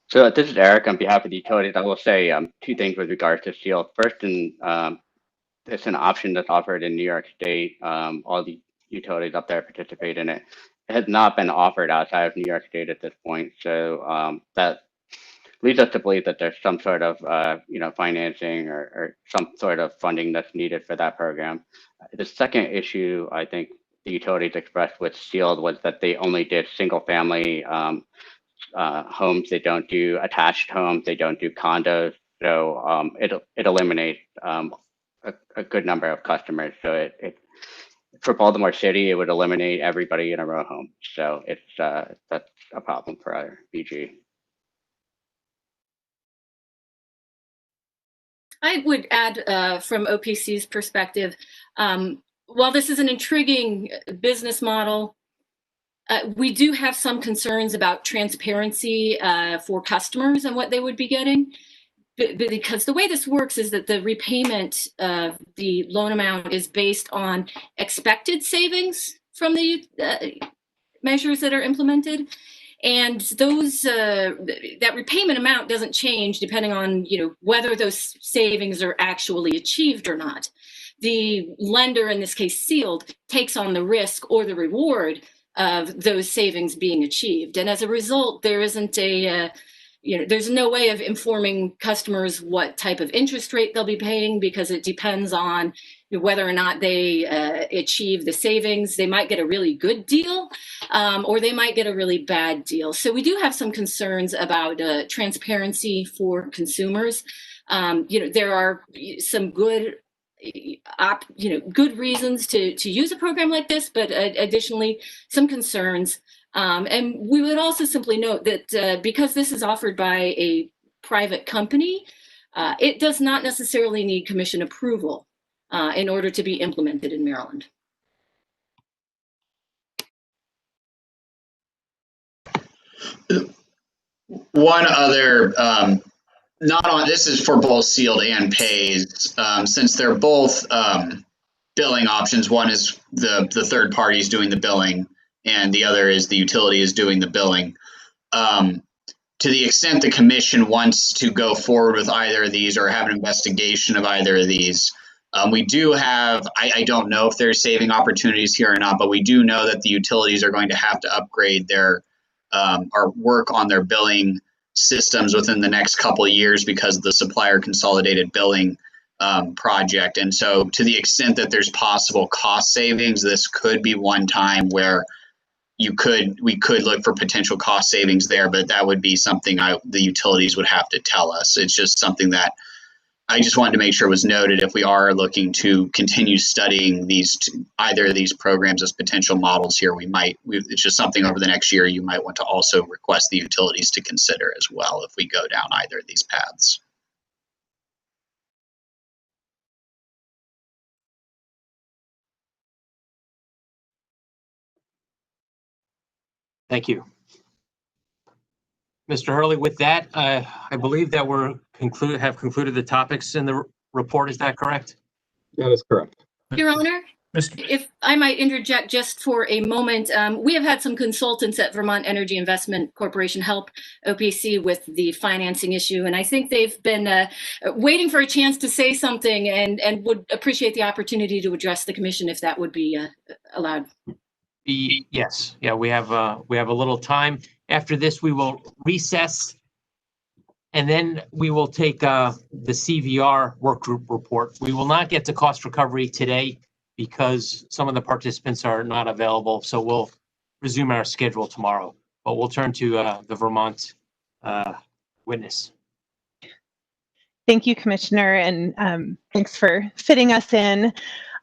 So this is Eric on behalf of the utilities. I will say two things with regards to Sealed. First, it's an option that's offered in New York State. All the utilities up there participate in it. It has not been offered outside of New York State at this point. So that leads us to believe that there's some sort of financing or some sort of funding that's needed for that program. The second issue I think the utilities expressed with Sealed was that they only did single family homes. They don't do attached homes. They don't do condos. So it eliminates a good number of customers. So it for Baltimore City, it would eliminate everybody in a row home. So that's a problem for our BG. I would add from OPC's perspective, while this is an intriguing business model, we do have some concerns about transparency for customers and what they would be getting. Because the way this works is that the repayment of the loan amount is based on expected savings from the measures that are implemented. And those that repayment amount doesn't change depending on whether those savings are actually achieved or not. The lender, in this case Sealed, takes on the risk or the reward of those savings being achieved. And as a result, there isn't there's no way of informing customers what type of interest rate they'll be paying, because it depends on whether or not they achieve the savings. They might get a really good deal, or they might get a really bad deal. So we do have some concerns about transparency for consumers. There are some good reasons to use a program like this, but additionally, some concerns. And we would also simply note that because this is offered by a private company, it does not necessarily need commission approval in order to be implemented in Maryland. One other, this is for both Sealed and Pays, since they're both billing options. One is the third parties doing the billing, and the other is the utility is doing the billing. To the extent the commission wants to go forward with either of these or have an investigation of either of these, we do have, I don't know if there's saving opportunities here or not, but we do know that the utilities are going to have to upgrade their or work on their billing systems within the next couple of years because of the supplier consolidated billing project. And so to the extent that there's possible cost savings, this could be one time where we could look for potential cost savings there, but that would be something the utilities would have to tell us. It's just something that I just wanted to make sure was noted if we are looking to continue studying either of these programs as potential models here. It's just something over the next year you might want to also request the utilities to consider as well if we go down either of these paths. Thank you. Mr. Hurley, with that, I believe that have concluded the topics in the report. Is that correct? That is correct. Your Honor, if I might interject just for a moment, we have had some consultants at Vermont Energy Investment Corporation help OPC with the financing issue, and I think they've been waiting for a chance to say something and would appreciate the opportunity to address the commission if that would be allowed. Yes. Yeah, we have a little time. After this, we will recess, and then we will take the CVR work group report. We will not get to cost recovery today because some of the participants are not available. So we'll resume our schedule tomorrow, but we'll turn to the Vermont witness. Thank you, Commissioner, and thanks for fitting us in.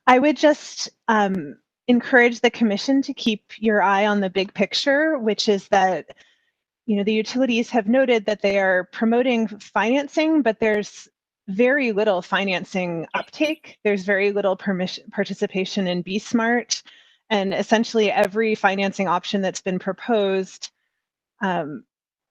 I would just encourage the commission to keep your eye on the big picture, which is that, the utilities have noted that they are promoting financing, but there's very little financing uptake. There's very little participation in Be Smart, and essentially every financing option that's been proposed,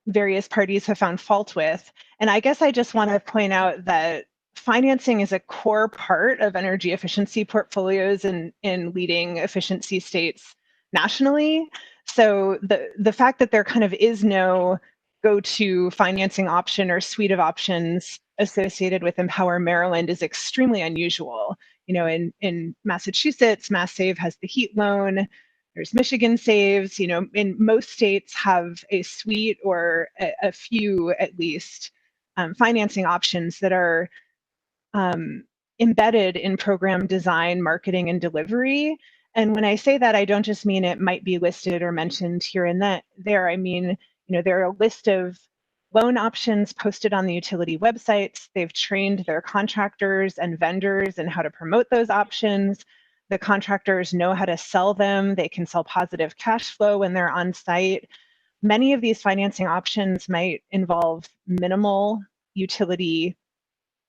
various parties have found fault with. And I guess I just want to point out that financing is a core part of energy efficiency portfolios in leading efficiency states nationally. So the fact that there kind of is no go-to financing option or suite of options associated with EmPOWER Maryland is extremely unusual. In Massachusetts, MassSave has the heat loan. There's Michigan Saves. In most states have a suite or a few at least financing options that are embedded in program design, marketing, and delivery. And when I say that, I don't just mean it might be listed or mentioned here and there. I mean, there are a list of loan options posted on the utility websites. They've trained their contractors and vendors in how to promote those options. The contractors know how to sell them. They can sell positive cash flow when they're on site. Many of these financing options might involve minimal utility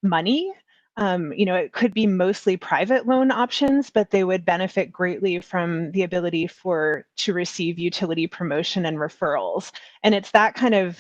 money. It could be mostly private loan options, but they would benefit greatly from the ability to receive utility promotion and referrals. And it's that kind of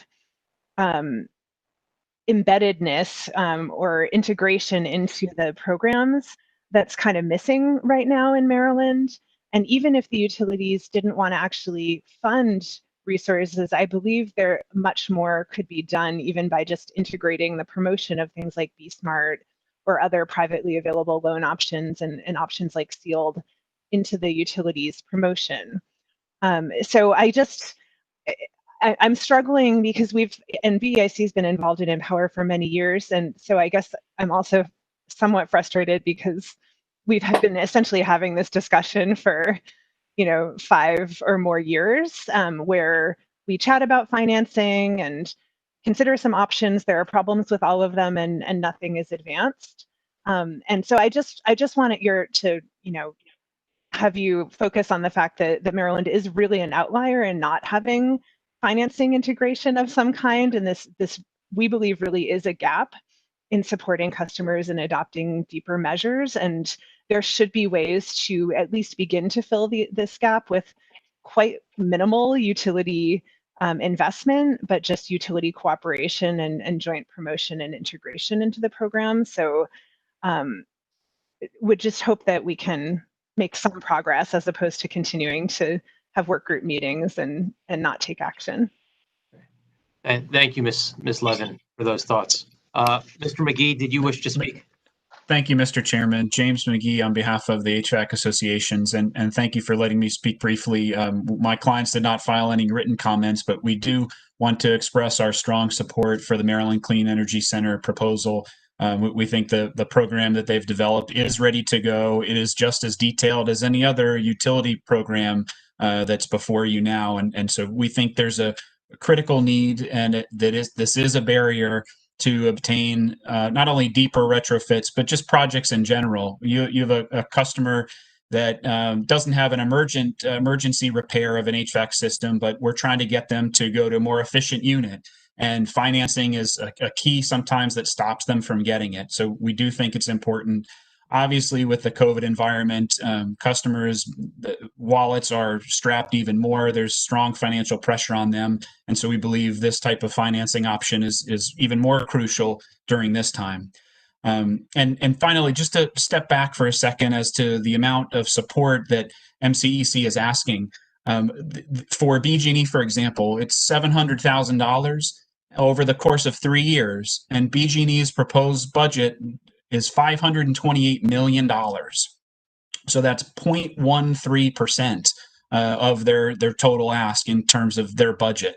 embeddedness or integration into the programs that's kind of missing right now in Maryland. And even if the utilities didn't want to actually fund resources, I believe there much more could be done even by just integrating the promotion of things like Be Smart or other privately available loan options and options like sealed into the utilities promotion. So I'm struggling because BEIC has been involved in EmPOWER for many years. And so I guess I'm also somewhat frustrated because we've been essentially having this discussion for 5 or more years where we chat about financing and consider some options. There are problems with all of them and nothing is advanced. And so I just want to have you focus on the fact that Maryland is really an outlier in not having financing integration of some kind. And this we believe really is a gap in supporting customers and adopting deeper measures. And there should be ways to at least begin to fill this gap with quite minimal utility investment, but just utility cooperation and joint promotion and integration into the program. So would just hope that we can make some progress as opposed to continuing to have work group meetings and not take action. And thank you, Ms. Levin, for those thoughts. Mr. McGee, did you wish to speak? Thank you, Mr. Chairman. James McGee on behalf of the HVAC associations, and thank you for letting me speak briefly. My clients did not file any written comments, but we do want to express our strong support for the Maryland Clean Energy Center proposal. We think the program that they've developed is ready to go. It is just as detailed as any other utility program that's before you now. And so we think there's a critical need, and this is a barrier to obtain not only deeper retrofits, but just projects in general. You have a customer that doesn't have an emergency repair of an HVAC system, but we're trying to get them to go to a more efficient unit. And financing is a key sometimes that stops them from getting it. So we do think it's important. Obviously, with the COVID environment, customers' wallets are strapped even more. There's strong financial pressure on them. And so we believe this type of financing option is even more crucial during this time. And finally, just to step back for a second as to the amount of support that MCEC is asking. For BG&E, for example, it's $700,000 over the course of 3 years. And BG&E's proposed budget is $528 million. So that's 0.13% of their total ask in terms of their budget.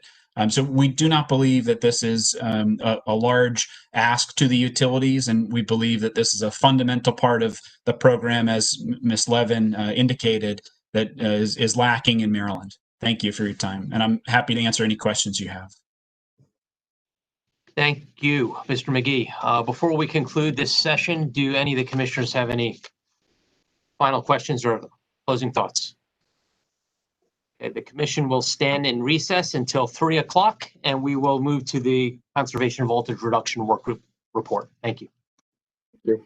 So we do not believe that this is a large ask to the utilities, and we believe that this is a fundamental part of the program, as Ms. Levin indicated, that is lacking in Maryland. Thank you for your time, and I'm happy to answer any questions you have. Thank you, Mr. McGee. Before we conclude this session, do any of the commissioners have any final questions or closing thoughts? Okay, the commission will stand in recess until 3 o'clock, and we will move to the conservation voltage reduction work group report. Thank you. Thank you.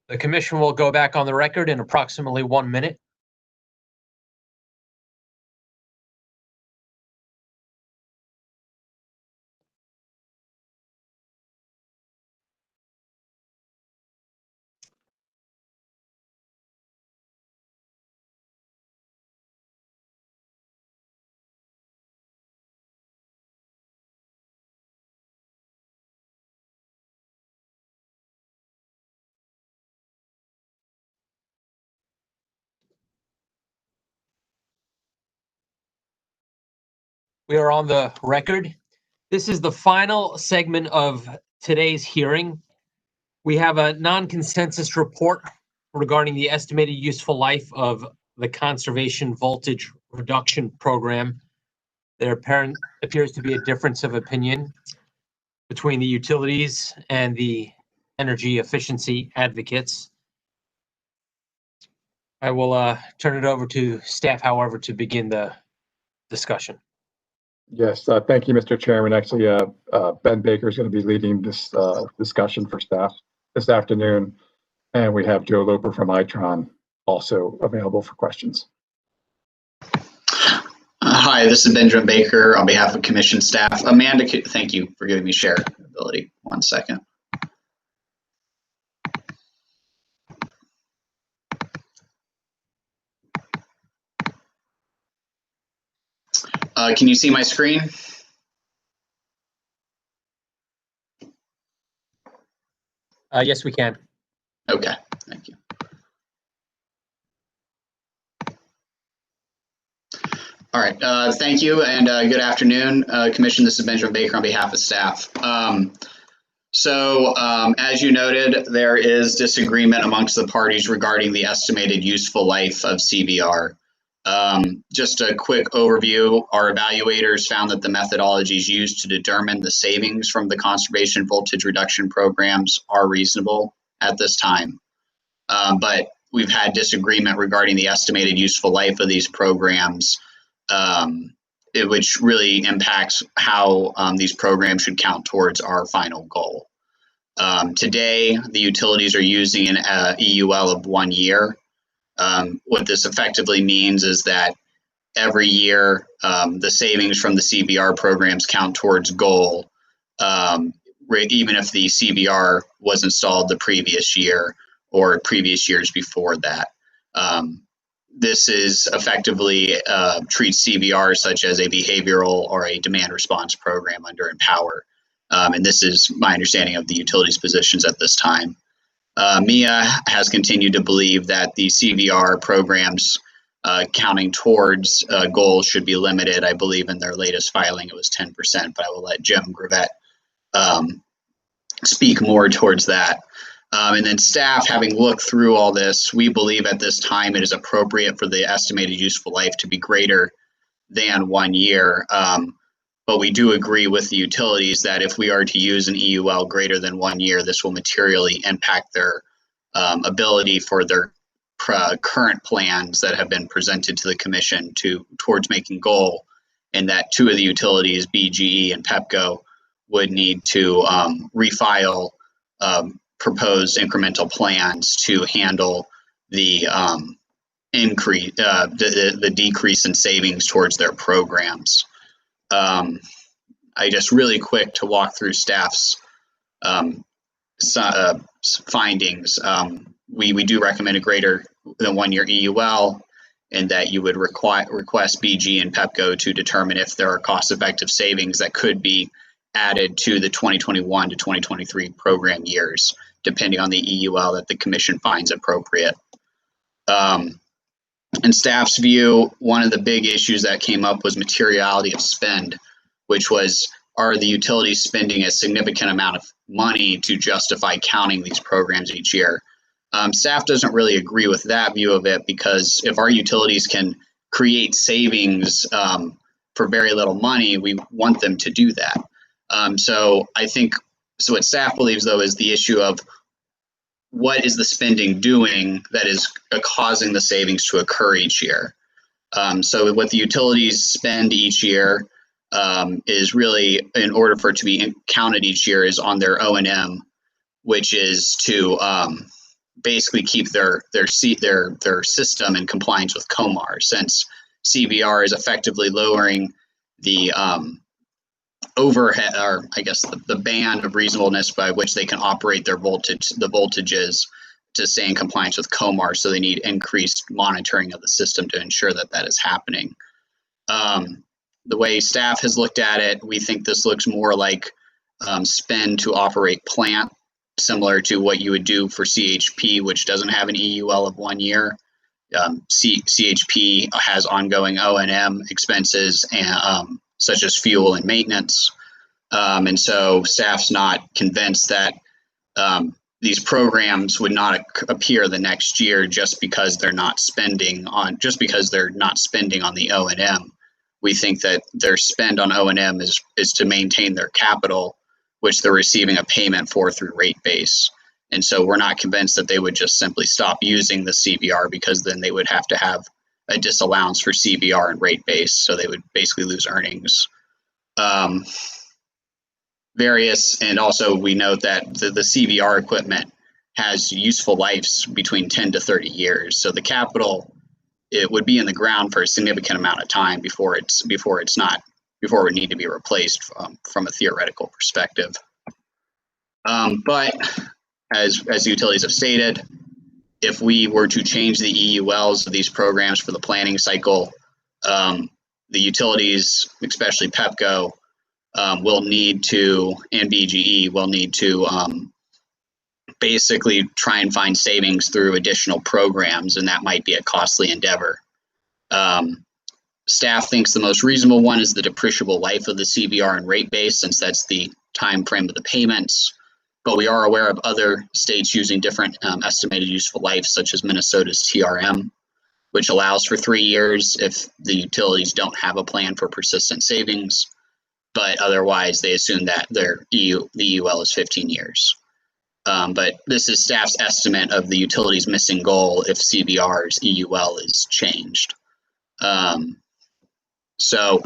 The commission will go back on the record in approximately 1 minute. We are on the record. This is the final segment of today's hearing. We have a non-consensus report regarding the estimated useful life of the conservation voltage reduction program. There appears to be a difference of opinion between the utilities and the energy efficiency advocates. I will turn it over to staff, however, to begin the discussion. Yes, thank you, Mr. Chairman. Actually, Ben Baker is going to be leading this discussion for staff this afternoon, and we have Joe Loper from Itron also available for questions. Hi, this is Benjamin Baker on behalf of Commission staff. Amanda, thank you for giving me share ability. 1 second. Can you see my screen? Yes, we can. Okay, thank you. All right, thank you and good afternoon, Commission. This is Benjamin Baker on behalf of staff. As you noted, there is disagreement amongst the parties regarding the estimated useful life of CVR. Just a quick overview, our evaluators found that the methodologies used to determine the savings from the conservation voltage reduction programs are reasonable at this time. But we've had disagreement regarding the estimated useful life of these programs, which really impacts how these programs should count towards our final goal. Today, the utilities are using an EUL of 1 year. What this effectively means is that every year, the savings from the CVR programs count towards goal, even if the CVR was installed the previous year or previous years before that. This is effectively treats CVR such as a behavioral or a demand response program under EmPOWER. And this is my understanding of the utilities positions at this time. MIA has continued to believe that the CVR programs counting towards goals should be limited. I believe in their latest filing it was 10%, but I will let Jim Gravett speak more towards that. And then staff, having looked through all this, we believe at this time it is appropriate for the estimated useful life to be greater than 1 year. But we do agree with the utilities that if we are to use an EUL greater than 1 year, this will materially impact their ability for their current plans that have been presented to the commission towards making goal, and that 2 of the utilities, BGE and Pepco, would need to refile proposed incremental plans to handle the increase, the decrease in savings towards their programs. I just really quick to walk through staff's findings. We do recommend a greater than 1 year EUL, and that you would request BG and Pepco to determine if there are cost-effective savings that could be added to the 2021 to 2023 program years, depending on the EUL that the commission finds appropriate. In staff's view, one of the big issues that came up was materiality of spend, which was, are the utilities spending a significant amount of money to justify counting these programs each year? Staff doesn't really agree with that view of it, because if our utilities can create savings for very little money, we want them to do that. So what staff believes, though, is the issue of what is the spending doing that is causing the savings to occur each year. So what the utilities spend each year is really, in order for it to be counted each year, is on their O&M, which is to basically keep their system in compliance with COMAR, since CBR is effectively lowering the overhead, or I guess the band of reasonableness by which they can operate the voltages to stay in compliance with COMAR. So they need increased monitoring of the system to ensure that that is happening. The way staff has looked at it, we think this looks more like spend to operate plant, similar to what you would do for CHP, which doesn't have an EUL of 1 year. CHP has ongoing O&M expenses, and such as fuel and maintenance. And so staff's not convinced that these programs would not appear the next year just because they're not spending on the O&M. We think that their spend on O&M is to maintain their capital, which they're receiving a payment for through rate base. And so we're not convinced that they would just simply stop using the CBR, because then they would have to have a disallowance for CBR and rate base. So they would basically lose earnings. And also we note that the CBR equipment has useful lives between 10 to 30 years. So the capital, it would be in the ground for a significant amount of time before it would need to be replaced from a theoretical perspective. But as utilities have stated, if we were to change the EULs of these programs for the planning cycle, the utilities, especially Pepco, will need to, and BGE will need to basically try and find savings through additional programs, and that might be a costly endeavor. Staff thinks the most reasonable one is the depreciable life of the CBR and rate base, since that's the time frame of the payments. But we are aware of other states using different estimated useful life, such as Minnesota's TRM, which allows for 3 years if the utilities don't have a plan for persistent savings. But otherwise, they assume that the EUL is 15 years. But this is staff's estimate of the utility's missing goal if CBR's EUL is changed. So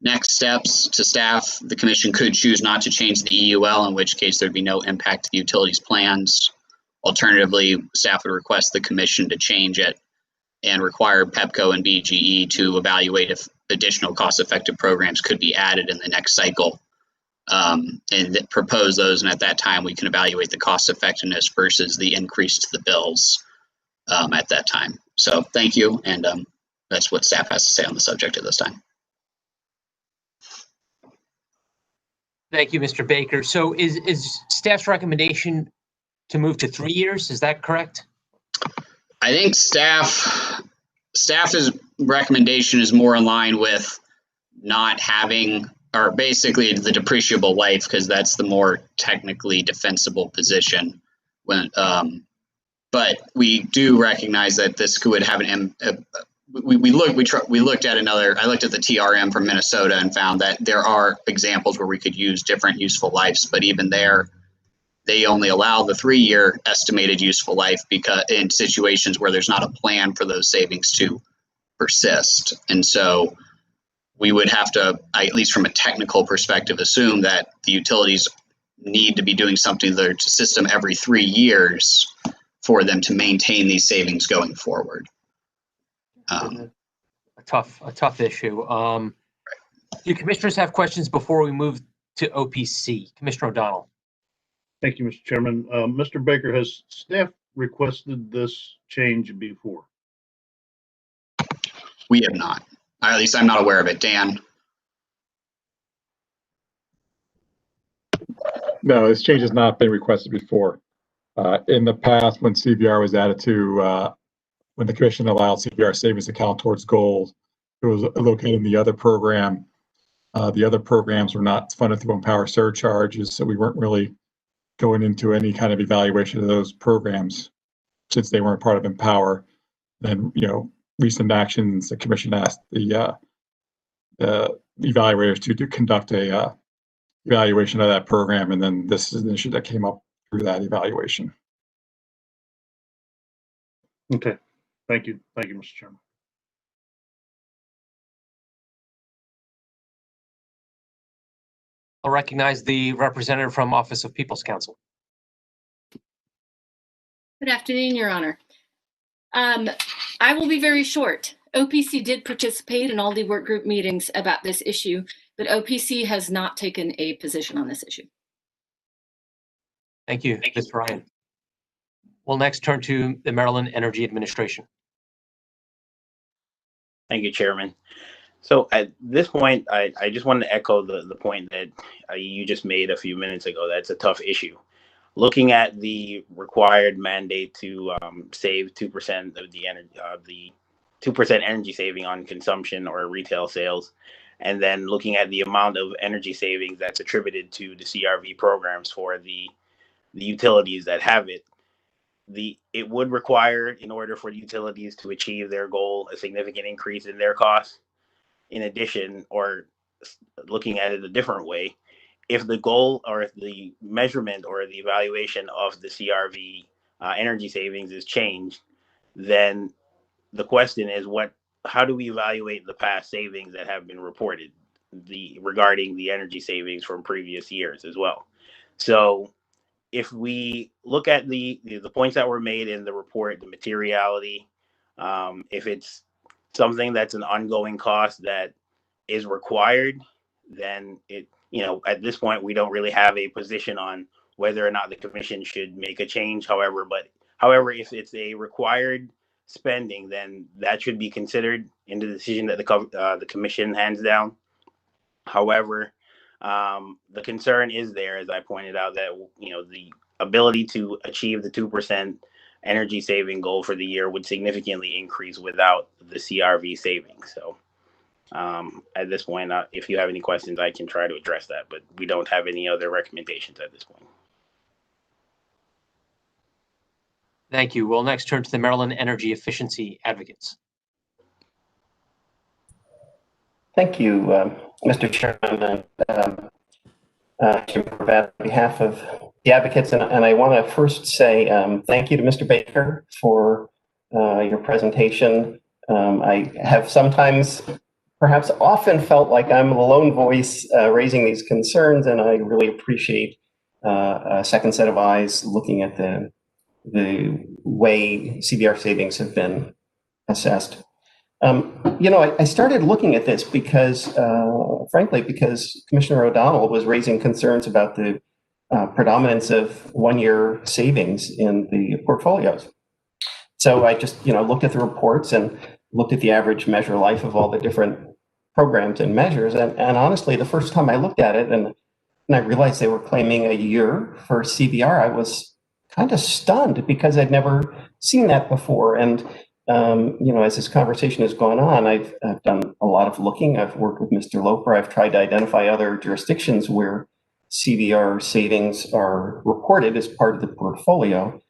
next steps to staff, the commission could choose not to change the EUL, in which case there'd be no impact to the utility's plans. Alternatively, staff would request the commission to change it and require Pepco and BGE to evaluate if additional cost-effective programs could be added in the next cycle, and propose those. And at that time, we can evaluate the cost effectiveness versus the increase to the bills at that time. So thank you. And that's what staff has to say on the subject at this time. Thank you, Mr. Baker. So is staff's recommendation to move to 3 years? Is that correct? I think staff's recommendation is more in line with not having, or basically the depreciable life, because that's the more technically defensible position. But we do recognize that this could have we looked at I looked at the TRM from Minnesota and found that there are examples where we could use different useful lives, but even there, they only allow the 3-year estimated useful life because in situations where there's not a plan for those savings to persist. And so we would have to, at least from a technical perspective, assume that the utilities need to be doing something to their system every 3 years for them to maintain these savings going forward. A tough issue. Do commissioners have questions before we move to OPC? Commissioner O'Donnell. Thank you, Mr. Chairman. Mr. Baker, has staff requested this change before? We have not. At least I'm not aware of it. Dan? No, this change has not been requested before. In the past, when CBR was added to, when the commission allowed CBR savings account towards goals, it was located in the other program. The other programs were not funded through EmPOWER surcharges, so we weren't really going into any kind of evaluation of those programs since they weren't part of EmPOWER. Then, recent actions, the commission asked the evaluators to conduct a evaluation of that program, and then this is an issue that came up through that evaluation. Okay, thank you, Mr. Chairman. I'll recognize the representative from Office of People's Counsel. Good afternoon, Your Honor. I will be very short. OPC did participate in all the work group meetings about this issue, but OPC has not taken a position on this issue. Thank you, Ms. Ryan. We'll next turn to the Maryland Energy Administration. Thank you, Chairman. So at this point, I just wanted to echo the point that you just made a few minutes ago. That's a tough issue. Looking at the required mandate to save 2% of the energy, the 2% energy saving on consumption or retail sales, and then looking at the amount of energy savings that's attributed to the CRV programs for the utilities that have it, it would require, in order for the utilities to achieve their goal, a significant increase in their costs. In addition, or looking at it a different way, if the goal or if the measurement or the evaluation of the CRV energy savings is changed, then the question is how do we evaluate the past savings that have been reported regarding the energy savings from previous years as well? So if we look at the points that were made in the report, the materiality, if it's something that's an ongoing cost that is required, then at this point, we don't really have a position on whether or not the commission should make a change. However, if it's a required spending, then that should be considered in the decision that the commission hands down. However, the concern is there, as I pointed out, that the ability to achieve the 2% energy saving goal for the year would significantly increase without the CRV savings. So at this point, if you have any questions, I can try to address that, but we don't have any other recommendations at this point. Thank you. We'll next turn to the Maryland Energy Efficiency Advocates. Thank you, Mr. Chairman, and on behalf of the advocates, and I want to first say thank you to Mr. Baker for your presentation. I have sometimes, perhaps often, felt like I'm the lone voice raising these concerns, and I really appreciate a second set of eyes looking at the way CBR savings have been assessed. I started looking at this because, frankly, because Commissioner O'Donnell was raising concerns about the predominance of one-year savings in the portfolios. So I just, looked at the reports and looked at the average measure life of all the different programs and measures. And honestly, the first time I looked at it and I realized they were claiming a year for CBR, I was kind of stunned because I'd never seen that before. And as this conversation has gone on, I've done a lot of looking. I've worked with Mr. Loper. I've tried to identify other jurisdictions where CBR savings are reported as part of the portfolio,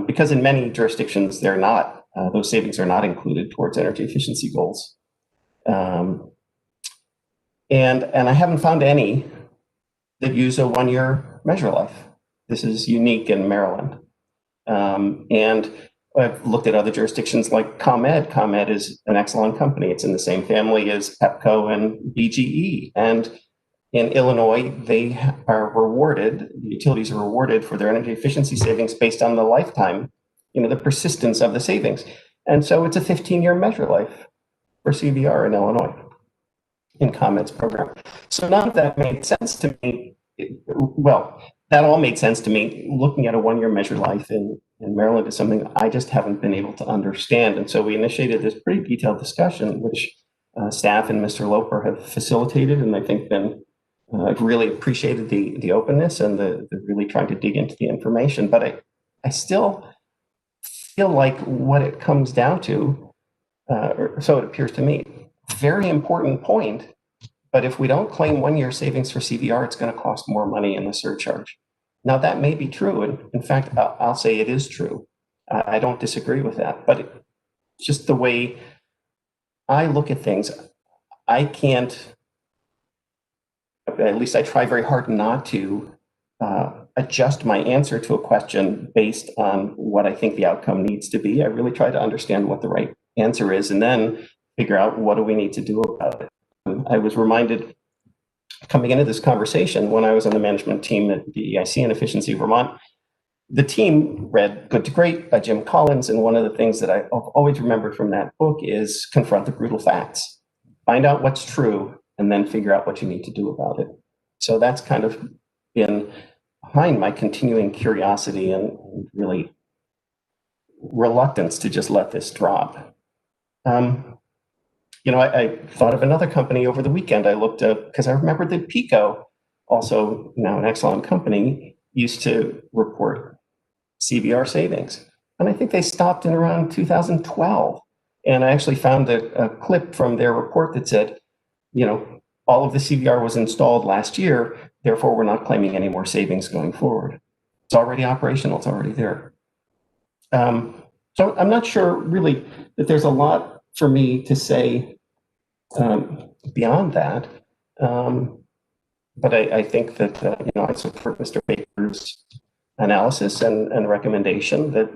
because in many jurisdictions, they're not. Those savings are not included towards energy efficiency goals. And I haven't found any that use a one-year measure life. This is unique in Maryland. And I've looked at other jurisdictions like ComEd. ComEd is an excellent company. It's in the same family as Pepco and BGE. And in Illinois, they are rewarded, the utilities are rewarded for their energy efficiency savings based on the lifetime, the persistence of the savings. And so it's a 15-year measure life for CBR in Illinois in ComEd's program. So none of that made sense to me. Well, that all made sense to me. Looking at a one-year measure life in Maryland is something I just haven't been able to understand. And so we initiated this pretty detailed discussion, which staff and Mr. Loper have facilitated, and I think I've really appreciated the openness and the really trying to dig into the information. But I still feel like what it comes down to, or so it appears to me, very important point. But if we don't claim one-year savings for CBR, it's going to cost more money in the surcharge. Now, that may be true. And in fact, I'll say it is true. I don't disagree with that. But it's just the way I look at things. I can't, at least I try very hard not to adjust my answer to a question based on what I think the outcome needs to be. I really try to understand what the right answer is and then figure out what do we need to do about it. I was reminded coming into this conversation when I was on the management team at DEIC and Efficiency Vermont, the team read Good to Great by Jim Collins, and one of the things that I've always remembered from that book is confront the brutal facts. Find out what's true, and then figure out what you need to do about it. So that's kind of been behind my continuing curiosity and really reluctance to just let this drop. I thought of another company over the weekend. I looked up, because I remembered that Pico, also now an Exelon company, used to report CVR savings. And I think they stopped in around 2012. And I actually found a clip from their report that said, all of the CVR was installed last year, therefore we're not claiming any more savings going forward. It's already operational, it's already there. So I'm not sure really that there's a lot for me to say beyond that. But I think that, I support Mr. Baker's analysis and recommendation that,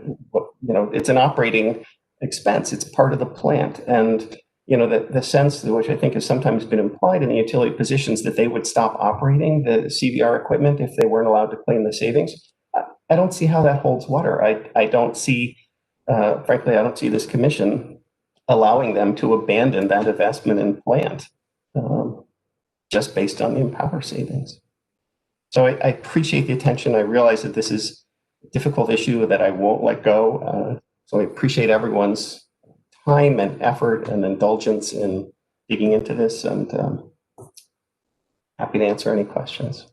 it's an operating expense. It's part of the plant. And, the sense which I think has sometimes been implied in the utility positions that they would stop operating the CVR equipment if they weren't allowed to claim the savings. I don't see how that holds water. I don't see, frankly, I don't see this commission allowing them to abandon that investment in plant just based on the EmPOWER savings. So I appreciate the attention. I realize that this is a difficult issue that I won't let go. So I appreciate everyone's time and effort and indulgence in digging into this, and happy to answer any questions.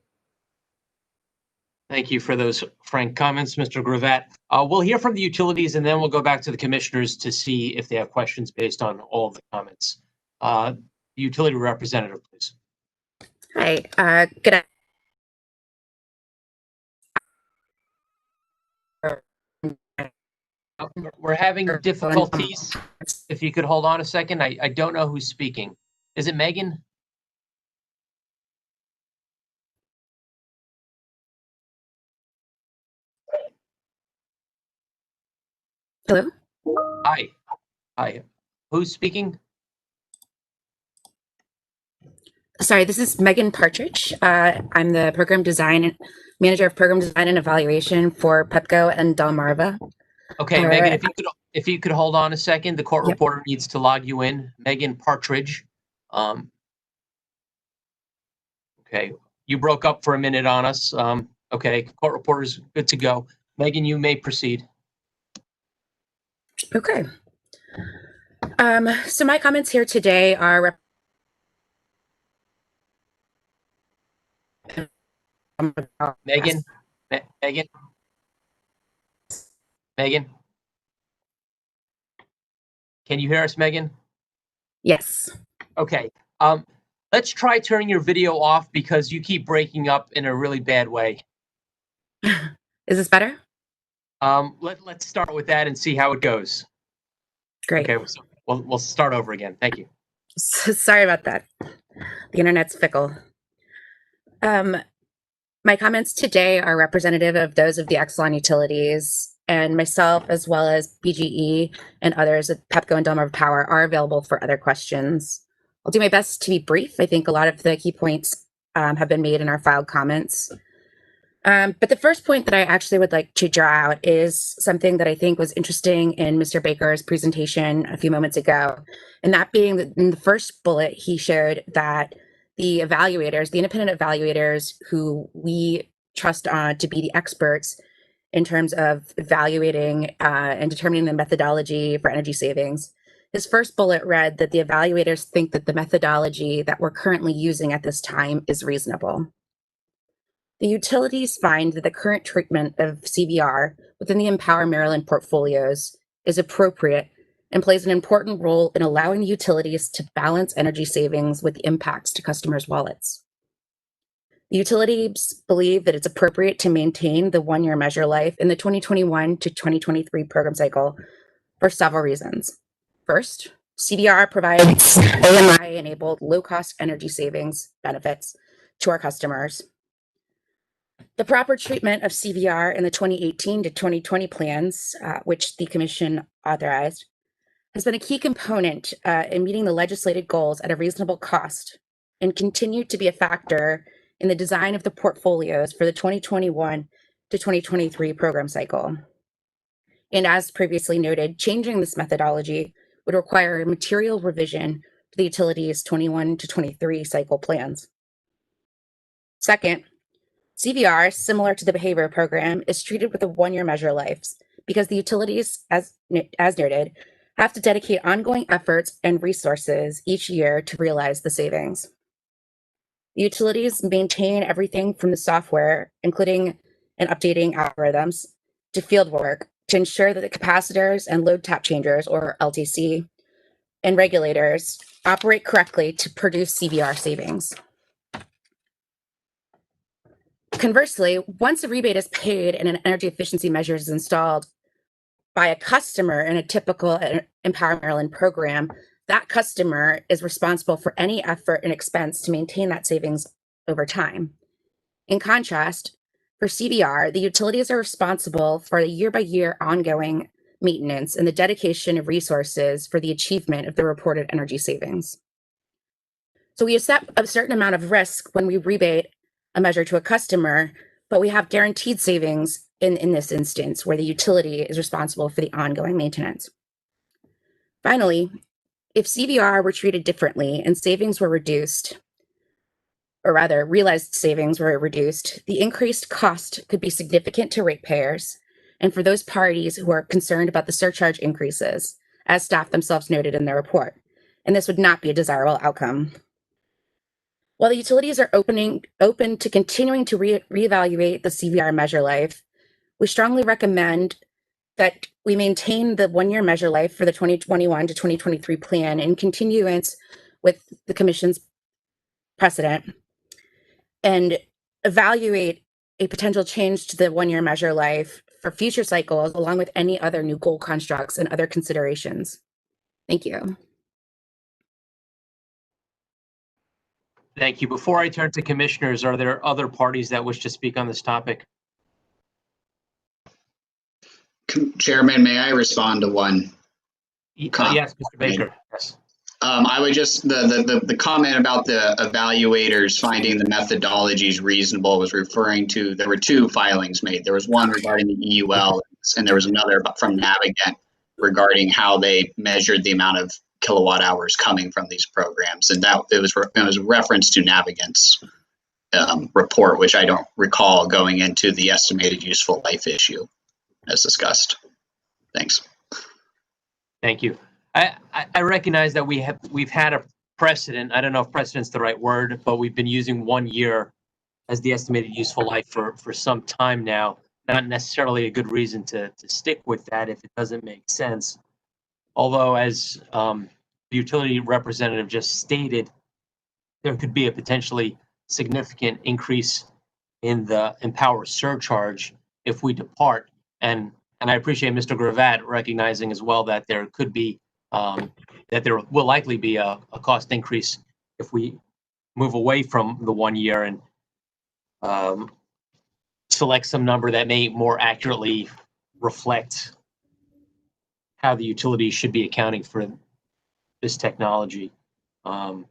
Thank you for those frank comments, Mr. Gravatt. We'll hear from the utilities, and then we'll go back to the commissioners to see if they have questions based on all of the comments. Utility representative, please. Hi, good We're having difficulties. If you could hold on a second, I don't know who's speaking. Is it Megan? Hello? Hi. Hi. Who's speaking? Sorry, this is Megan Partridge. I'm the manager of program design and evaluation for Pepco and Delmarva. Okay, Megan, if you could hold on a second, the court reporter needs to log you in. Megan Partridge. Okay, you broke up for a minute on us. Okay, court reporter's good to go. Megan, you may proceed. Okay. So my comments here today are Megan. Can you hear us, Megan? Yes. Okay. Let's try turning your video off because you keep breaking up in a really bad way. Is this better? Let's start with that and see how it goes. Great. Okay, so we'll start over again. Thank you. Sorry about that. The internet's fickle. My comments today are representative of those of the Exelon utilities, and myself, as well as BGE and others at Pepco and Delmarva Power, are available for other questions. I'll do my best to be brief. I think a lot of the key points have been made in our filed comments. But the first point that I actually would like to draw out is something that I think was interesting in Mr. Baker's presentation a few moments ago, and that being that in the first bullet, he showed that the evaluators, the independent evaluators who we trust on to be the experts in terms of evaluating and determining the methodology for energy savings. His first bullet read that the evaluators think that the methodology that we're currently using at this time is reasonable. The utilities find that the current treatment of CVR within the EmPOWER Maryland portfolios is appropriate and plays an important role in allowing the utilities to balance energy savings with the impacts to customers' wallets. The utilities believe that it's appropriate to maintain the one-year measure life in the 2021 to 2023 program cycle for several reasons. First, CVR provides AMI-enabled low-cost energy savings benefits to our customers. The proper treatment of CVR in the 2018 to 2020 plans, which the Commission authorized, has been a key component in meeting the legislated goals at a reasonable cost and continued to be a factor in the design of the portfolios for the 2021 to 2023 program cycle. And as previously noted, changing this methodology would require a material revision to the utilities 21 to 23 cycle plans. Second, CVR, similar to the behavior program, is treated with a one-year measure life because the utilities, as noted, have to dedicate ongoing efforts and resources each year to realize the savings. The utilities maintain everything from the software, including and updating algorithms, to field work to ensure that the capacitors and load tap changers, or LTC, and regulators operate correctly to produce CVR savings. Conversely, once a rebate is paid and an energy efficiency measure is installed by a customer in a typical EmPOWER Maryland program, that customer is responsible for any effort and expense to maintain that savings over time. In contrast, for CVR, the utilities are responsible for the year-by-year ongoing maintenance and the dedication of resources for the achievement of the reported energy savings. So we accept a certain amount of risk when we rebate a measure to a customer, but we have guaranteed savings in this instance where the utility is responsible for the ongoing maintenance. Finally, if CVR were treated differently and savings were reduced, or rather realized savings were reduced, the increased cost could be significant to ratepayers and for those parties who are concerned about the surcharge increases, as staff themselves noted in their report, and this would not be a desirable outcome. While the utilities are open to continuing to reevaluate the CVR measure life, we strongly recommend that we maintain the one-year measure life for the 2021 to 2023 plan in continuance with the Commission's precedent and evaluate a potential change to the one-year measure life for future cycles, along with any other new goal constructs and other considerations. Thank you. Thank you. Before I turn to commissioners, are there other parties that wish to speak on this topic? Chairman, may I respond to one? Yes, Mr. Baker. Yes. I would just, the comment about the evaluators finding the methodologies reasonable was referring to, there were two filings made. There was one regarding the EUL, and there was another from Navigant regarding how they measured the amount of kilowatt hours coming from these programs. And that it was reference to Navigant's report, which I don't recall going into the estimated useful life issue as discussed. Thanks. Thank you. I recognize that we've had a precedent. I don't know if precedent's the right word, but we've been using 1 year as the estimated useful life for some time now. Not necessarily a good reason to stick with that if it doesn't make sense. Although, as the utility representative just stated, there could be a potentially significant increase in the EmPOWER surcharge if we depart. And I appreciate Mr. Gravatt recognizing as well that there could be that there will likely be a cost increase if we move away from the 1 year and select some number that may more accurately reflect how the utility should be accounting for this technology. I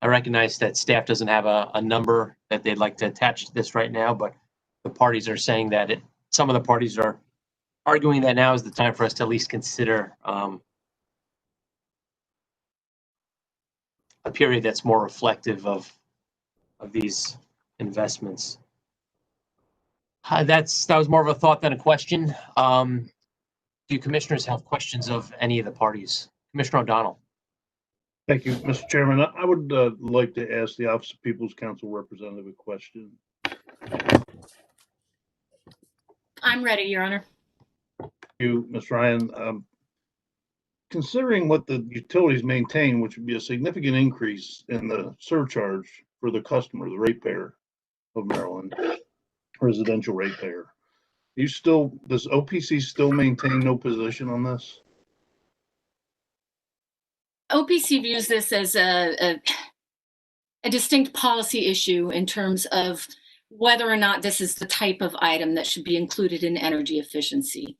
recognize that staff doesn't have a number that they'd like to attach to this right now, but the parties are saying that some of the parties are arguing that now is the time for us to at least consider a period that's more reflective of these investments. That was more of a thought than a question. Do commissioners have questions of any of the parties? Commissioner O'Donnell. Thank you, Mr. Chairman. I would like to ask the Office of People's Counsel representative a question. I'm ready, Your Honor. Thank you, Ms. Ryan. Considering what the utilities maintain, which would be a significant increase in the surcharge for the customer, the ratepayer of Maryland, residential ratepayer, does OPC still maintain no position on this? OPC views this as a distinct policy issue in terms of whether or not this is the type of item that should be included in energy efficiency.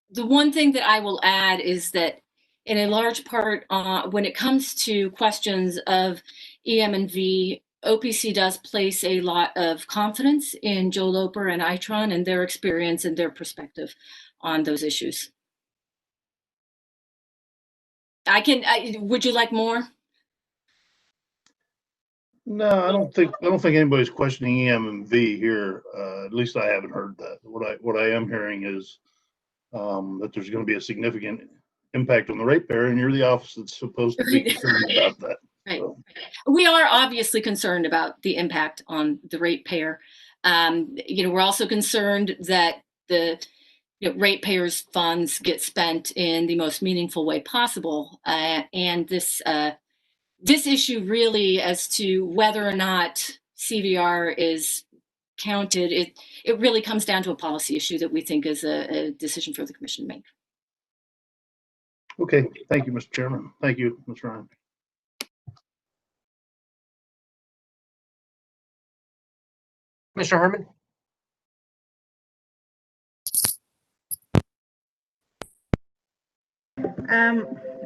The one thing that I will add is that in a large part, when it comes to questions of EM&V OPC does place a lot of confidence in Joe Loper and Itron and their experience and their perspective on those issues. Would you like more? No, I don't think anybody's questioning EM&V here. At least I haven't heard that. What I am hearing is that there's going to be a significant impact on the ratepayer, and you're the office that's supposed to be concerned about that. Right. So. We are obviously concerned about the impact on the ratepayer. We're also concerned that the ratepayers' funds get spent in the most meaningful way possible, and this issue really as to whether or not CVR is counted, it really comes down to a policy issue that we think is a decision for the commission to make. Okay, thank you, Mr. Chairman. Thank you, Ms. Ryan. Mr. Herman?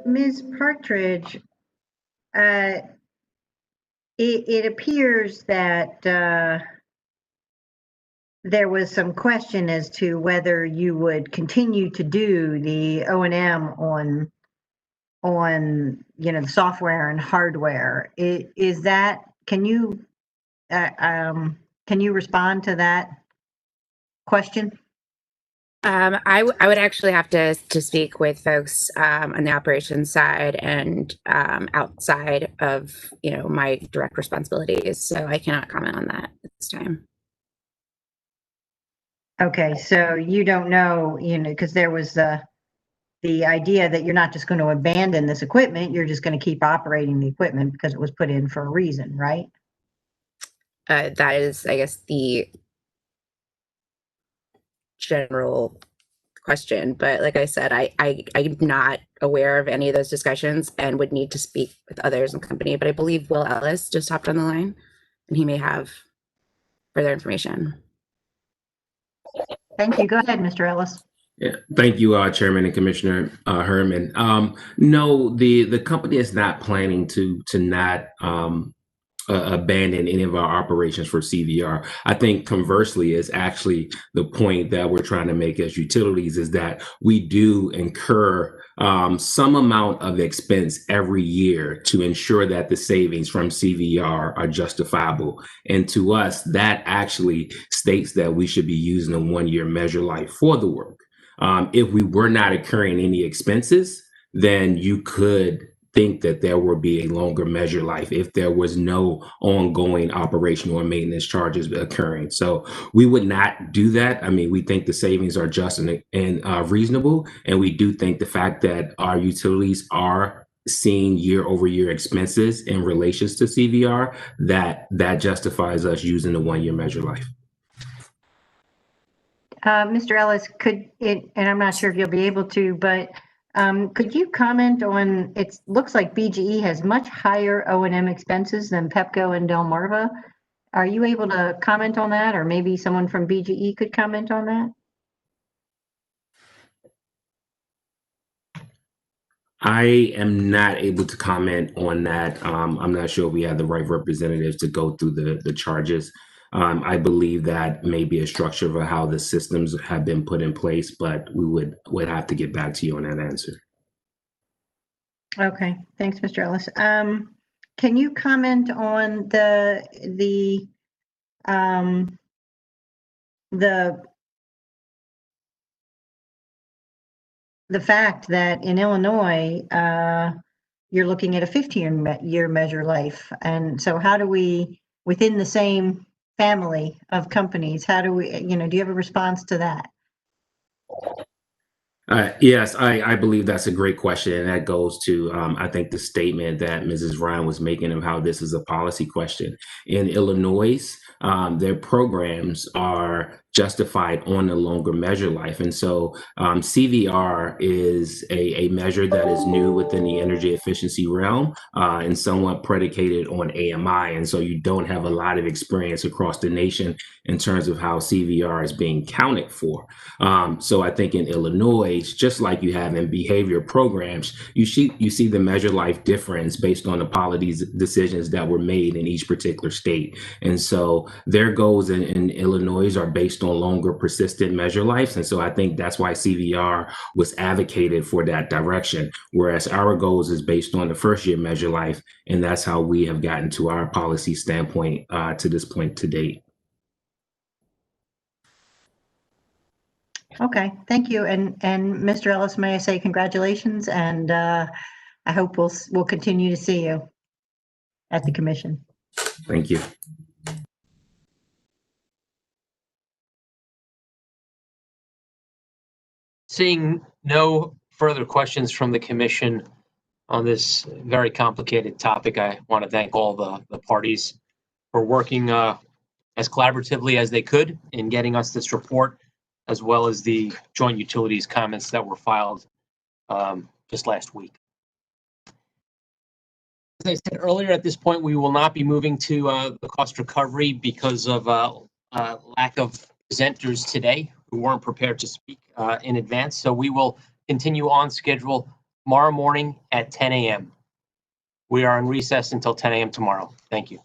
Ms. Partridge, it appears that there was some question as to whether you would continue to do the O&M on the software and hardware. Is that, can you respond to that question? I would actually have to speak with folks on the operations side and outside of my direct responsibilities, so I cannot comment on that at this time. Okay, so you don't know, because there was the idea that you're not just going to abandon this equipment, you're just going to keep operating the equipment because it was put in for a reason, right? That is, I guess, the general question, but like I said, I'm not aware of any of those discussions and would need to speak with others in the company, but I believe Will Ellis just hopped on the line and he may have further information. Thank you. Go ahead, Mr. Ellis. Yeah, thank you, Chairman and Commissioner Herman. No, the company is not planning to not abandon any of our operations for CVR. I think conversely is actually the point that we're trying to make as utilities is that we do incur some amount of expense every year to ensure that the savings from CVR are justifiable. And to us, that actually states that we should be using a one-year measure life for the work. If we were not incurring any expenses, then you could think that there will be a longer measure life if there was no ongoing operational or maintenance charges occurring. So we would not do that. I mean, we think the savings are just and reasonable. And we do think the fact that our utilities are seeing year over year expenses in relations to CVR, that justifies us using the one-year measure life. Mr. Ellis, and I'm not sure if you'll be able to, but could you comment on, it looks like BGE has much higher O&M expenses than Pepco and Delmarva. Are you able to comment on that, or maybe someone from BGE could comment on that? I am not able to comment on that. I'm not sure we have the right representatives to go through the charges. I believe that may be a structure of how the systems have been put in place, but we would have to get back to you on that answer. Okay, thanks, Mr. Ellis. Can you comment on the fact that in Illinois, you're looking at a 15-year measure life, and so how do we, within the same family of companies, how do we, do you have a response to that? Yes, I believe that's a great question. And that goes to, I think, the statement that Mrs. Ryan was making of how this is a policy question. In Illinois, their programs are justified on the longer measure life. And so CVR is a measure that is new within the energy efficiency realm and somewhat predicated on AMI. And so you don't have a lot of experience across the nation in terms of how CVR is being counted for. So I think in Illinois, just like you have in behavior programs, you see the measure life difference based on the policy decisions that were made in each particular state. And so their goals in Illinois are based on longer persistent measure lives. And so I think that's why CVR was advocated for that direction, whereas our goals is based on the first year measure life. And that's how we have gotten to our policy standpoint to this point to date. Okay, thank you. And Mr. Ellis, may I say congratulations, and I hope we'll continue to see you at the commission. Thank you. Seeing no further questions from the commission on this very complicated topic, I want to thank all the parties for working as collaboratively as they could in getting us this report, as well as the joint utilities comments that were filed just last week. As I said earlier, at this point, we will not be moving to the cost recovery because of lack of presenters today who weren't prepared to speak in advance. So we will continue on schedule tomorrow morning at 10 a.m. We are on recess until 10 a.m. tomorrow. Thank you.